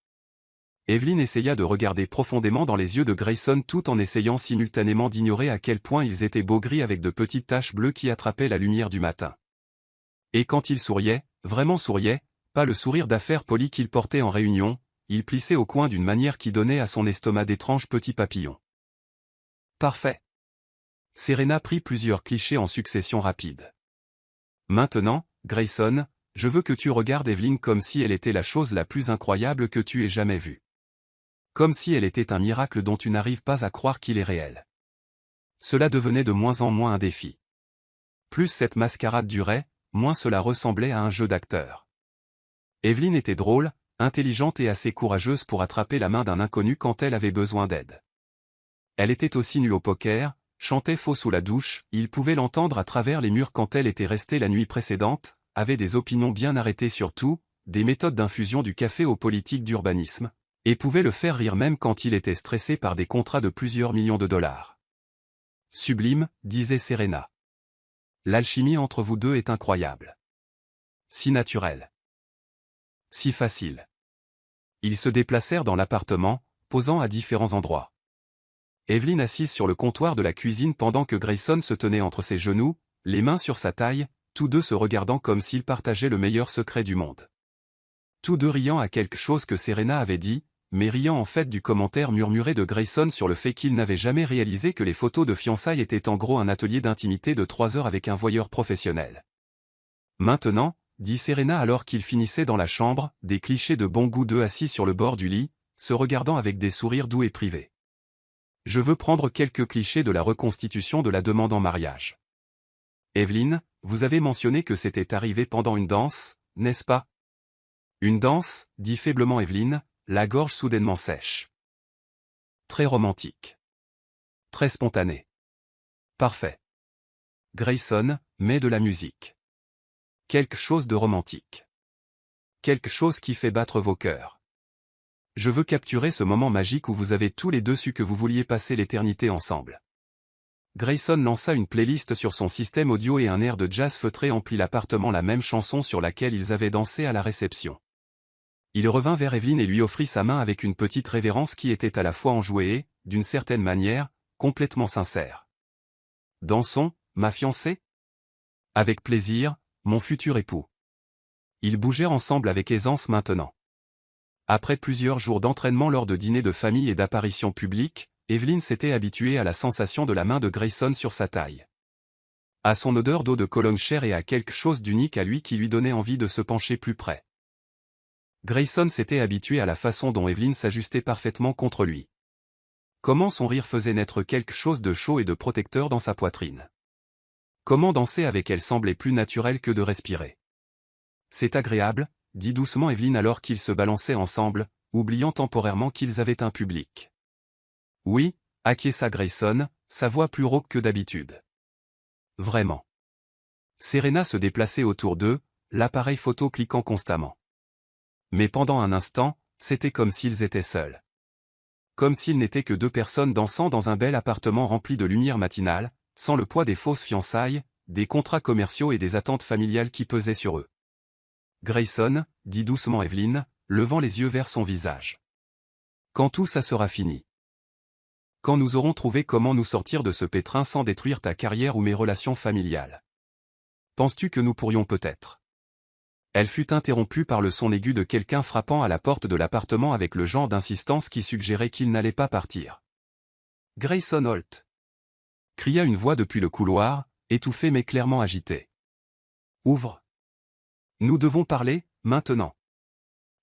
Evelyne essaya de regarder profondément dans les yeux de Grayson tout en essayant simultanément d'ignorer à quel point ils étaient beaux gris avec de petites taches bleues qui attrapaient la lumière du matin. Et quand il souriait, vraiment souriait, pas le sourire d'affaires poli qu'il portait en réunion, il plissait au coin d'une manière qui donnait à son estomac d'étranges petits papillons. Parfait. Serena prit plusieurs clichés en succession rapide. Maintenant, Grayson, Je veux que tu regardes Evelyn comme si elle était la chose la plus incroyable que tu aies jamais vue. Comme si elle était un miracle dont tu n'arrives pas à croire qu'il est réel. Cela devenait de moins en moins un défi. Plus cette mascarade durait, moins cela ressemblait à un jeu d'acteur. Evelyn était drôle, intelligente et assez courageuse pour attraper la main d'un inconnu quand elle avait besoin d'aide. Elle était aussi nulle au poker, chantait faux sous la douche, il pouvait l'entendre à travers les murs quand elle était restée la nuit précédente, avait des opinions bien arrêtées sur tout, des méthodes d'infusion du café aux politiques d'urbanisme, et pouvait le faire rire même quand il était stressé par des contrats de plusieurs millions de dollars. Sublime, disait Serena. L'alchimie entre vous deux est incroyable. Si naturelle. Si facile. Ils se déplacèrent dans l'appartement, posant à différents endroits. Evelyn assise sur le comptoir de la cuisine pendant que Grayson se tenait entre ses genoux, les mains sur sa taille, tous deux se regardant comme s'ils partageaient le meilleur secret du monde. Tous deux riant à quelque chose que Serena avait dit, mais riant en fait du commentaire murmuré de Grayson sur le fait qu'il n'avait jamais réalisé que les photos de fiançailles étaient en gros un atelier d'intimité de 3 heures avec un voyeur professionnel. Maintenant, dit Serena alors qu'ils finissaient dans la chambre, des clichés de bon goût d'eux assis sur le bord du lit, se regardant avec des sourires doux et privés. Je veux prendre quelques clichés de la reconstitution de la demande en mariage. Evelyn, vous avez mentionné que c'était arrivé pendant une danse, n'est-ce pas? Une danse, dit faiblement Evelyn, la gorge soudainement sèche. Très romantique. Très spontané. Parfait. Grayson, met de la musique. Quelque chose de romantique. Quelque chose qui fait battre vos cœurs. Je veux capturer ce moment magique où vous avez tous les deux su que vous vouliez passer l'éternité ensemble. Grayson lança une playlist sur son système audio et un air de jazz feutré emplit l'appartement, la même chanson sur laquelle ils avaient dansé à la réception. Il revint vers Evelyn et lui offrit sa main avec une petite révérence qui était à la fois enjouée et, d'une certaine manière, complètement sincère. Dansons, ma fiancée? Avec plaisir, mon futur époux. Ils bougèrent ensemble avec aisance maintenant. Après plusieurs jours d'entraînement lors de dîners de famille et d'apparitions publiques, Evelyn s'était habituée à la sensation de la main de Grayson sur sa taille. À son odeur d'eau de cologne chère et à quelque chose d'unique à lui qui lui donnait envie de se pencher plus près. Grayson s'était habitué à la façon dont Evelyn s'ajustait parfaitement contre lui. Comment son rire faisait naître quelque chose de chaud et de protecteur dans sa poitrine. Comment danser avec elle semblait plus naturel que de respirer. C'est agréable, dit doucement Evelyn alors qu'ils se balançaient ensemble, oubliant temporairement qu'ils avaient un public. Oui, acquiesça Grayson, sa voix plus rauque que d'habitude. Vraiment. Serena se déplaçait autour d'eux, l'appareil photo cliquant constamment. Mais pendant un instant, c'était comme s'ils étaient seuls. Comme s'ils n'étaient que deux personnes dansant dans un bel appartement rempli de lumière matinale, sans le poids des fausses fiançailles, des contrats commerciaux et des attentes familiales qui pesaient sur eux. Grayson, dit doucement Evelyn, levant les yeux vers son visage. Quand tout ça sera fini. Quand nous aurons trouvé comment nous sortir de ce pétrin sans détruire ta carrière ou mes relations familiales. Penses-tu que nous pourrions peut-être? Elle fut interrompue par le son aigu de quelqu'un frappant à la porte de l'appartement avec le genre d'insistance qui suggérait qu'il n'allait pas partir. Grayson Holt. Cria une voix depuis le couloir, étouffée mais clairement agitée. Ouvre. Nous devons parler, maintenant.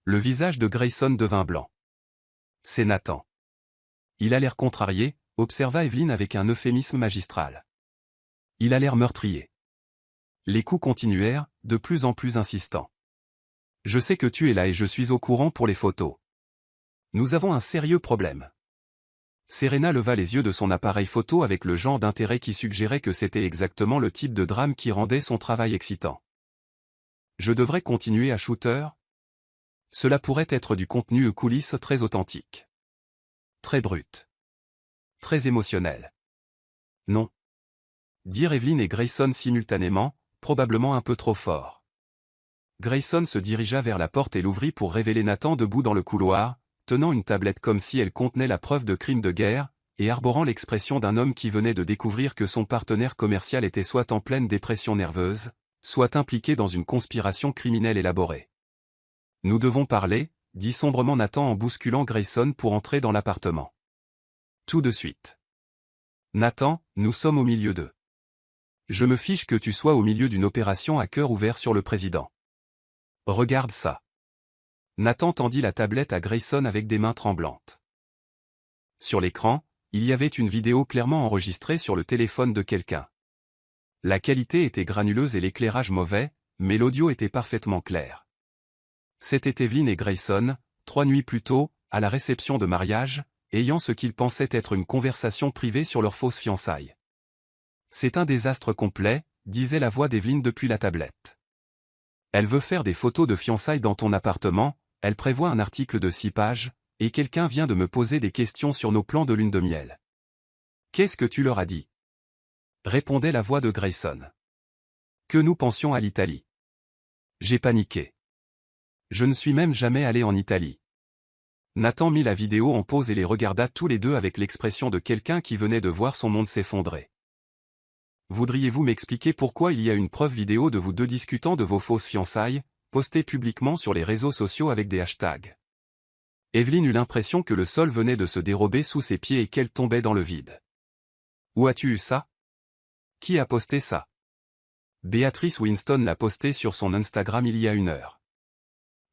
Le visage de Grayson devint blanc. C'est Nathan. Il a l'air contrarié, observa Evelyn avec un euphémisme magistral. Il a l'air meurtrier. Les coups continuèrent, de plus en plus insistants. Je sais que tu es là et je suis au courant pour les photos. Nous avons un sérieux problème. Serena leva les yeux de son appareil photo avec le genre d'intérêt qui suggérait que c'était exactement le type de drame qui rendait son travail excitant. Je devrais continuer à shooter? Cela pourrait être du contenu coulisses très authentique. Très brut. Très émotionnel. Non. Dirent Evelyn et Grayson simultanément, probablement un peu trop fort. Grayson se dirigea vers la porte et l'ouvrit pour révéler Nathan debout dans le couloir, tenant une tablette comme si elle contenait la preuve de crime de guerre, et arborant l'expression d'un homme qui venait de découvrir que son partenaire commercial était soit en pleine dépression nerveuse, soit impliqué dans une conspiration criminelle élaborée. Nous devons parler, dit sombrement Nathan en bousculant Grayson pour entrer dans l'appartement. Tout de suite. Nathan, nous sommes au milieu d'eux. Je me fiche que tu sois au milieu d'une opération à cœur ouvert sur le président. Regarde ça. Nathan tendit la tablette à Grayson avec des mains tremblantes. Sur l'écran, il y avait une vidéo clairement enregistrée sur le téléphone de quelqu'un. La qualité était granuleuse et l'éclairage mauvais, mais l'audio était parfaitement clair. C'était Evelyn et Grayson, 3 nuits plus tôt, à la réception de mariage, ayant ce qu'ils pensaient être une conversation privée sur leur fausse fiançailles. C'est un désastre complet, disait la voix d'Evelyn depuis la tablette. Elle veut faire des photos de fiançailles dans ton appartement, elle prévoit un article de 6 pages, et quelqu'un vient de me poser des questions sur nos plans de lune de miel. Qu'est-ce que tu leur as dit? Répondait la voix de Grayson. Que nous pensions à l'Italie. J'ai paniqué. Je ne suis même jamais allé en Italie. Nathan mit la vidéo en pause et les regarda tous les deux avec l'expression de quelqu'un qui venait de voir son monde s'effondrer. Voudriez-vous m'expliquer pourquoi il y a une preuve vidéo de vous deux discutant de vos fausses fiançailles, postée publiquement sur les réseaux sociaux avec des hashtags? Evelyn eut l'impression que le sol venait de se dérober sous ses pieds et qu'elle tombait dans le vide. Où as-tu eu ça? Qui a posté ça? Béatrice Winston l'a posté sur son Instagram il y a 1 heure.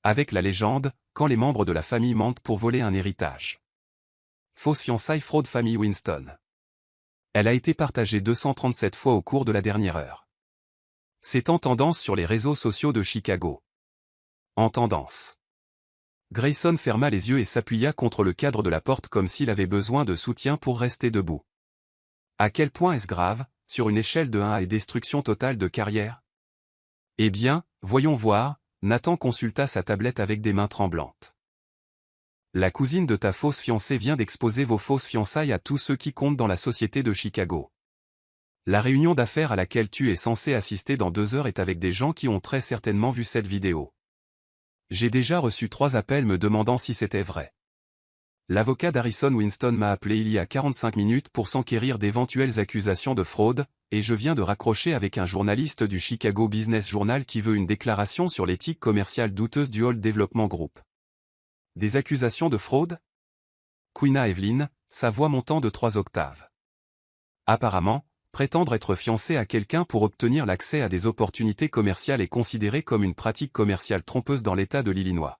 Avec la légende, quand les membres de la famille mentent pour voler un héritage. Fausse fiançailles fraude famille Winston. Elle a été partagée 237 fois au cours de la dernière heure. C'est en tendance sur les réseaux sociaux de Chicago. En tendance. Grayson ferma les yeux et s'appuya contre le cadre de la porte comme s'il avait besoin de soutien pour rester debout. À quel point est-ce grave, sur une échelle de 1 à destruction totale de carrière? Eh bien, voyons voir, Nathan consulta sa tablette avec des mains tremblantes. La cousine de ta fausse fiancée vient d'exposer vos fausses fiançailles à tous ceux qui comptent dans la société de Chicago. La réunion d'affaires à laquelle tu es censé assister dans 2 heures est avec des gens qui ont très certainement vu cette vidéo. J'ai déjà reçu 3 appels me demandant si c'était vrai. L'avocat d'Harrison Winston m'a appelé il y a 45 minutes pour s'enquérir d'éventuelles accusations de fraude, et je viens de raccrocher avec un journaliste du Chicago Business Journal qui veut une déclaration sur l'éthique commerciale douteuse du Holt Development Group. Des accusations de fraude? Queena Evelyn, sa voix montant de 3 octaves. Apparemment, prétendre être fiancé à quelqu'un pour obtenir l'accès à des opportunités commerciales est considéré comme une pratique commerciale trompeuse dans l'État de l'Illinois.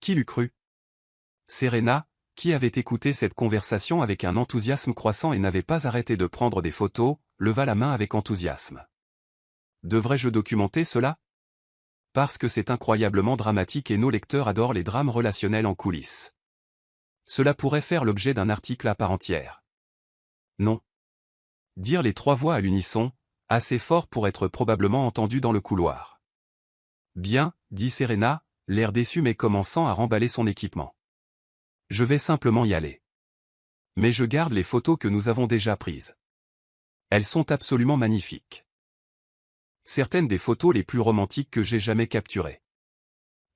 Qui l'eût cru? Serena, qui avait écouté cette conversation avec un enthousiasme croissant et n'avait pas arrêté de prendre des photos, leva la main avec enthousiasme. Devrais-je documenter cela? Parce que c'est incroyablement dramatique et nos lecteurs adorent les drames relationnels en coulisses. Cela pourrait faire l'objet d'un article à part entière. Non. Dirent les 3 voix à l'unisson, assez fort pour être probablement entendu dans le couloir. Bien, dit Serena, l'air déçu mais commençant à remballer son équipement. Je vais simplement y aller. Mais je garde les photos que nous avons déjà prises. Elles sont absolument magnifiques. Certaines des photos les plus romantiques que j'ai jamais capturées.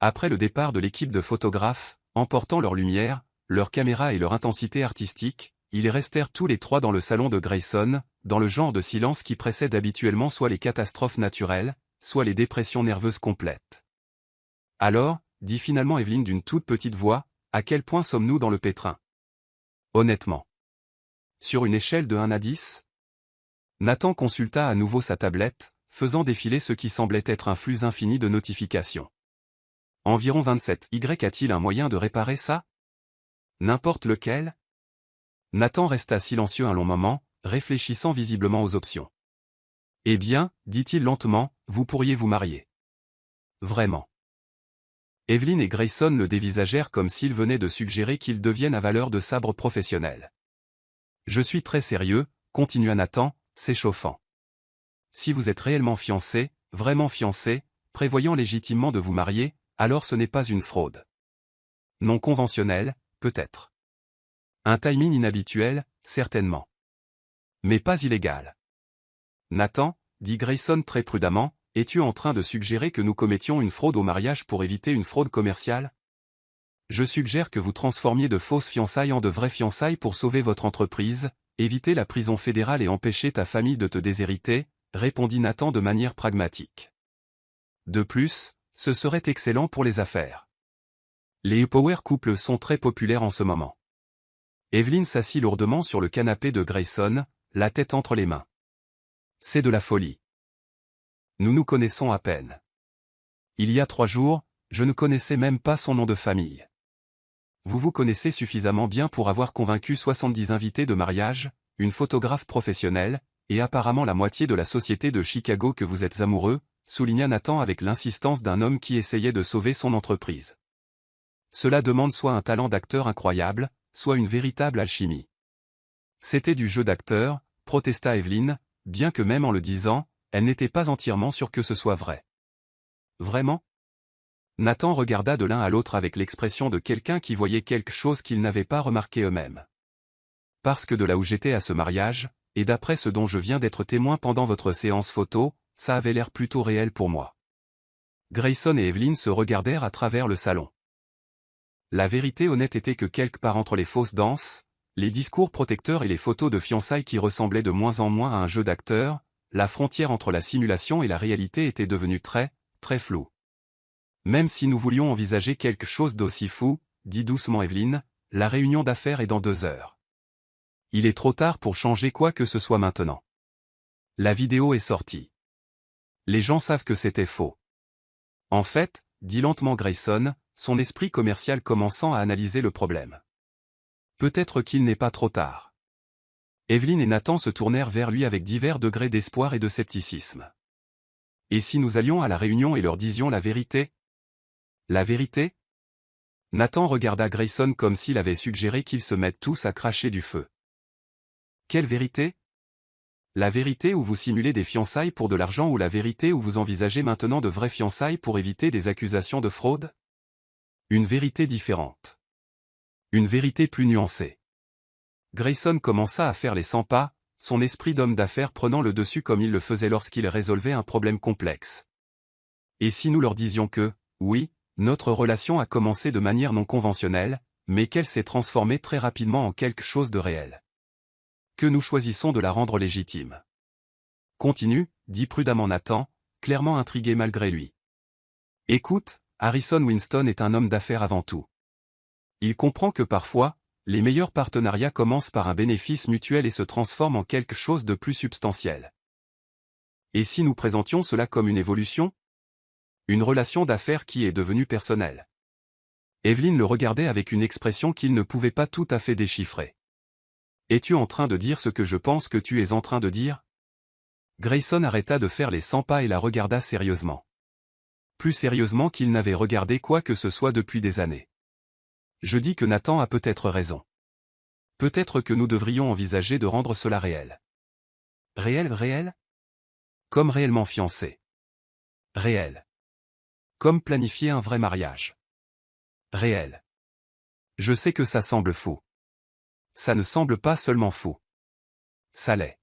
Après le départ de l'équipe de photographes, emportant leur lumière, leur caméra et leur intensité artistique, ils restèrent tous les 3 dans le salon de Grayson, dans le genre de silence qui précède habituellement soit les catastrophes naturelles, soit les dépressions nerveuses complètes. Alors, dit finalement Evelyn d'une toute petite voix, à quel point sommes-nous dans le pétrin? Honnêtement. Sur une échelle de 1 à 10? Nathan consulta à nouveau sa tablette, faisant défiler ce qui semblait être un flux infini de notifications. Environ 27. Y a-t-il un moyen de réparer ça? N'importe lequel? Nathan resta silencieux un long moment, réfléchissant visiblement aux options. Eh bien, dit-il lentement, vous pourriez vous marier. Vraiment. Evelyn et Grayson le dévisagèrent comme s'il venait de suggérer qu'il devienne à valeur de sabre professionnel. Je suis très sérieux, continua Nathan, s'échauffant. Si vous êtes réellement fiancé, vraiment fiancé, prévoyant légitimement de vous marier, alors ce n'est pas une fraude. Non conventionnel, peut-être. Un timing inhabituel, certainement. Mais pas illégal. Nathan, dit Grayson très prudemment, es-tu en train de suggérer que nous commettions une fraude au mariage pour éviter une fraude commerciale? Je suggère que vous transformiez de fausses fiançailles en de vraies fiançailles pour sauver votre entreprise, éviter la prison fédérale et empêcher ta famille de te déshériter, répondit Nathan de manière pragmatique. De plus, ce serait excellent pour les affaires. Les power couples sont très populaires en ce moment. Evelyn s'assit lourdement sur le canapé de Grayson, la tête entre les mains. C'est de la folie. Nous nous connaissons à peine. Il y a 3 jours, je ne connaissais même pas son nom de famille. Vous vous connaissez suffisamment bien pour avoir convaincu 70 invités de mariage, une photographe professionnelle, et apparemment la moitié de la société de Chicago que vous êtes amoureux, souligna Nathan avec l'insistance d'un homme qui essayait de sauver son entreprise. Cela demande soit un talent d'acteur incroyable, soit une véritable alchimie. C'était du jeu d'acteur, protesta Evelyn, bien que même en le disant, elle n'était pas entièrement sûre que ce soit vrai. Vraiment ? Nathan regarda de l'un à l'autre avec l'expression de quelqu'un qui voyait quelque chose qu'ils n'avaient pas remarqué eux-mêmes. Parce que de là où j'étais à ce mariage, et d'après ce dont je viens d'être témoin pendant votre séance photo, ça avait l'air plutôt réel pour moi. Grayson et Evelyn se regardèrent à travers le salon. La vérité honnête était que quelque part entre les fausses danses, les discours protecteurs et les photos de fiançailles qui ressemblaient de moins en moins à un jeu d'acteurs, la frontière entre la simulation et la réalité était devenue très, très floue. Même si nous voulions envisager quelque chose d'aussi fou, dit doucement Evelyn, la réunion d'affaires est dans 2 heures. Il est trop tard pour changer quoi que ce soit maintenant. La vidéo est sortie. Les gens savent que c'était faux. En fait, dit lentement Grayson, son esprit commercial commençant à analyser le problème. Peut-être qu'il n'est pas trop tard. Evelyn et Nathan se tournèrent vers lui avec divers degrés d'espoir et de scepticisme. Et si nous allions à la réunion et leur disions la vérité ? La vérité ? Nathan regarda Grayson comme s'il avait suggéré qu'ils se mettent tous à cracher du feu. Quelle vérité ? La vérité où vous simulez des fiançailles pour de l'argent ou la vérité où vous envisagez maintenant de vraies fiançailles pour éviter des accusations de fraude ? Une vérité différente. Une vérité plus nuancée. Grayson commença à faire les 100 pas, son esprit d'homme d'affaires prenant le dessus comme il le faisait lorsqu'il résolvait un problème complexe. Et si nous leur disions que, oui, notre relation a commencé de manière non conventionnelle, mais qu'elle s'est transformée très rapidement en quelque chose de réel. Que nous choisissons de la rendre légitime. Continue, dit prudemment Nathan, clairement intrigué malgré lui. Écoute, Harrison Winston est un homme d'affaires avant tout. Il comprend que parfois, les meilleurs partenariats commencent par un bénéfice mutuel et se transforment en quelque chose de plus substantiel. Et si nous présentions cela comme une évolution ? Une relation d'affaires qui est devenue personnelle. Evelyn le regardait avec une expression qu'il ne pouvait pas tout à fait déchiffrer. Es-tu en train de dire ce que je pense que tu es en train de dire ? Grayson arrêta de faire les 100 pas et la regarda sérieusement. Plus sérieusement qu'il n'avait regardé quoi que ce soit depuis des années. Je dis que Nathan a peut-être raison. Peut-être que nous devrions envisager de rendre cela réel. Réel ? Comme réellement fiancé. Réel. Comme planifier un vrai mariage. Réel. Je sais que ça semble fou. Ça ne semble pas seulement fou. Ça l'est.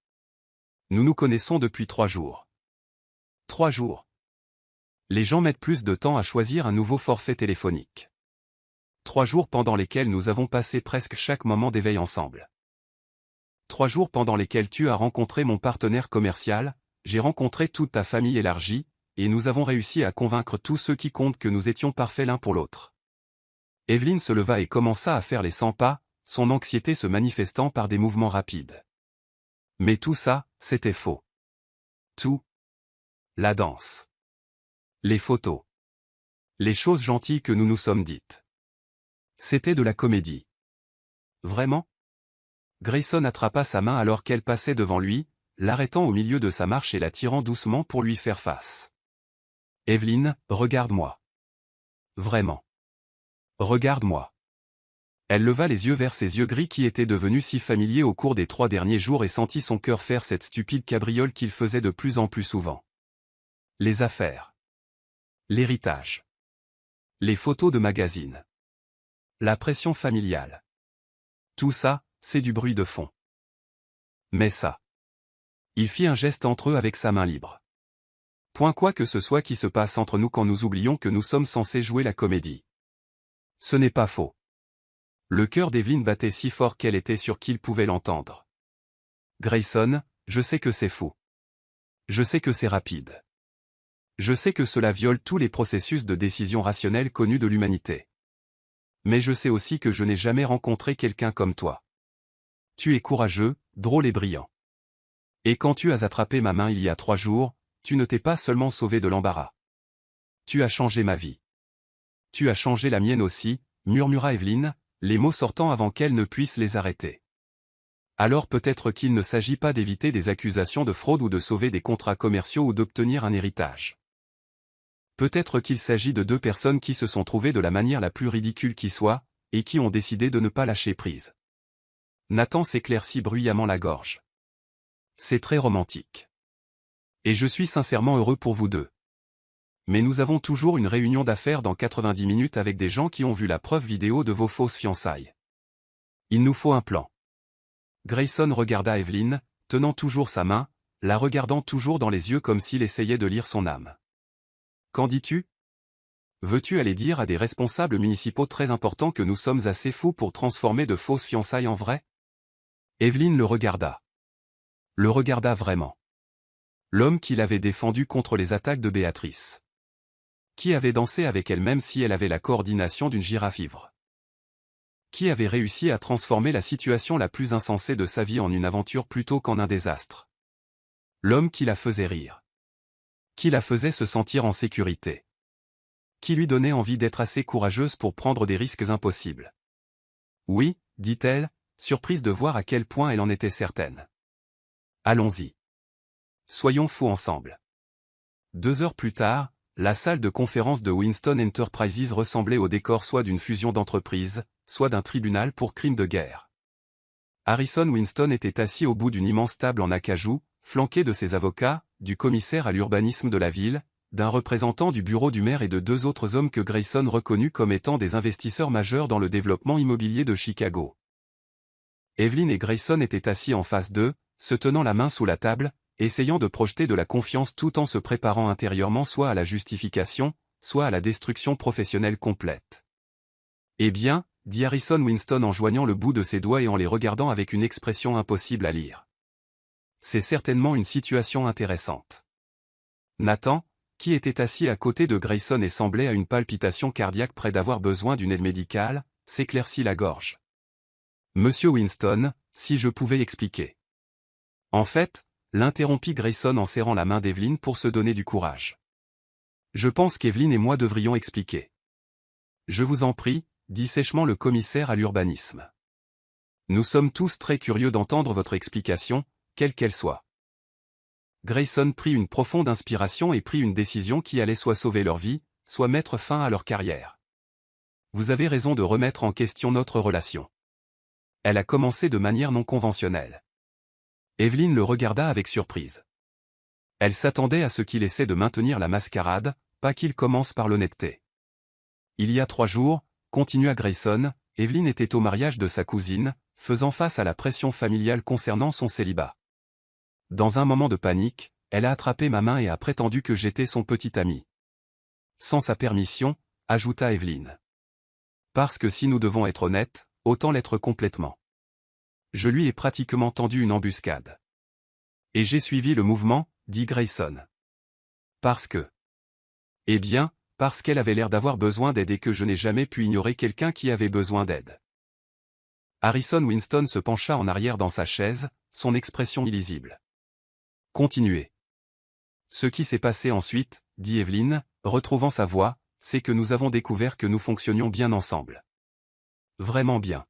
Nous nous connaissons depuis 3 jours. 3 jours. Les gens mettent plus de temps à choisir un nouveau forfait téléphonique. 3 jours pendant lesquels nous avons passé presque chaque moment d'éveil ensemble. 3 jours pendant lesquels tu as rencontré mon partenaire commercial, j'ai rencontré toute ta famille élargie, et nous avons réussi à convaincre tous ceux qui comptent que nous étions parfaits l'un pour l'autre. Evelyn se leva et commença à faire les 100 pas, son anxiété se manifestant par des mouvements rapides. Mais tout ça, c'était faux. Tout. La danse. Les photos. Les choses gentilles que nous nous sommes dites. C'était de la comédie. Vraiment ? Grayson attrapa sa main alors qu'elle passait devant lui, l'arrêtant au milieu de sa marche et la tirant doucement pour lui faire face. Evelyn, regarde-moi. Vraiment. Regarde-moi. Elle leva les yeux vers ses yeux gris qui étaient devenus si familiers au cours des 3 derniers jours et sentit son cœur faire cette stupide cabriole qu'il faisait de plus en plus souvent. Les affaires. L'héritage. Les photos de magazines. La pression familiale. Tout ça, c'est du bruit de fond. Mais ça. Il fit un geste entre eux avec sa main libre. Point quoi que ce soit qui se passe entre nous quand nous oublions que nous sommes censés jouer la comédie. Ce n'est pas faux. Le cœur d'Evelyn battait si fort qu'elle était sûre qu'il pouvait l'entendre. Grayson, je sais que c'est fou. Je sais que c'est rapide. Je sais que cela viole tous les processus de décision rationnelle connus de l'humanité. Mais je sais aussi que je n'ai jamais rencontré quelqu'un comme toi. Tu es courageux, drôle et brillant. Et quand tu as attrapé ma main il y a 3 jours, tu ne t'es pas seulement sauvé de l'embarras. Tu as changé ma vie. Tu as changé la mienne aussi, murmura Evelyne, les mots sortant avant qu'elle ne puisse les arrêter. Alors peut-être qu'il ne s'agit pas d'éviter des accusations de fraude ou de sauver des contrats commerciaux ou d'obtenir un héritage. Peut-être qu'il s'agit de deux personnes qui se sont trouvées de la manière la plus ridicule qui soit, et qui ont décidé de ne pas lâcher prise. Nathan s'éclaircit bruyamment la gorge. C'est très romantique. Et je suis sincèrement heureux pour vous deux. Mais nous avons toujours une réunion d'affaires dans 90 minutes avec des gens qui ont vu la preuve vidéo de vos fausses fiançailles. Il nous faut un plan. Grayson regarda Evelyne, tenant toujours sa main, la regardant toujours dans les yeux comme s'il essayait de lire son âme. Qu'en dis-tu? Veux-tu aller dire à des responsables municipaux très importants que nous sommes assez fous pour transformer de fausses fiançailles en vraies? Evelyne le regarda. Le regarda vraiment. L'homme qui l'avait défendu contre les attaques de Béatrice. Qui avait dansé avec elle même si elle avait la coordination d'une girafe ivre. Qui avait réussi à transformer la situation la plus insensée de sa vie en une aventure plutôt qu'en un désastre. L'homme qui la faisait rire. Qui la faisait se sentir en sécurité. Qui lui donnait envie d'être assez courageuse pour prendre des risques impossibles. Oui, dit-elle, surprise de voir à quel point elle en était certaine. Allons-y. Soyons fous ensemble. 2 heures plus tard, la salle de conférence de Winston Enterprises ressemblait au décor soit d'une fusion d'entreprises, soit d'un tribunal pour crimes de guerre. Harrison Winston était assis au bout d'une immense table en acajou, flanqué de ses avocats, du commissaire à l'urbanisme de la ville, d'un représentant du bureau du maire et de 2 autres hommes que Grayson reconnut comme étant des investisseurs majeurs dans le développement immobilier de Chicago. Evelyne et Grayson étaient assis en face d'eux, se tenant la main sous la table, essayant de projeter de la confiance tout en se préparant intérieurement soit à la justification, soit à la destruction professionnelle complète. Eh bien, dit Harrison Winston en joignant le bout de ses doigts et en les regardant avec une expression impossible à lire. C'est certainement une situation intéressante. Nathan, qui était assis à côté de Grayson et semblait à une palpitation cardiaque près d'avoir besoin d'une aide médicale, s'éclaircit la gorge. Monsieur Winston, si je pouvais expliquer. En fait, l'interrompit Grayson en serrant la main d'Evelyne pour se donner du courage. Je pense qu'Evelyne et moi devrions expliquer. Je vous en prie, dit sèchement le commissaire à l'urbanisme. Nous sommes tous très curieux d'entendre votre explication, quelle qu'elle soit. Grayson prit une profonde inspiration et prit une décision qui allait soit sauver leur vie, soit mettre fin à leur carrière. Vous avez raison de remettre en question notre relation. Elle a commencé de manière non conventionnelle. Evelyne le regarda avec surprise. Elle s'attendait à ce qu'il essaie de maintenir la mascarade, pas qu'il commence par l'honnêteté. Il y a 3 jours, continua Grayson, Evelyne était au mariage de sa cousine, faisant face à la pression familiale concernant son célibat. Dans un moment de panique, elle a attrapé ma main et a prétendu que j'étais son petit ami. Sans sa permission, ajouta Evelyne. Parce que si nous devons être honnêtes, autant l'être complètement. Je lui ai pratiquement tendu une embuscade. Et j'ai suivi le mouvement, dit Grayson. Parce que. Eh bien, parce qu'elle avait l'air d'avoir besoin d'aide et que je n'ai jamais pu ignorer quelqu'un qui avait besoin d'aide. Harrison Winston se pencha en arrière dans sa chaise, son expression illisible. Continuez. Ce qui s'est passé ensuite, dit Evelyne, retrouvant sa voix, c'est que nous avons découvert que nous fonctionnions bien ensemble. Vraiment bien.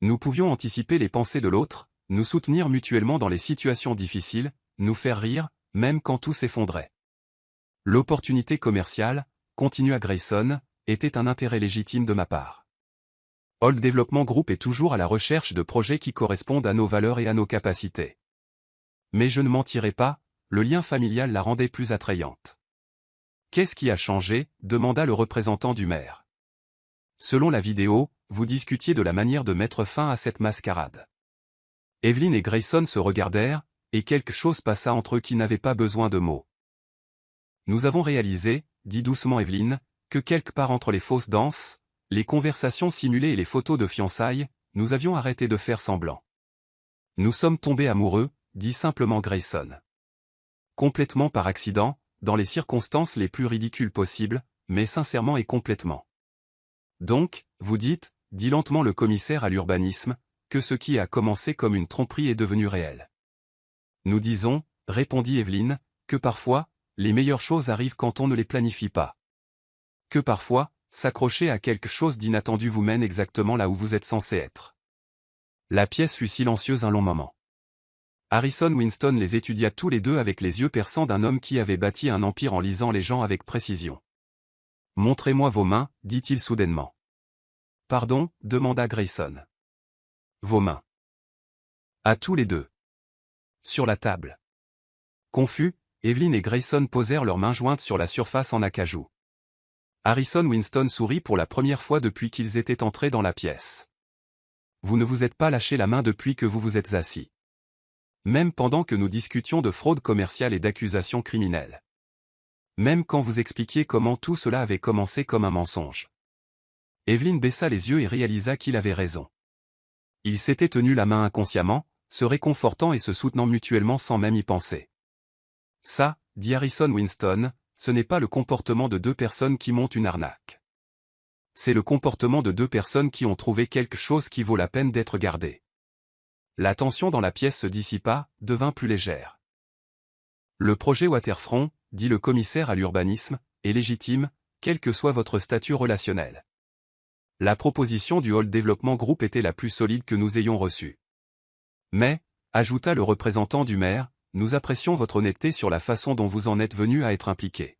Nous pouvions anticiper les pensées de l'autre, nous soutenir mutuellement dans les situations difficiles, nous faire rire, même quand tout s'effondrait. L'opportunité commerciale, continua Grayson, était un intérêt légitime de ma part. Holt Development Group est toujours à la recherche de projets qui correspondent à nos valeurs et à nos capacités. Mais je ne mentirai pas, le lien familial la rendait plus attrayante. Qu'est-ce qui a changé? Demanda le représentant du maire. Selon la vidéo, vous discutiez de la manière de mettre fin à cette mascarade. Evelyne et Grayson se regardèrent, et quelque chose passa entre eux qui n'avaient pas besoin de mots. Nous avons réalisé, dit doucement Evelyne, que quelque part entre les fausses danses, les conversations simulées et les photos de fiançailles, nous avions arrêté de faire semblant. Nous sommes tombés amoureux, dit simplement Grayson. Complètement par accident, dans les circonstances les plus ridicules possibles, mais sincèrement et complètement. Donc, vous dites, dit lentement le commissaire à l'urbanisme, que ce qui a commencé comme une tromperie est devenu réel. Nous disons, répondit Evelyne, que parfois, les meilleures choses arrivent quand on ne les planifie pas. Que parfois, s'accrocher à quelque chose d'inattendu vous mène exactement là où vous êtes censé être. La pièce fut silencieuse un long moment. Harrison Winston les étudia tous les deux avec les yeux perçants d'un homme qui avait bâti un empire en lisant les gens avec précision. « Montrez-moi vos mains, dit-il soudainement. « Pardon, demanda Grayson. « Vos mains. » À tous les deux. Sur la table. Confus, Evelyn et Grayson posèrent leurs mains jointes sur la surface en acajou. Harrison Winston sourit pour la première fois depuis qu'ils étaient entrés dans la pièce. « Vous ne vous êtes pas lâché la main depuis que vous vous êtes assis. Même pendant que nous discutions de fraude commerciale et d'accusations criminelles. Même quand vous expliquiez comment tout cela avait commencé comme un mensonge. » Evelyn baissa les yeux et réalisa qu'il avait raison. Ils s'étaient tenus la main inconsciemment, se réconfortant et se soutenant mutuellement sans même y penser. « Ça, dit Harrison Winston, ce n'est pas le comportement de deux personnes qui montent une arnaque. C'est le comportement de deux personnes qui ont trouvé quelque chose qui vaut la peine d'être gardé. » La tension dans la pièce se dissipa, devint plus légère. « Le projet Waterfront, dit le commissaire à l'urbanisme, est légitime, quel que soit votre statut relationnel. La proposition du Hall Development Group était la plus solide que nous ayons reçue. Mais, ajouta le représentant du maire, nous apprécions votre honnêteté sur la façon dont vous en êtes venu à être impliqué.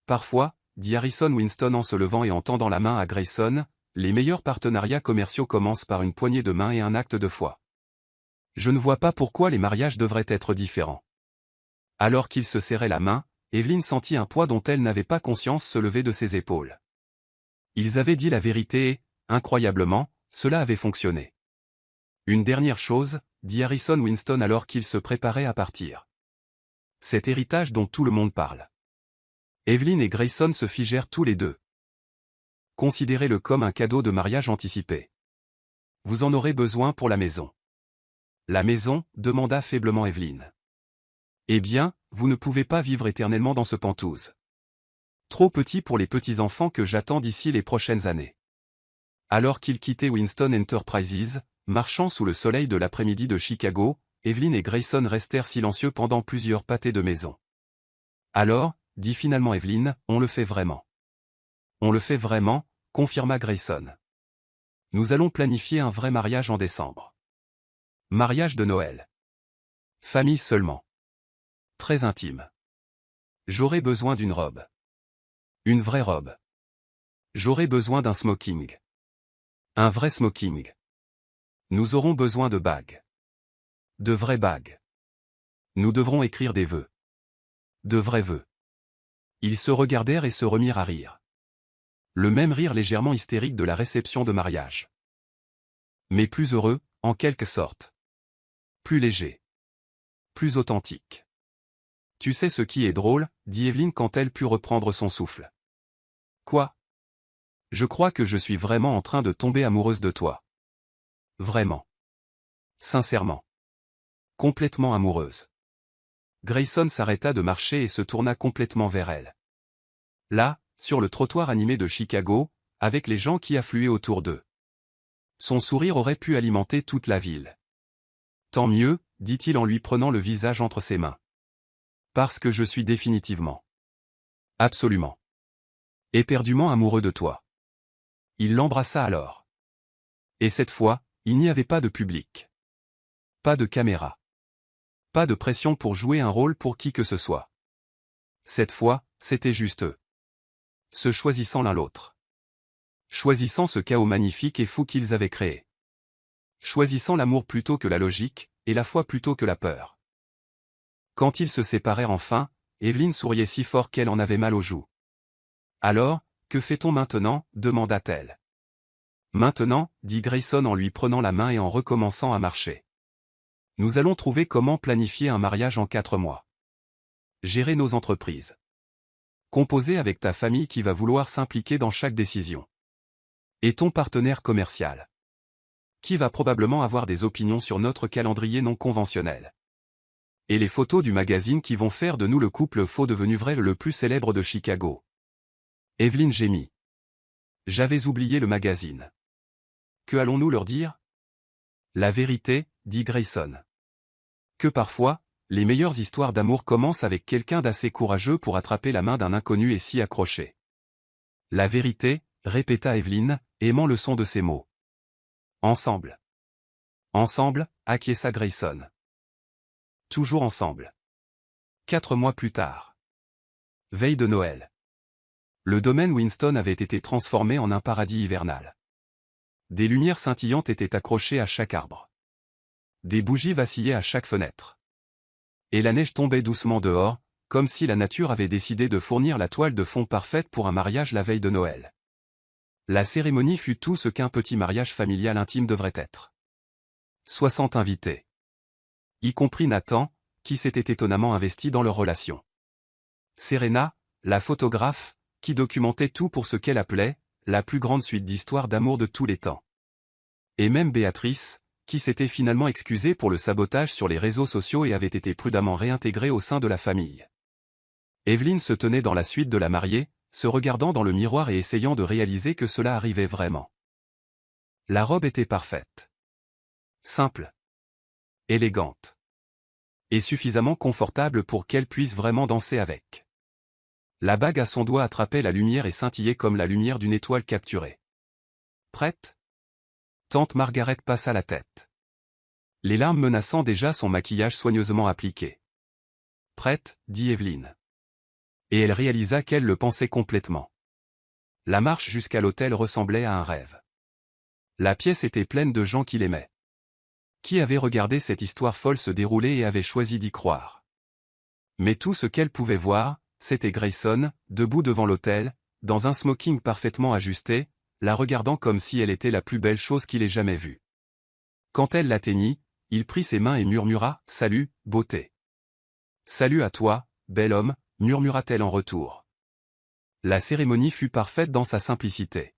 Parfois, dit Harrison Winston en se levant et en tendant la main à Grayson, les meilleurs partenariats commerciaux commencent par une poignée de main et un acte de foi. Je ne vois pas pourquoi les mariages devraient être différents. » Alors qu'ils se serraient la main, Evelyn sentit un poids dont elle n'avait pas conscience se lever de ses épaules. Ils avaient dit la vérité et, incroyablement, cela avait fonctionné. « Une dernière chose, dit Harrison Winston alors qu'il se préparait à partir. Cet héritage dont tout le monde parle. » Evelyn et Grayson se figèrent tous les deux. « Considérez-le comme un cadeau de mariage anticipé. Vous en aurez besoin pour la maison. » « La maison, demanda faiblement Evelyn. Eh bien, vous ne pouvez pas vivre éternellement dans ce Penthouse. Trop petit pour les petits-enfants que j'attends d'ici les prochaines années. » Alors qu'ils quittaient Winston Enterprises, marchant sous le soleil de l'après-midi de Chicago, Evelyn et Grayson restèrent silencieux pendant plusieurs pâtés de maison. « Alors, dit finalement Evelyn, on le fait vraiment. »« On le fait vraiment, confirma Grayson. Nous allons planifier un vrai mariage en décembre. Mariage de Noël. Famille seulement. Très intime. J'aurai besoin d'une robe. Une vraie robe. J'aurai besoin d'un smoking. Un vrai smoking. Nous aurons besoin de bagues. De vraies bagues. Nous devrons écrire des vœux. De vrais vœux. » Ils se regardèrent et se remirent à rire. Le même rire légèrement hystérique de la réception de mariage. Mais plus heureux, en quelque sorte. Plus léger. Plus authentique. « Tu sais ce qui est drôle, dit Evelyn quand elle put reprendre son souffle. Quoi? Je crois que je suis vraiment en train de tomber amoureuse de toi. Vraiment. Sincèrement. Complètement amoureuse. » Grayson s'arrêta de marcher et se tourna complètement vers elle. Là, sur le trottoir animé de Chicago, avec les gens qui affluaient autour d'eux. Son sourire aurait pu alimenter toute la ville. « Tant mieux, dit-il en lui prenant le visage entre ses mains. Parce que je suis définitivement. Absolument. Éperdument amoureux de toi. » Il l'embrassa alors. Et cette fois, il n'y avait pas de public. Pas de caméra. Pas de pression pour jouer un rôle pour qui que ce soit. Cette fois, c'était juste eux. Se choisissant l'un l'autre. Choisissant ce chaos magnifique et fou qu'ils avaient créé. Choisissant l'amour plutôt que la logique, et la foi plutôt que la peur. Quand ils se séparèrent enfin, Evelyn souriait si fort qu'elle en avait mal aux joues. « Alors, que fait-on maintenant » demanda-t-elle. « Maintenant, dit Grayson en lui prenant la main et en recommençant à marcher. Nous allons trouver comment planifier un mariage en 4 mois. Gérer nos entreprises. Composer avec ta famille qui va vouloir s'impliquer dans chaque décision. Et ton partenaire commercial. Qui va probablement avoir des opinions sur notre calendrier non conventionnel. Et les photos du magazine qui vont faire de nous le couple faux devenu vrai le plus célèbre de Chicago. » Evelyn gémit. « J'avais oublié le magazine. Que allons-nous leur dire ? » « La vérité, dit Grayson. Que parfois, les meilleures histoires d'amour commencent avec quelqu'un d'assez courageux pour attraper la main d'un inconnu et s'y accrocher. La vérité, répéta Evelyne, aimant le son de ses mots. Ensemble. Ensemble, acquiesça Grayson. Toujours ensemble. 4 mois plus tard. Veille de Noël. Le domaine Winston avait été transformé en un paradis hivernal. Des lumières scintillantes étaient accrochées à chaque arbre. Des bougies vacillaient à chaque fenêtre. Et la neige tombait doucement dehors, comme si la nature avait décidé de fournir la toile de fond parfaite pour un mariage la veille de Noël. La cérémonie fut tout ce qu'un petit mariage familial intime devrait être. 60 invités. Y compris Nathan, qui s'était étonnamment investi dans leur relation. Serena, la photographe, qui documentait tout pour ce qu'elle appelait la plus grande suite d'histoires d'amour de tous les temps. Et même Béatrice, qui s'était finalement excusée pour le sabotage sur les réseaux sociaux et avait été prudemment réintégrée au sein de la famille. Evelyne se tenait dans la suite de la mariée, se regardant dans le miroir et essayant de réaliser que cela arrivait vraiment. La robe était parfaite. Simple. Élégante. Et suffisamment confortable pour qu'elle puisse vraiment danser avec. La bague à son doigt attrapait la lumière et scintillait comme la lumière d'une étoile capturée. Prête? Tante Margaret passa la tête. Les larmes menaçant déjà son maquillage soigneusement appliqué. Prête, dit Evelyne. Et elle réalisa qu'elle le pensait complètement. La marche jusqu'à l'hôtel ressemblait à un rêve. La pièce était pleine de gens qui l'aimaient. Qui avait regardé cette histoire folle se dérouler et avait choisi d'y croire. Mais tout ce qu'elle pouvait voir, c'était Grayson, debout devant l'hôtel, dans un smoking parfaitement ajusté, la regardant comme si elle était la plus belle chose qu'il ait jamais vue. Quand elle l'atteignit, il prit ses mains et murmura « Salut, beauté !»« Salut à toi, bel homme !» murmura-t-elle en retour. La cérémonie fut parfaite dans sa simplicité.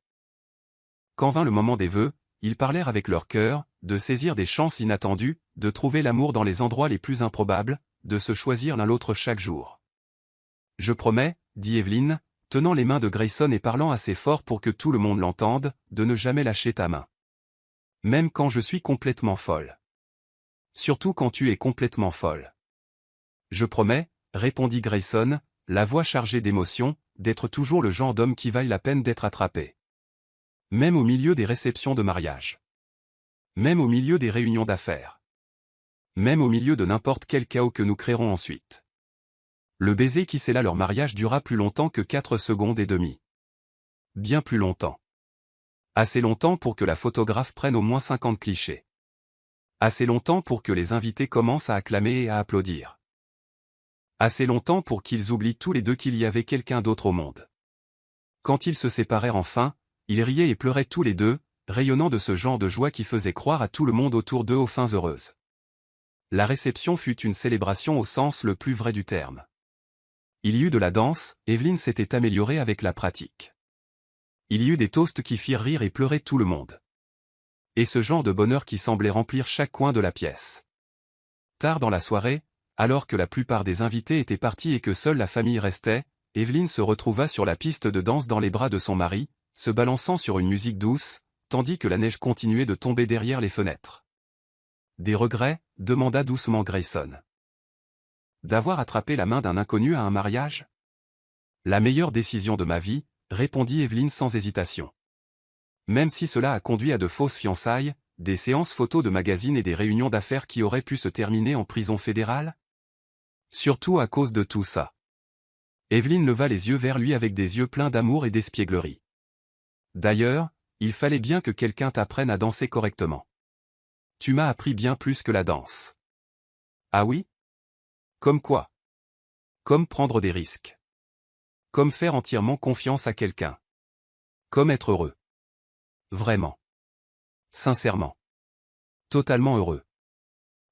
Quand vint le moment des vœux, ils parlèrent avec leur cœur, de saisir des chances inattendues, de trouver l'amour dans les endroits les plus improbables, de se choisir l'un l'autre chaque jour. « Je promets, » dit Evelyne, tenant les mains de Grayson et parlant assez fort pour que tout le monde l'entende, de ne jamais lâcher ta main. Même quand je suis complètement folle. Surtout quand tu es complètement folle. Je promets, répondit Grayson, la voix chargée d'émotion, d'être toujours le genre d'homme qui vaille la peine d'être attrapé. Même au milieu des réceptions de mariage. Même au milieu des réunions d'affaires. Même au milieu de n'importe quel chaos que nous créerons ensuite. Le baiser qui scella leur mariage dura plus longtemps que 4 secondes et demie. Bien plus longtemps. Assez longtemps pour que la photographe prenne au moins 50 clichés. Assez longtemps pour que les invités commencent à acclamer et à applaudir. Assez longtemps pour qu'ils oublient tous les deux qu'il y avait quelqu'un d'autre au monde. Quand ils se séparèrent enfin, ils riaient et pleuraient tous les deux, rayonnant de ce genre de joie qui faisait croire à tout le monde autour d'eux aux fins heureuses. La réception fut une célébration au sens le plus vrai du terme. Il y eut de la danse, Evelyne s'était améliorée avec la pratique. Il y eut des toasts qui firent rire et pleurer tout le monde. Et ce genre de bonheur qui semblait remplir chaque coin de la pièce. Tard dans la soirée, alors que la plupart des invités étaient partis et que seule la famille restait, Evelyne se retrouva sur la piste de danse dans les bras de son mari, se balançant sur une musique douce, tandis que la neige continuait de tomber derrière les fenêtres. Des regrets, demanda doucement Grayson. D'avoir attrapé la main d'un inconnu à un mariage? La meilleure décision de ma vie, répondit Evelyne sans hésitation. Même si cela a conduit à de fausses fiançailles, des séances photos de magazines et des réunions d'affaires qui auraient pu se terminer en prison fédérale? Surtout à cause de tout ça. Evelyne leva les yeux vers lui avec des yeux pleins d'amour et d'espièglerie. D'ailleurs, il fallait bien que quelqu'un t'apprenne à danser correctement. Tu m'as appris bien plus que la danse. Ah oui? Comme quoi? Comme prendre des risques. Comme faire entièrement confiance à quelqu'un. Comme être heureux. Vraiment. Sincèrement. Totalement heureux.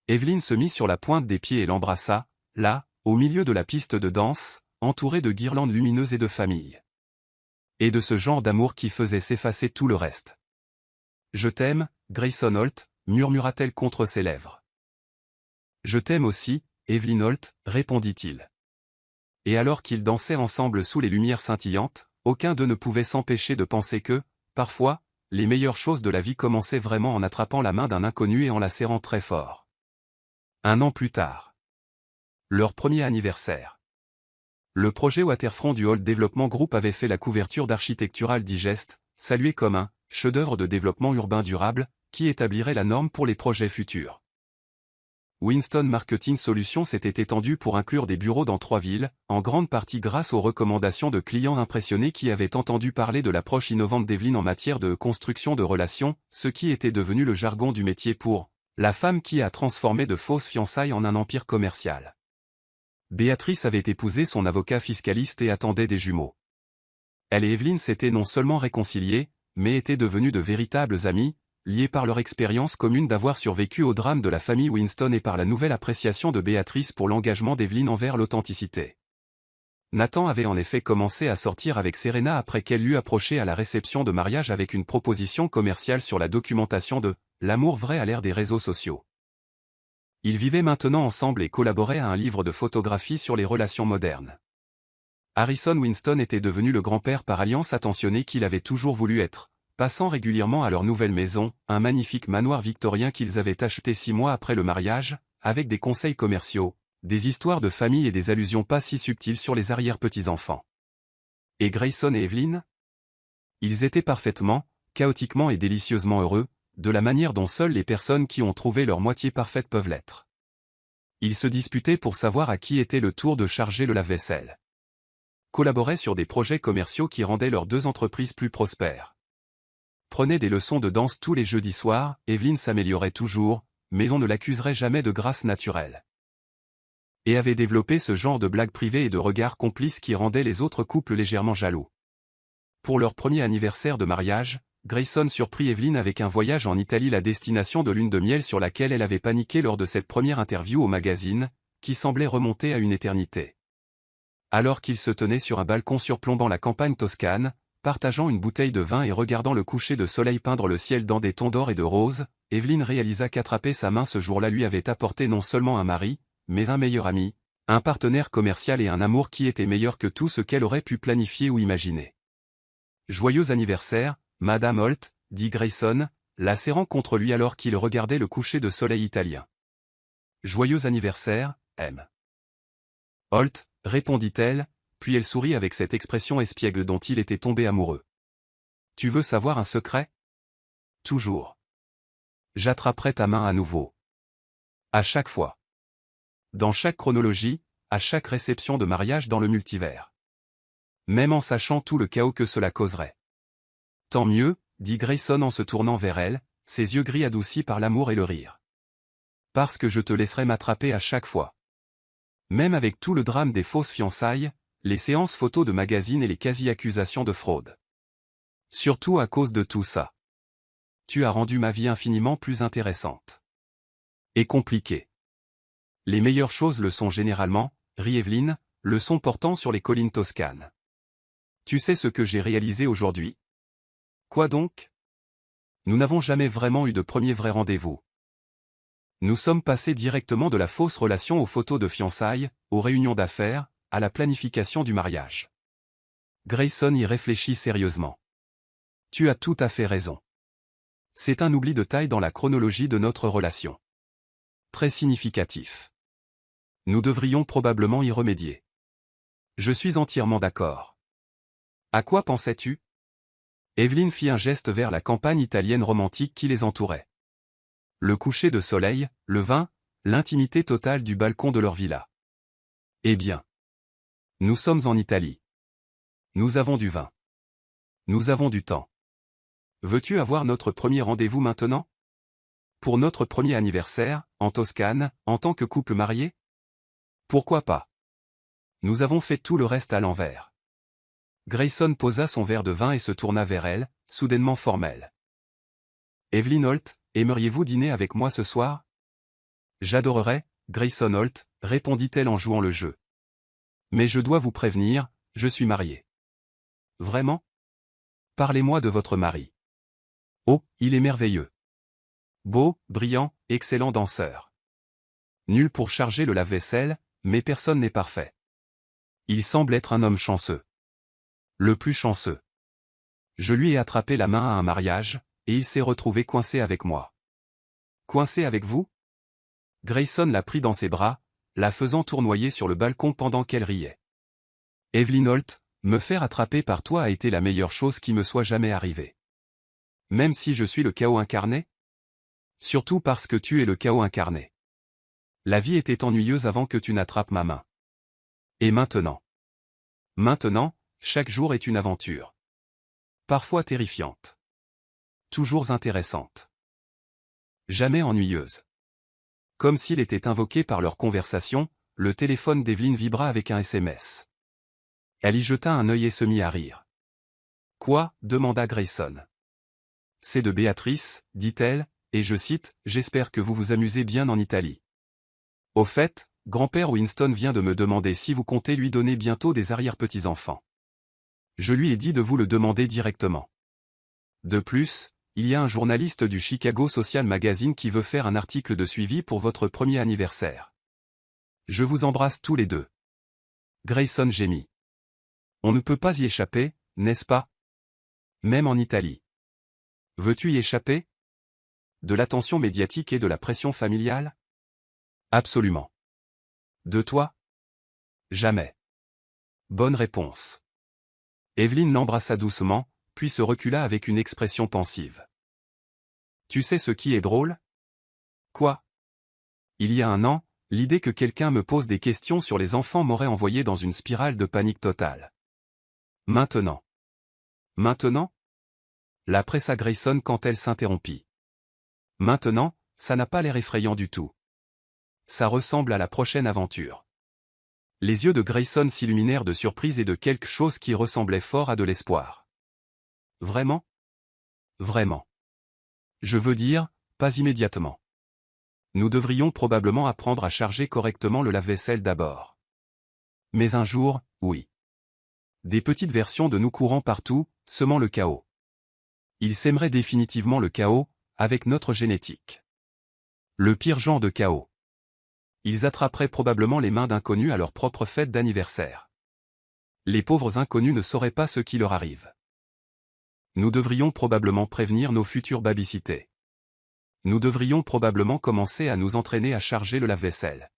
Evelyne se mit sur la pointe des pieds et l'embrassa, là, au milieu de la piste de danse, entourée de guirlandes lumineuses et de famille. Et de ce genre d'amour qui faisait s'effacer tout le reste. Je t'aime, Grayson Holt, murmura-t-elle contre ses lèvres. Je t'aime aussi, Evelyne Holt, répondit-il. Et alors qu'ils dansaient ensemble sous les lumières scintillantes, aucun d'eux ne pouvait s'empêcher de penser que, parfois, les meilleures choses de la vie commençaient vraiment en attrapant la main d'un inconnu et en la serrant très fort. 1 an plus tard. Leur premier anniversaire. Le projet Waterfront du Holt Development Group avait fait la couverture d'Architectural Digest, salué comme un chef-d'œuvre de développement urbain durable, qui établirait la norme pour les projets futurs. Winston Marketing Solutions s'était étendu pour inclure des bureaux dans 3 villes, en grande partie grâce aux recommandations de clients impressionnés qui avaient entendu parler de l'approche innovante d'Evelyn en matière de construction de relations, ce qui était devenu le jargon du métier pour la femme qui a transformé de fausses fiançailles en un empire commercial. Béatrice avait épousé son avocat fiscaliste et attendait des jumeaux. Elle et Evelyn s'étaient non seulement réconciliées, mais étaient devenues de véritables amies, liées par leur expérience commune d'avoir survécu au drame de la famille Winston et par la nouvelle appréciation de Béatrice pour l'engagement d'Evelyn envers l'authenticité. Nathan avait en effet commencé à sortir avec Serena après qu'elle l'eût approché à la réception de mariage avec une proposition commerciale sur la documentation de « L'amour vrai à l'ère des réseaux sociaux ». Ils vivaient maintenant ensemble et collaboraient à un livre de photographie sur les relations modernes. Harrison Winston était devenu le grand-père par alliance attentionné qu'il avait toujours voulu être, passant régulièrement à leur nouvelle maison, un magnifique manoir victorien qu'ils avaient acheté 6 mois après le mariage, avec des conseils commerciaux, des histoires de famille et des allusions pas si subtiles sur les arrière-petits-enfants. Et Grayson et Evelyn? Ils étaient parfaitement, chaotiquement et délicieusement heureux, de la manière dont seules les personnes qui ont trouvé leur moitié parfaite peuvent l'être. Ils se disputaient pour savoir à qui était le tour de charger le lave-vaisselle. Collaboraient sur des projets commerciaux qui rendaient leurs 2 entreprises plus prospères. Prenait des leçons de danse tous les jeudis soirs, Evelyn s'améliorait toujours, mais on ne l'accuserait jamais de grâce naturelle. Et avait développé ce genre de blagues privées et de regards complices qui rendaient les autres couples légèrement jaloux. Pour leur premier anniversaire de mariage, Grayson surprit Evelyn avec un voyage en Italie, la destination de lune de miel sur laquelle elle avait paniqué lors de cette première interview au magazine, qui semblait remonter à une éternité. Alors qu'ils se tenaient sur un balcon surplombant la campagne toscane, partageant une bouteille de vin et regardant le coucher de soleil peindre le ciel dans des tons d'or et de rose, Evelyn réalisa qu'attraper sa main ce jour-là lui avait apporté non seulement un mari, mais un meilleur ami, un partenaire commercial et un amour qui était meilleur que tout ce qu'elle aurait pu planifier ou imaginer. « Joyeux anniversaire, Madame Holt, dit Grayson, la serrant contre lui alors qu'il regardait le coucher de soleil italien. « Joyeux anniversaire, M. Holt, répondit-elle, puis elle sourit avec cette expression espiègle dont il était tombé amoureux. « Tu veux savoir un secret ? Toujours. J'attraperai ta main à nouveau. À chaque fois. Dans chaque chronologie, à chaque réception de mariage dans le multivers. Même en sachant tout le chaos que cela causerait. Tant mieux, dit Grayson en se tournant vers elle, ses yeux gris adoucis par l'amour et le rire. Parce que je te laisserai m'attraper à chaque fois. Même avec tout le drame des fausses fiançailles, les séances photos de magazines et les quasi-accusations de fraude. Surtout à cause de tout ça. Tu as rendu ma vie infiniment plus intéressante. Et compliquée. Les meilleures choses le sont généralement, rit Evelyn, le sont portant sur les collines toscanes. Tu sais ce que j'ai réalisé aujourd'hui? Quoi donc? Nous n'avons jamais vraiment eu de premier vrai rendez-vous. Nous sommes passés directement de la fausse relation aux photos de fiançailles, aux réunions d'affaires, à la planification du mariage. Grayson y réfléchit sérieusement. Tu as tout à fait raison. C'est un oubli de taille dans la chronologie de notre relation. Très significatif. Nous devrions probablement y remédier. Je suis entièrement d'accord. À quoi pensais-tu? Evelyn fit un geste vers la campagne italienne romantique qui les entourait. Le coucher de soleil, le vin, l'intimité totale du balcon de leur villa. Eh bien. Nous sommes en Italie. Nous avons du vin. Nous avons du temps. Veux-tu avoir notre premier rendez-vous maintenant? Pour notre premier anniversaire, en Toscane, en tant que couple marié? Pourquoi pas? Nous avons fait tout le reste à l'envers. Grayson posa son verre de vin et se tourna vers elle, soudainement formelle. Evelyn Holt, aimeriez-vous dîner avec moi ce soir? J'adorerais, Grayson Holt, répondit-elle en jouant le jeu. Mais je dois vous prévenir, je suis mariée. Vraiment? Parlez-moi de votre mari. Oh, il est merveilleux. Beau, brillant, excellent danseur. Nul pour charger le lave-vaisselle, mais personne n'est parfait. Il semble être un homme chanceux. Le plus chanceux. Je lui ai attrapé la main à un mariage, et il s'est retrouvé coincé avec moi. Coincé avec vous? Grayson l'a pris dans ses bras, la faisant tournoyer sur le balcon pendant qu'elle riait. Evelyn Holt, me faire attraper par toi a été la meilleure chose qui me soit jamais arrivée. Même si je suis le chaos incarné? Surtout parce que tu es le chaos incarné. La vie était ennuyeuse avant que tu n'attrapes ma main. Et maintenant? Maintenant, chaque jour est une aventure. Parfois terrifiante. Toujours intéressante. Jamais ennuyeuse. Comme s'il était invoqué par leur conversation, le téléphone d'Evelyn vibra avec un SMS. Elle y jeta un œil et se mit à rire. « Quoi ?» demanda Grayson. « C'est de Béatrice, dit-elle, et je cite, « J'espère que vous vous amusez bien en Italie. » Au fait, grand-père Winston vient de me demander si vous comptez lui donner bientôt des arrière-petits-enfants. Je lui ai dit de vous le demander directement. De plus, il y a un journaliste du Chicago Social Magazine qui veut faire un article de suivi pour votre premier anniversaire. Je vous embrasse tous les deux. Grayson gémit. On ne peut pas y échapper, n'est-ce pas? Même en Italie. Veux-tu y échapper? De l'attention médiatique et de la pression familiale? Absolument. De toi? Jamais. Bonne réponse. Evelyn l'embrassa doucement, puis se recula avec une expression pensive. Tu sais ce qui est drôle? Quoi? Il y a un an, l'idée que quelqu'un me pose des questions sur les enfants m'aurait envoyé dans une spirale de panique totale. Maintenant. Maintenant? La pressa Grayson quand elle s'interrompit. Maintenant, ça n'a pas l'air effrayant du tout. Ça ressemble à la prochaine aventure. Les yeux de Grayson s'illuminèrent de surprise et de quelque chose qui ressemblait fort à de l'espoir. Vraiment? Vraiment. Je veux dire, pas immédiatement. Nous devrions probablement apprendre à charger correctement le lave-vaisselle d'abord. Mais un jour, oui. Des petites versions de nous courant partout, semant le chaos. Ils sèmeraient définitivement le chaos, avec notre génétique. Le pire genre de chaos. Ils attraperaient probablement les mains d'inconnus à leur propre fête d'anniversaire. Les pauvres inconnus ne sauraient pas ce qui leur arrive. Nous devrions probablement prévenir nos futures babysitters. Nous devrions probablement commencer à nous entraîner à charger le lave-vaisselle.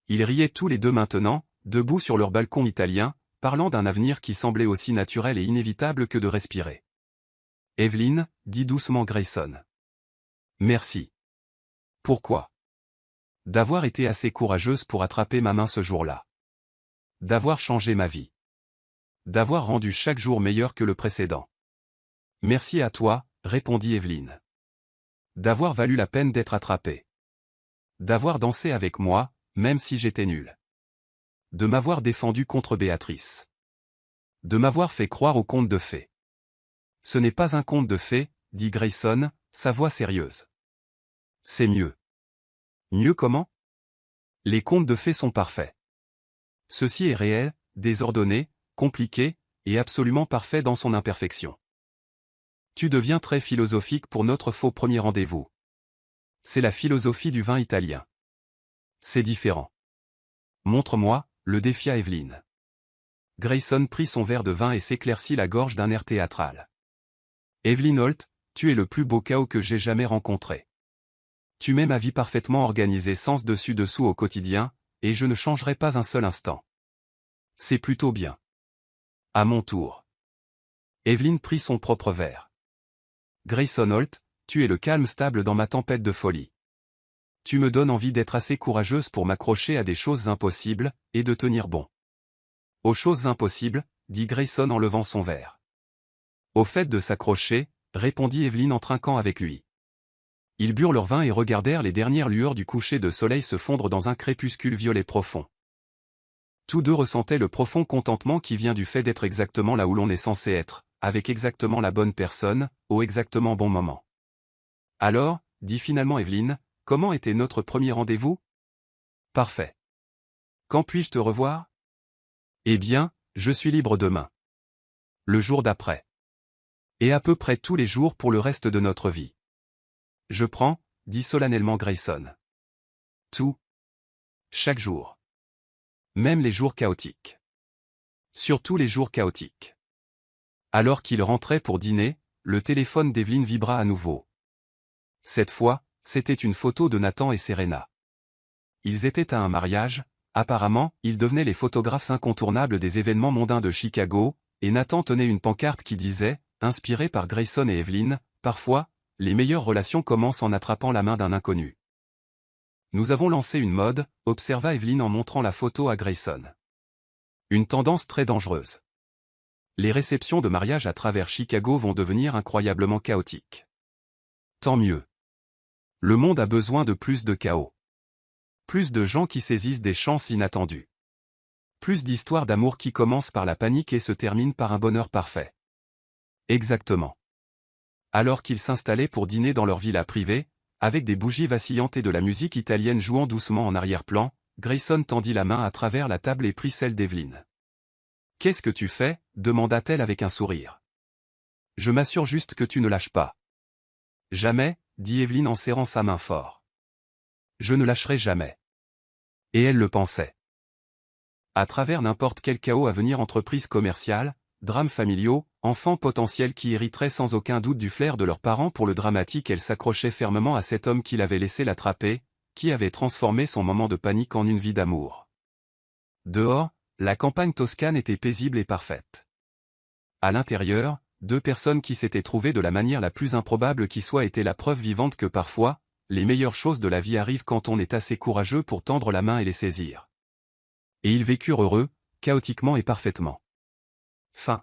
Ils riaient tous les deux maintenant, debout sur leur balcon italien, parlant d'un avenir qui semblait aussi naturel et inévitable que de respirer. Evelyn, dit doucement Grayson. Merci. Pourquoi? D'avoir été assez courageuse pour attraper ma main ce jour-là. D'avoir changé ma vie. D'avoir rendu chaque jour meilleur que le précédent. Merci à toi, répondit Evelyn. D'avoir valu la peine d'être attrapée. D'avoir dansé avec moi, même si j'étais nul. De m'avoir défendu contre Béatrice. De m'avoir fait croire au conte de fées. Ce n'est pas un conte de fées, dit Grayson, sa voix sérieuse. C'est mieux. Mieux comment? Les contes de fées sont parfaits. Ceci est réel, désordonné, compliqué, et absolument parfait dans son imperfection. Tu deviens très philosophique pour notre faux premier rendez-vous. C'est la philosophie du vin italien. C'est différent. Montre-moi, le défia Evelyn. Grayson prit son verre de vin et s'éclaircit la gorge d'un air théâtral. Evelyn Holt, tu es le plus beau chaos que j'ai jamais rencontré. Tu mets ma vie parfaitement organisée sens dessus dessous au quotidien, et je ne changerai pas un seul instant. C'est plutôt bien. À mon tour. Evelyn prit son propre verre. Grayson Holt, tu es le calme stable dans ma tempête de folie. Tu me donnes envie d'être assez courageuse pour m'accrocher à des choses impossibles, et de tenir bon. Aux choses impossibles, dit Grayson en levant son verre. Au fait de s'accrocher, répondit Evelyn en trinquant avec lui. Ils burent leur vin et regardèrent les dernières lueurs du coucher de soleil se fondre dans un crépuscule violet profond. Tous deux ressentaient le profond contentement qui vient du fait d'être exactement là où l'on est censé être, avec exactement la bonne personne, au exactement bon moment. Alors, dit finalement Evelyn, comment était notre premier rendez-vous? Parfait. Quand puis-je te revoir? Eh bien, je suis libre demain. Le jour d'après. Et à peu près tous les jours pour le reste de notre vie. Je prends, dit solennellement Grayson. Tout. Chaque jour. Même les jours chaotiques. Surtout les jours chaotiques. Alors qu'il rentrait pour dîner, le téléphone d'Evelyn vibra à nouveau. Cette fois, c'était une photo de Nathan et Serena. Ils étaient à un mariage, Apparemment, ils devenaient les photographes incontournables des événements mondains de Chicago, et Nathan tenait une pancarte qui disait, inspiré par Grayson et Evelyn, parfois, les meilleures relations commencent en attrapant la main d'un inconnu. Nous avons lancé une mode, observa Evelyn en montrant la photo à Grayson. Une tendance très dangereuse. Les réceptions de mariage à travers Chicago vont devenir incroyablement chaotiques. Tant mieux. Le monde a besoin de plus de chaos. Plus de gens qui saisissent des chances inattendues. Plus d'histoires d'amour qui commencent par la panique et se terminent par un bonheur parfait. Exactement. Alors qu'ils s'installaient pour dîner dans leur villa privée, avec des bougies vacillantes et de la musique italienne jouant doucement en arrière-plan, Grayson tendit la main à travers la table et prit celle d'Evelyn. « Qu'est-ce que tu fais » demanda-t-elle avec un sourire. « Je m'assure juste que tu ne lâches pas. »« Jamais » dit Evelyn en serrant sa main fort. « Je ne lâcherai jamais. » Et elle le pensait. À travers n'importe quel chaos à venir, entreprises commerciales, drames familiaux, enfants potentiels qui hériteraient sans aucun doute du flair de leurs parents pour le dramatique, elle s'accrochait fermement à cet homme qui l'avait laissé l'attraper, qui avait transformé son moment de panique en une vie d'amour. Dehors, la campagne toscane était paisible et parfaite. À l'intérieur, deux personnes qui s'étaient trouvées de la manière la plus improbable qui soit étaient la preuve vivante que parfois, les meilleures choses de la vie arrivent quand on est assez courageux pour tendre la main et les saisir. Et ils vécurent heureux, chaotiquement et parfaitement. Fin.